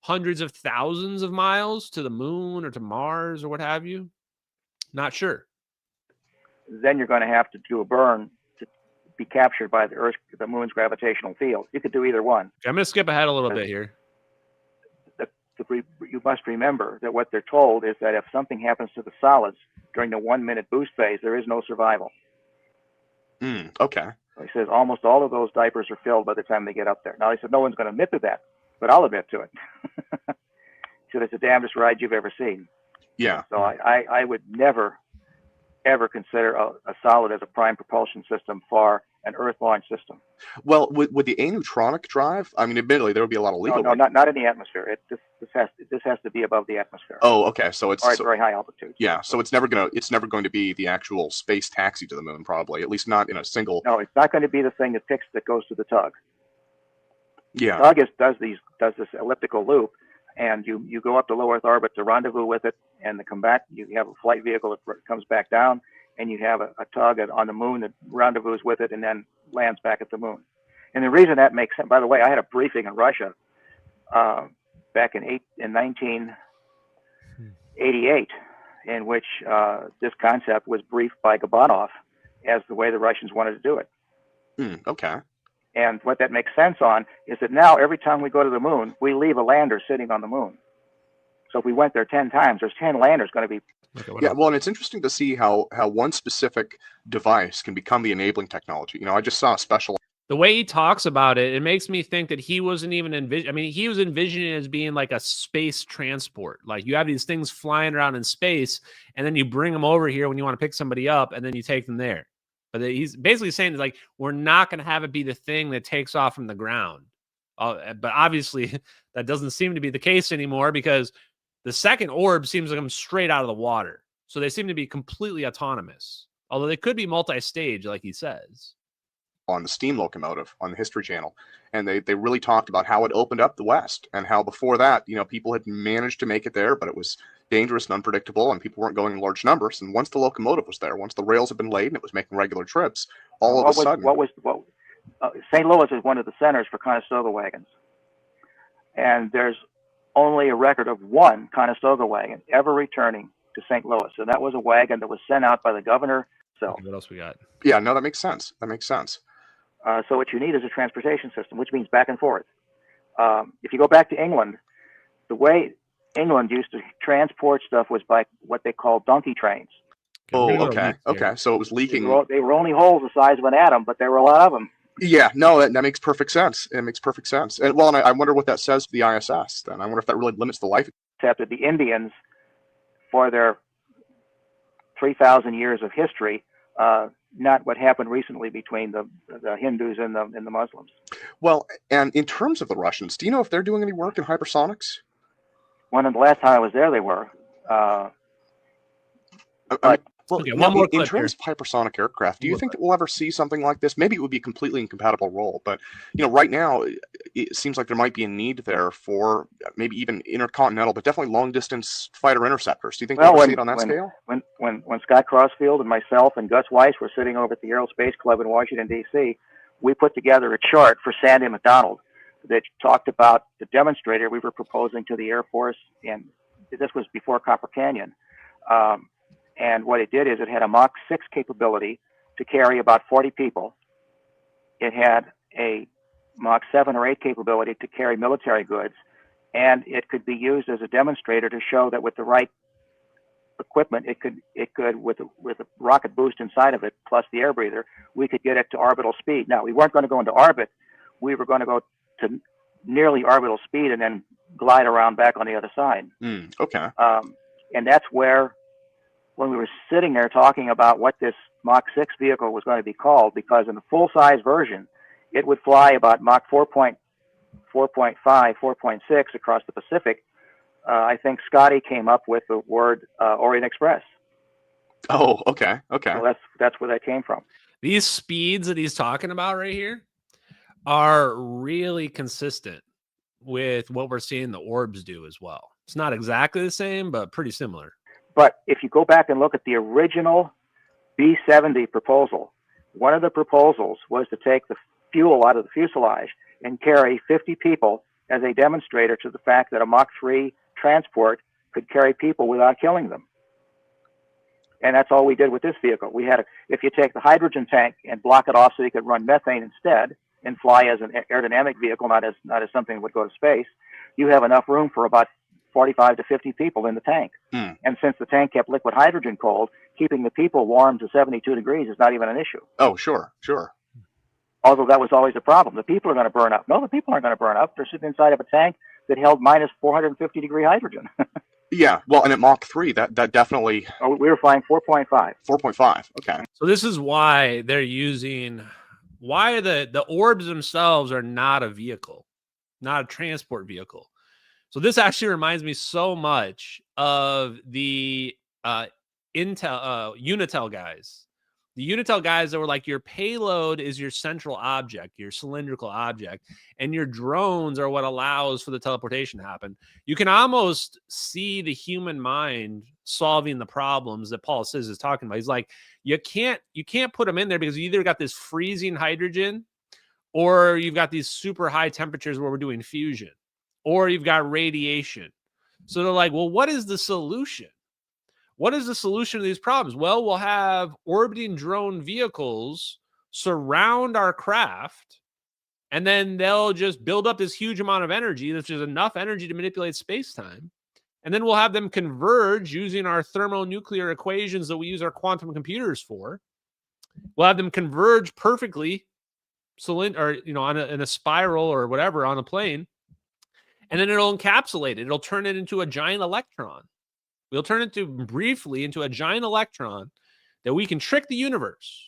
hundreds of thousands of miles to the moon or to Mars or what have you? Not sure. Then you're going to have to do a burn to be captured by the moon's gravitational field. You could do either one. Okay, I'm going to skip ahead a little bit here. You must remember that what they're told is that if something happens to the solids during the 1 minute boost phase, there is no survival. Okay. So he says almost all of those diapers are filled by the time they get up there. Now, he said no one's going to admit to that, but I'll admit to it. So it's the damnedest ride you've ever seen. Yeah. So I would never, ever consider a solid as a prime propulsion system for an Earth launch system. Well, with the Aneutronic drive, I mean, admittedly, there would be a lot of legal. No, not in the atmosphere. This has to be above the atmosphere. Oh, okay. So it's very high altitude. Yeah. So it's never going to be the actual space taxi to the moon, probably. At least not in a single. No, it's not going to be the thing that goes to the tug. Yeah. The tug does this elliptical loop, and you go up to low Earth orbit to rendezvous with it, and to come back, you have a flight vehicle that comes back down, and you have a tug on the moon that rendezvous with it and then lands back at the moon. And the reason that makes sense, by the way, I had a briefing in Russia back in 1988, in which this concept was briefed by Gabanov as the way the Russians wanted to do it. Okay. And what that makes sense on is that now every time we go to the moon, we leave a lander sitting on the moon. So if we went there 10 times, there's 10 landers going to be. Yeah, well, and it's interesting to see how one specific device can become the enabling technology. I just saw a special. The way he talks about it, it makes me think that he wasn't even he was envisioning it as being like a space transport. Like, you have these things flying around in space, and then you bring them over here when you want to pick somebody up, and then you take them there. But he's basically saying, like, we're not going to have it be the thing that takes off from the ground. But obviously, that doesn't seem to be the case anymore because the second orb seems to come straight out of the water. So they seem to be completely autonomous, although they could be multi-stage, like he says. On the steam locomotive on the History Channel, and they really talked about how it opened up the West and how before that, people had managed to make it there, but it was dangerous and unpredictable, and people weren't going in large numbers. And once the locomotive was there, once the rails had been laid and it was making regular trips, all of a sudden, St. Louis is one of the centers for Conestoga wagons, and there's only a record of one Conestoga wagon ever returning to St. Louis, and that was a wagon that was sent out by the governor. So what else we got? Yeah, no, that makes sense. That makes sense. So what you need is a transportation system, which means back and forth. If you go back to England, the way England used to transport stuff was by what they called donkey trains. Oh, okay. So it was leaking. They were only holes the size of an atom, but there were a lot of them. Yeah, no, that makes perfect sense. It makes perfect sense. And well, and I wonder what that says for the ISS. Then I wonder if that really limits the life. Except that the Indians, for their 3,000 years of history, not what happened recently between the Hindus and the Muslims. Well, and in terms of the Russians, do you know if they're doing any work in hypersonics? When the last time I was there, they were. In terms of hypersonic aircraft, do you think that we'll ever see something like this? Maybe it would be a completely incompatible role, but right now it seems like there might be a need there for maybe even intercontinental, but definitely long-distance fighter interceptors. Do you think we'll see it on that scale? When Scott Crossfield and myself and Gus Weiss were sitting over at the Aerospace Club in Washington, D.C., we put together a chart for Sandy McDonald that talked about the demonstrator we were proposing to the Air Force, and this was before Copper Canyon. And what it did is it had a Mach 6 capability to carry about 40 people. It had a Mach 7 or 8 capability to carry military goods, and it could be used as a demonstrator to show that with the right equipment, it could with a rocket boost inside of it plus the air breather, we could get it to orbital speed. Now, we weren't going to go into orbit. We were going to go to nearly orbital speed and then glide around back on the other side. Okay. And that's where, when we were sitting there talking about what this Mach 6 vehicle was going to be called, because in the full-size version, it would fly about Mach 4.5, 4.6 across the Pacific, I think Scotty came up with the word Orient Express. Oh, okay. So that's where that came from. These speeds that he's talking about right here are really consistent with what we're seeing the orbs do as well. It's not exactly the same, but pretty similar. But if you go back and look at the original B-70 proposal, one of the proposals was to take the fuel out of the fuselage and carry 50 people as a demonstrator to the fact that a Mach 3 transport could carry people without killing them. And that's all we did with this vehicle. If you take the hydrogen tank and block it off so you could run methane instead and fly as an aerodynamic vehicle, not as something that would go to space, you have enough room for about 45 to 50 people in the tank. And since the tank kept liquid hydrogen cold, keeping the people warm to 72 degrees is not even an issue. Oh, sure. Although that was always a problem. The people are going to burn up. No, the people aren't going to burn up. They're sitting inside of a tank that held minus 450 degree hydrogen. Yeah, well, and at Mach 3, that definitely... Oh, we were flying 4.5. 4.5, okay. So this is why they're using... Why the orbs themselves are not a vehicle, not a transport vehicle. So this actually reminds me so much of the Unitel guys. The Unitel guys that were like, your payload is your central object, your cylindrical object, and your drones are what allows for the teleportation to happen. You can almost see the human mind solving the problems that Paul Siz is talking about. He's like, you can't put them in there because you either got this freezing hydrogen or you've got these super high temperatures where we're doing fusion, or you've got radiation. So they're like, well, what is the solution? What is the solution to these problems? Well, we'll have orbiting drone vehicles surround our craft, and then they'll just build up this huge amount of energy. That's just enough energy to manipulate space-time. And then we'll have them converge using our thermonuclear equations that we use our quantum computers for. We'll have them converge perfectly, in a spiral or whatever on a plane. And then it'll encapsulate it. It'll turn it into a giant electron. We'll turn it briefly into a giant electron that we can trick the universe.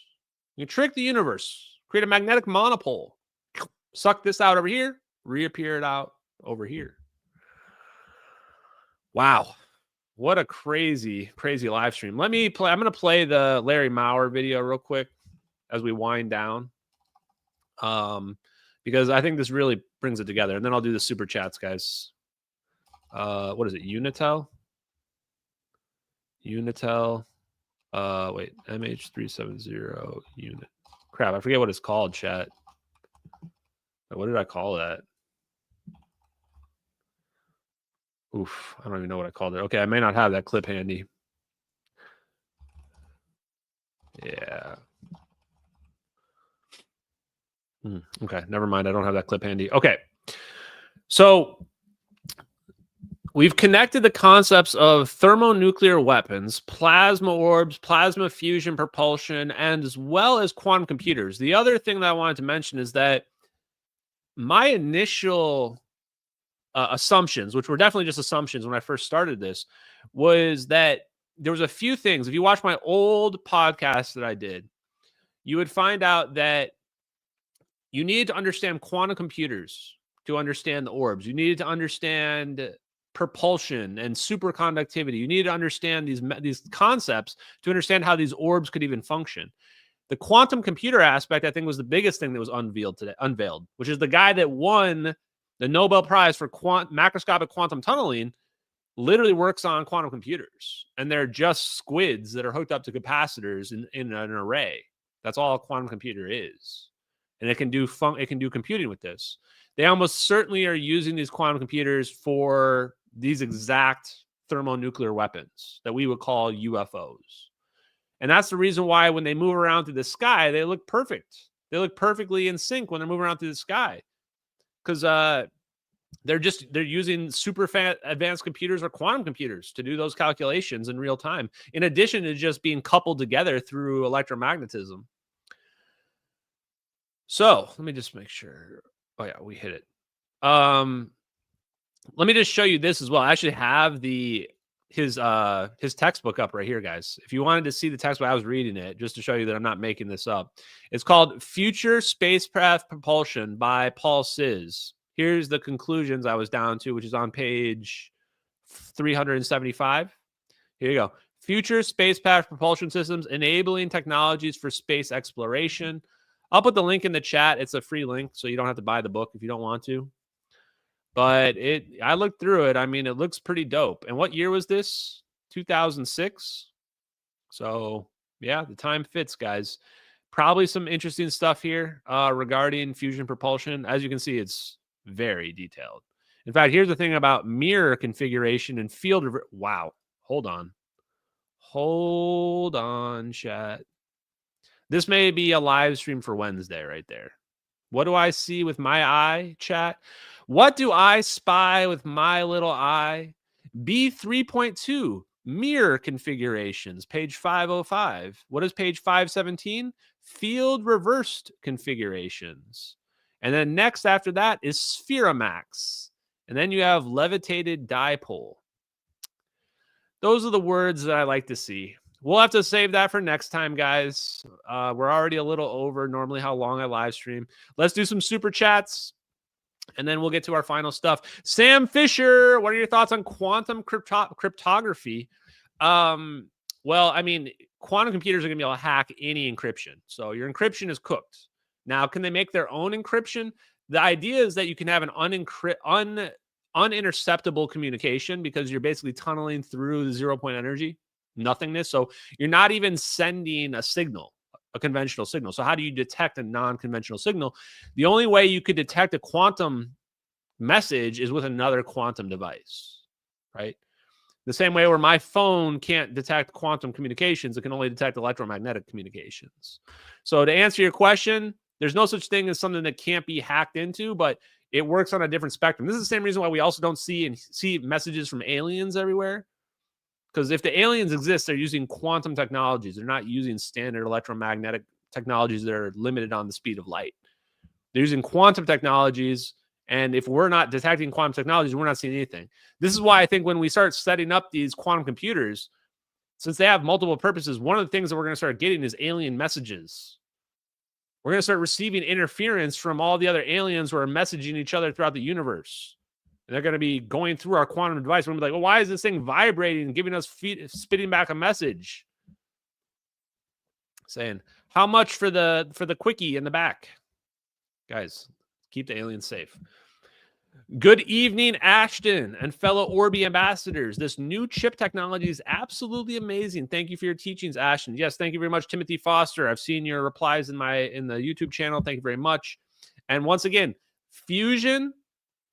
We can trick the universe, create a magnetic monopole, suck this out over here, reappeared out over here. Wow. What a crazy, crazy live stream. Let me play. I'm going to play the Larry Maurer video real quick as we wind down. Because I think this really brings it together. And then I'll do the super chats, guys. What is it? Unitel? Unitel. Wait, MH370 unit. Crap, I forget what it's called, chat. What did I call that? Oof, I don't even know what I called it. Okay, I may not have that clip handy. Yeah. Okay, never mind. I don't have that clip handy. Okay. So we've connected the concepts of thermonuclear weapons, plasma orbs, plasma fusion propulsion, and as well as quantum computers. The other thing that I wanted to mention is that my initial assumptions, which were definitely just assumptions when I first started this, was that there was a few things. If you watch my old podcast that I did, you would find out that you needed to understand quantum computers to understand the orbs. You needed to understand propulsion and superconductivity. You needed to understand these concepts to understand how these orbs could even function. The quantum computer aspect, I think, was the biggest thing that was unveiled, which is the guy that won the Nobel Prize for macroscopic quantum tunneling literally works on quantum computers. And they're just squids that are hooked up to capacitors in an array. That's all a quantum computer is. And it can do computing with this. They almost certainly are using these quantum computers for these exact thermonuclear weapons that we would call UFOs. And that's the reason why when they move around through the sky, they look perfect. They look perfectly in sync when they're moving around through the sky. Because they're using super advanced computers or quantum computers to do those calculations in real time, in addition to just being coupled together through electromagnetism. So let me just make sure. Oh yeah, we hit it. Let me just show you this as well. I actually have his textbook up right here, guys. If you wanted to see the textbook, I was reading it just to show you that I'm not making this up. It's called Future Spacecraft Propulsion by Paul Sis. Here's the conclusions I was down to, which is on page 375. Here you go. Future spacecraft propulsion systems enabling technologies for space exploration. I'll put the link in the chat. It's a free link, so you don't have to buy the book if you don't want to. But I looked through it. I mean, it looks pretty dope. And what year was this? 2006. So, yeah, the time fits, guys. Probably some interesting stuff here regarding fusion propulsion. As you can see, it's very detailed. In fact, here's the thing about mirror configuration and field. Wow. Hold on, chat. This may be a live stream for Wednesday right there. What do I see with my eye, chat? What do I spy with my little eye? B3.2, mirror configurations, page 505. What is page 517? Field reversed configurations. And then next after that is Spheromax. And then you have levitated dipole. Those are the words that I like to see. We'll have to save that for next time, guys. We're already a little over normally how long I live stream. Let's do some super chats, and then we'll get to our final stuff. Sam Fisher, what are your thoughts on quantum cryptography? Well, I mean, quantum computers are going to be able to hack any encryption. So your encryption is cooked. Now, can they make their own encryption? The idea is that you can have an uninterceptable communication because you're basically tunneling through the 0-point energy. Nothingness. So you're not even sending a signal, a conventional signal. So how do you detect a non-conventional signal? The only way you could detect a quantum message is with another quantum device, right? The same way where my phone can't detect quantum communications, it can only detect electromagnetic communications. So to answer your question, there's no such thing as something that can't be hacked into, but it works on a different spectrum. This is the same reason why we also don't see messages from aliens everywhere. Because if the aliens exist, they're using quantum technologies. They're not using standard electromagnetic technologies that are limited on the speed of light. They're using quantum technologies. And if we're not detecting quantum technologies, we're not seeing anything. This is why I think when we start setting up these quantum computers, since they have multiple purposes, one of the things that we're going to start getting is alien messages. We're going to start receiving interference from all the other aliens who are messaging each other throughout the universe. And they're going to be going through our quantum device. We're going to be like, well, why is this thing vibrating and giving us spitting back a message? Saying, how much for the quickie in the back? Guys, keep the aliens safe. Good evening, Ashton and fellow Orbi ambassadors. This new chip technology is absolutely amazing. Thank you for your teachings, Ashton. Yes, thank you very much, Timothy Foster. I've seen your replies in the YouTube channel. Thank you very much. And once again, fusion.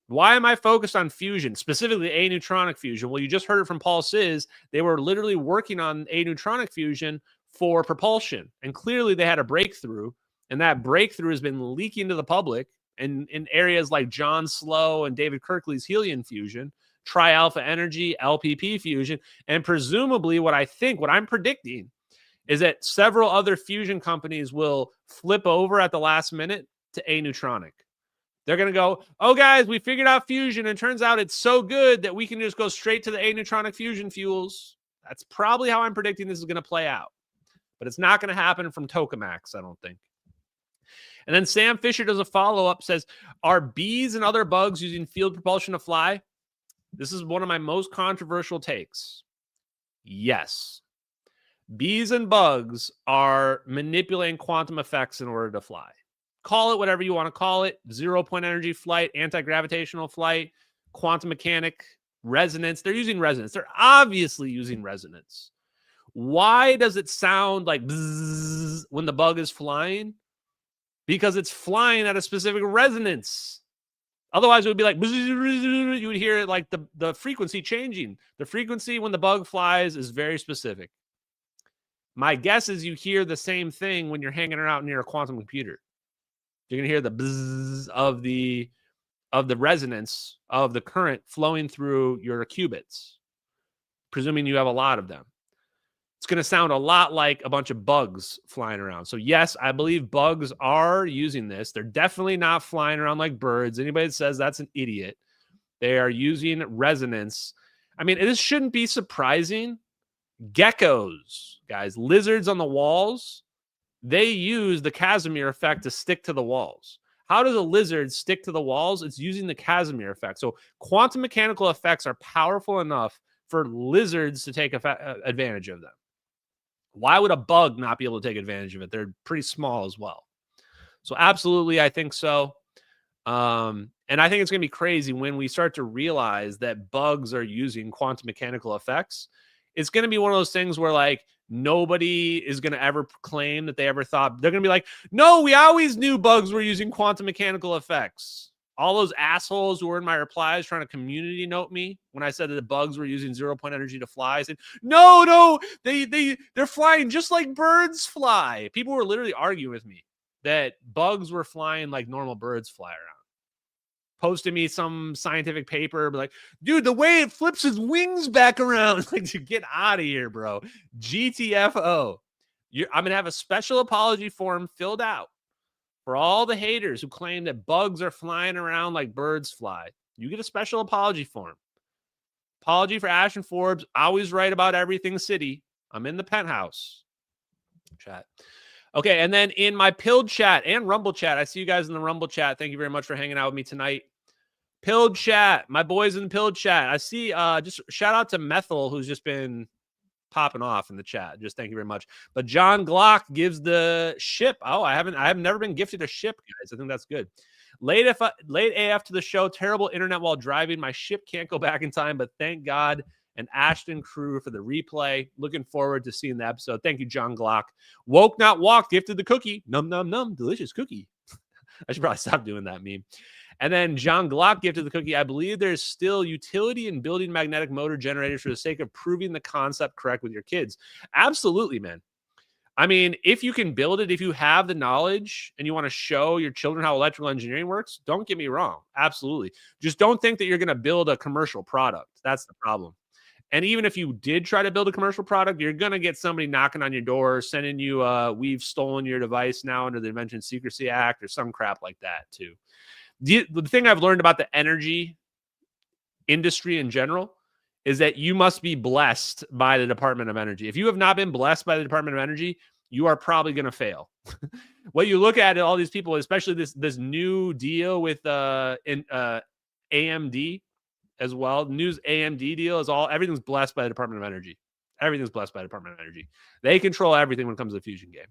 Why am I focused on fusion, specifically aneutronic fusion? Well, you just heard it from Paul Sizz. They were literally working on aneutronic fusion for propulsion. And clearly they had a breakthrough. And that breakthrough has been leaking to the public in areas like John Slow and David Kirkley's helium fusion, tri-alpha energy, LPP fusion. And presumably what I'm predicting is that several other fusion companies will flip over at the last minute to aneutronic. They're going to go, oh, guys, we figured out fusion, and turns out it's so good that we can just go straight to the aneutronic fusion fuels. That's probably how I'm predicting this is going to play out. But it's not going to happen from tokamaks, I don't think. And then Sam Fisher does a follow-up, says, are bees and other bugs using field propulsion to fly? This is one of my most controversial takes. Yes. Bees and bugs are manipulating quantum effects in order to fly. Call it whatever you want to call it. 0-point energy flight, anti-gravitational flight, quantum mechanic, resonance. They're using resonance. They're obviously using resonance. Why does it sound like bzzz when the bug is flying? Because it's flying at a specific resonance. Otherwise, it would be like bzzz, you would hear it like the frequency changing. The frequency when the bug flies is very specific. My guess is you hear the same thing when you're hanging around near a quantum computer. You're going to hear the bzzz of the resonance of the current flowing through your qubits, presuming you have a lot of them. It's going to sound a lot like a bunch of bugs flying around. So yes, I believe bugs are using this. They're definitely not flying around like birds. Anybody that says that's an idiot. They are using resonance. I mean, this shouldn't be surprising. Geckos, guys, lizards on the walls, they use the Casimir effect to stick to the walls. How does a lizard stick to the walls? It's using the Casimir effect. So quantum mechanical effects are powerful enough for lizards to take advantage of them. Why would a bug not be able to take advantage of it? They're pretty small as well. So absolutely, I think so. And I think it's going to be crazy when we start to realize that bugs are using quantum mechanical effects. It's going to be one of those things where like nobody is going to ever claim that they ever thought. They're going to be like, no, we always knew bugs were using quantum mechanical effects. All those assholes who were in my replies trying to community note me when I said that the bugs were using 0-point energy to fly. I said, no, they're flying just like birds fly. People were literally arguing with me that bugs were flying like normal birds fly around. Posted me some scientific paper, like, dude, the way it flips his wings back around, like, to get out of here, bro. GTFO. I'm going to have a special apology form filled out for all the haters who claim that bugs are flying around like birds fly. You get a special apology form. Apology for Ashton Forbes. Always right about everything city. I'm in the penthouse. Chat. Okay, and then in my Pilled chat and Rumble chat, I see you guys in the Rumble chat. Thank you very much for hanging out with me tonight. Pilled chat, my boys in the Pilled chat. I see, just shout out to Methyl, who's just been popping off in the chat. Just thank you very much. But John Glock gives the ship. Oh, I have never been gifted a ship, guys. I think that's good. Late AF to the show. Terrible internet while driving. My ship can't go back in time, but thank God. And Ashton crew for the replay. Looking forward to seeing the episode. Thank you, John Glock. Woke Not Walk gifted the cookie. Num, num, num. Delicious cookie. I should probably stop doing that meme. And then John Glock gifted the cookie. I believe there's still utility in building magnetic motor generators for the sake of proving the concept correct with your kids. Absolutely, man. I mean, if you can build it, if you have the knowledge and you want to show your children how electrical engineering works, don't get me wrong. Absolutely. Just don't think that you're going to build a commercial product. That's the problem. And even if you did try to build a commercial product, you're going to get somebody knocking on your door, sending you, we've stolen your device now under the Invention Secrecy Act or some crap like that too. The thing I've learned about the energy industry in general is that you must be blessed by the Department of Energy. If you have not been blessed by the Department of Energy, you are probably going to fail. What you look at all these people, especially this new deal with AMD as well. News AMD deal is everything's blessed by the Department of Energy. Everything's blessed by the Department of Energy. They control everything when it comes to the fusion game.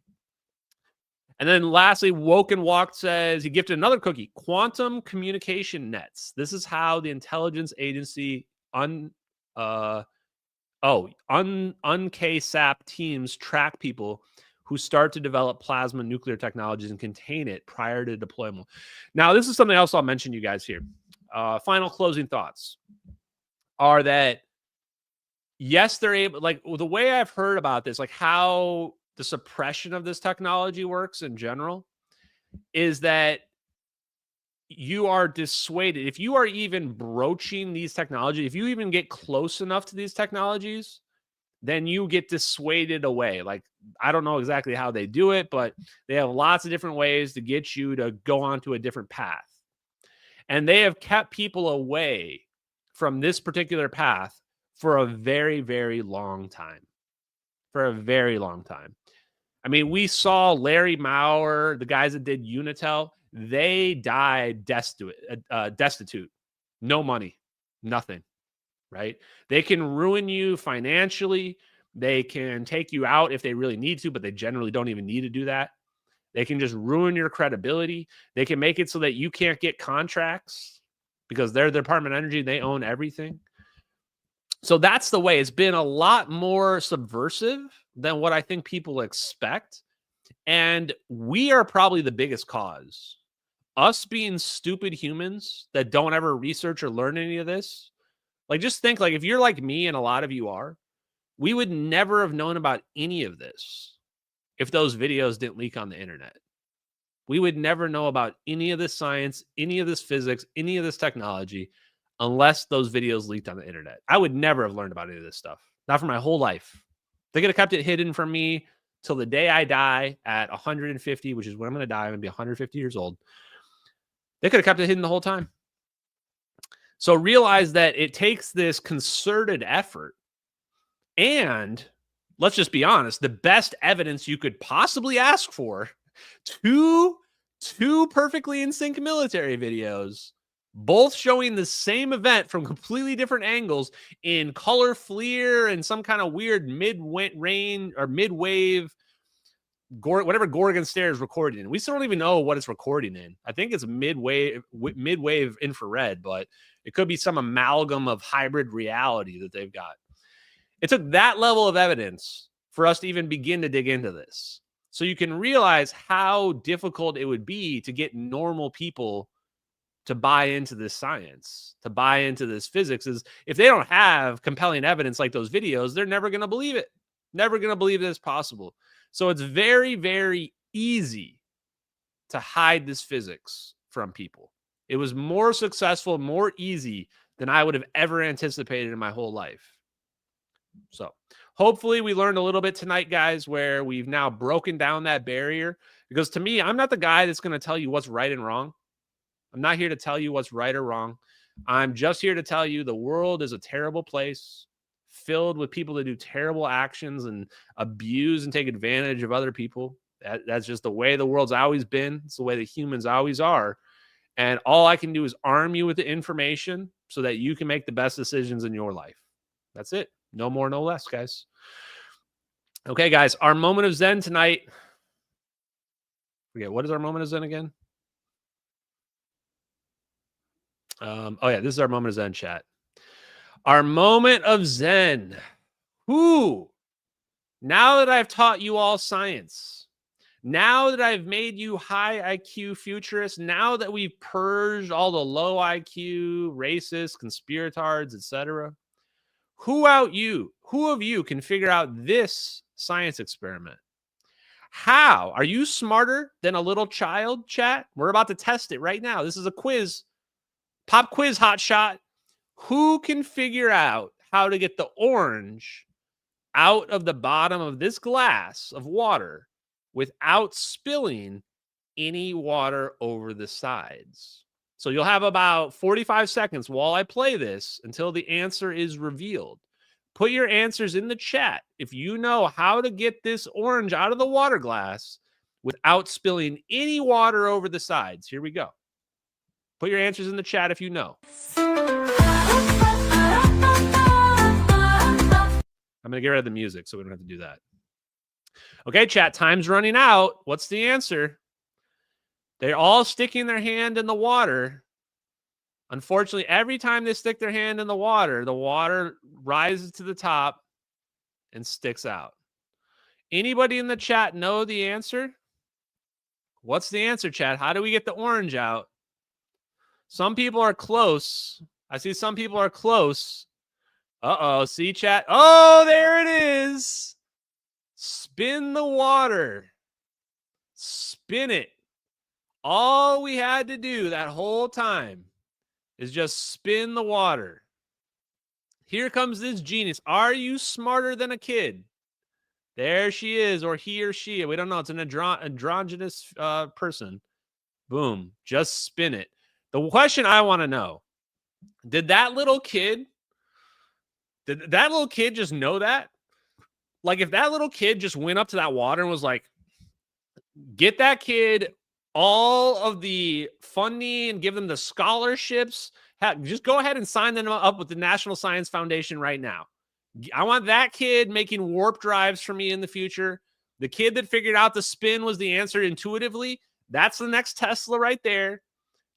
And then lastly, Woke and Walked says he gifted another cookie, quantum communication nets. This is how the intelligence agency UNKSAP teams track people who start to develop plasma nuclear technologies and contain it prior to deployment. Now, this is something else I'll mention you guys here. Final closing thoughts are that, yes, they're able, like the way I've heard about this, like how the suppression of this technology works in general is that you are dissuaded. If you are even broaching these technologies, if you even get close enough to these technologies, then you get dissuaded away. Like, I don't know exactly how they do it, but they have lots of different ways to get you to go onto a different path. And they have kept people away from this particular path for a very, very long time. For a very long time. I mean, we saw Larry Maurer, the guys that did Unitel, they died destitute. No money, nothing, right? They can ruin you financially. They can take you out if they really need to, but they generally don't even need to do that. They can just ruin your credibility. They can make it so that you can't get contracts because they're the Department of Energy. They own everything. So that's the way. It's been a lot more subversive than what I think people expect. And we are probably the biggest cause. Us being stupid humans that don't ever research or learn any of this. Like, just think, like, if you're like me, and a lot of you are, we would never have known about any of this if those videos didn't leak on the internet. We would never know about any of this science, any of this physics, any of this technology, unless those videos leaked on the internet. I would never have learned about any of this stuff. Not for my whole life. They could have kept it hidden from me till the day I die at 150, which is when I'm going to die. I'm going to be 150 years old. They could have kept it hidden the whole time. So realize that it takes this concerted effort. And let's just be honest, the best evidence you could possibly ask for, two perfectly in sync military videos, both showing the same event from completely different angles in color FLIR and some kind of weird mid-rain or mid-wave, whatever Gorgon Stare is recording in. We still don't even know what it's recording in. I think it's mid-wave infrared, but it could be some amalgam of hybrid reality that they've got. It took that level of evidence for us to even begin to dig into this. So you can realize how difficult it would be to get normal people to buy into this science, to buy into this physics. Is if they don't have compelling evidence like those videos, they're never going to believe it. Never going to believe that it's possible. So it's very, very easy to hide this physics from people. It was more successful, more easy than I would have ever anticipated in my whole life. So hopefully we learned a little bit tonight, guys, where we've now broken down that barrier. Because to me, I'm not the guy that's going to tell you what's right and wrong. I'm not here to tell you what's right or wrong. I'm just here to tell you the world is a terrible place, filled with people that do terrible actions and abuse and take advantage of other people. That's just the way the world's always been. It's the way the humans always are. And all I can do is arm you with the information so that you can make the best decisions in your life. That's it. No more, no less, guys. Okay, guys, our moment of Zen tonight. Forget, what is our moment of Zen again? Oh, yeah, this is our moment of Zen, chat. Our moment of Zen. Now that I've taught you all science, now that I've made you high IQ futurists, now that we've purged all the low IQ, racists, conspiratards, etc., who of you can figure out this science experiment? How? Are you smarter than a little child, chat? We're about to test it right now. This is a quiz. Pop quiz, hot shot. Who can figure out how to get the orange out of the bottom of this glass of water without spilling any water over the sides? So you'll have about 45 seconds while I play this until the answer is revealed. Put your answers in the chat if you know how to get this orange out of the water glass without spilling any water over the sides. Here we go. Put your answers in the chat if you know. I'm going to get rid of the music so we don't have to do that. Okay, chat, time's running out. What's the answer? They're all sticking their hand in the water. Unfortunately, every time they stick their hand in the water rises to the top and sticks out. Anybody in the chat know the answer? What's the answer, chat? How do we get the orange out? Some people are close. I see some people are close. Uh-oh, see, chat? Oh, there it is. Spin the water. Spin it. All we had to do that whole time is just spin the water. Here comes this genius. Are you smarter than a kid? There she is, or he or she. We don't know. It's an androgynous person. Boom. Just spin it. The question I want to know, did that little kid just know that? Like, if that little kid just went up to that water and was like, get that kid all of the funding and give them the scholarships, just go ahead and sign them up with the National Science Foundation right now. I want that kid making warp drives for me in the future. The kid that figured out the spin was the answer intuitively. That's the next Tesla right there.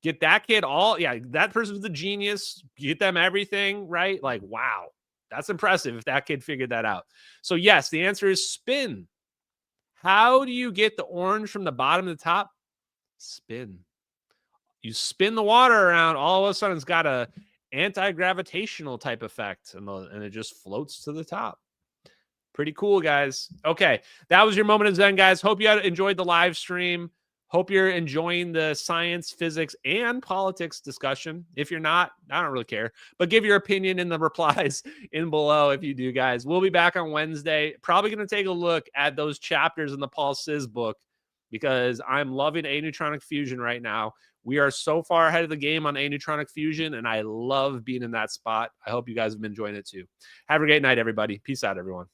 Get that kid that person's the genius. Get them everything, right? Like, wow. That's impressive if that kid figured that out. So yes, the answer is spin. How do you get the orange from the bottom to the top? Spin. You spin the water around, all of a sudden it's got a anti-gravitational type effect, and it just floats to the top. Pretty cool, guys. Okay, that was your moment of Zen, guys. Hope you enjoyed the live stream. Hope you're enjoying the science, physics, and politics discussion. If you're not, I don't really care. But give your opinion in the replies in below if you do, guys. We'll be back on Wednesday. Probably going to take a look at those chapters in the Paul Sis book because I'm loving Aneutronic fusion right now. We are so far ahead of the game on Aneutronic fusion, and I love being in that spot. I hope you guys have been enjoying it too. Have a great night, everybody. Peace out, everyone.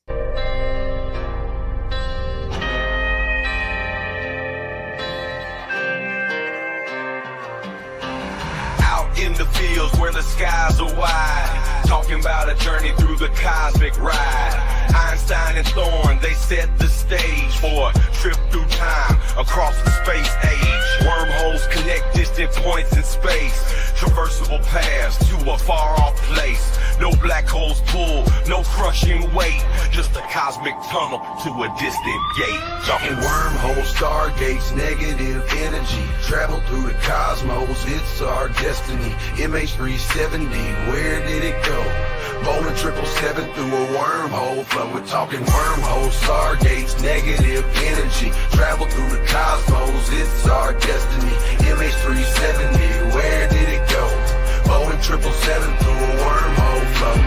In the fields where the skies are wide, talking about a journey through the cosmic ride. Einstein and Thorne, they set the stage for a trip through time across the space age. Wormholes connect distant points in space, traversable paths to a far-off place. No black holes pull, no crushing weight, just a cosmic tunnel to a distant gate. Talking wormholes, stargates, negative energy, travel through the cosmos, it's our destiny. MH370, where did it go? Bowling 777 through a wormhole flow. We're talking wormholes, stargates, negative energy, travel through the cosmos, it's our destiny. MH370, where did it go? Bowling 777 through a wormhole flow.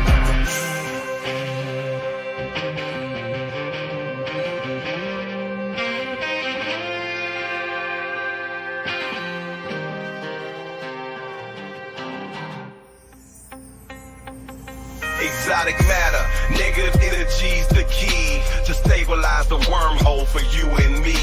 Exotic matter, negative energy's the key to stabilize the wormhole for you and me.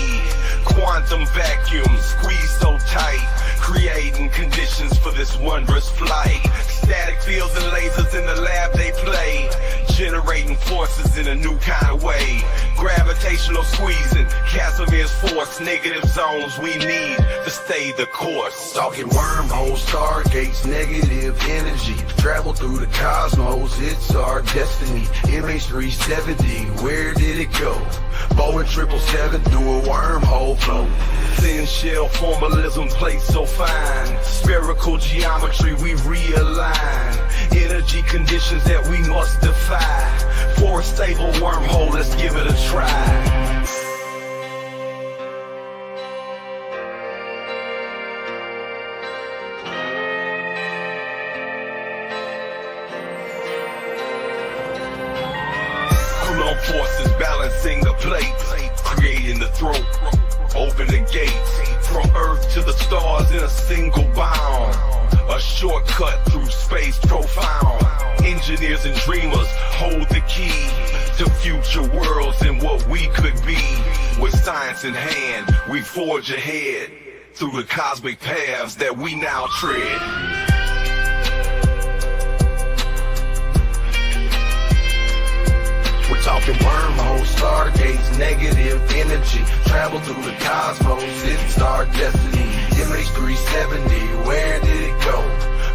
Quantum vacuum squeezed so tight, creating conditions for this wondrous flight. Static fields and lasers in the lab they play, generating forces in a new kind of way. Gravitational squeezing, Casimir's force, negative zones we need to stay the course. Talking wormholes, stargates, negative energy, travel through the cosmos, it's our destiny. MH370, where did it go? Boeing 777 through a wormhole flow. Thin shell formalism plates so fine, spherical geometry we realign. Energy conditions that we must defy. For a stable wormhole, let's give it a try. Coulomb forces balancing the plate, creating the throat, open the gates, from Earth to the stars in a single bound. A a shortcut through space profound. Engineers and dreamers hold the key to future worlds and what we could be. With science in hand, we forge ahead through the cosmic paths that we now tread. We're talking wormholes, stargates, negative energy, travel through the cosmos, it's star destiny. MH370, where did it go?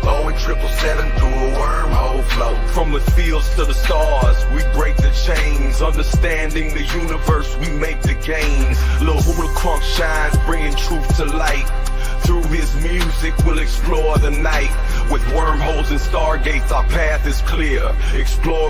Boeing 777 through a wormhole flow. From the fields to the stars, we break the chains. Understanding the universe, we make the gains. Lil Hula Crunk shines, bringing truth to light. Through his music, we'll explore the night. With wormholes and stargates, our path is clear. Explore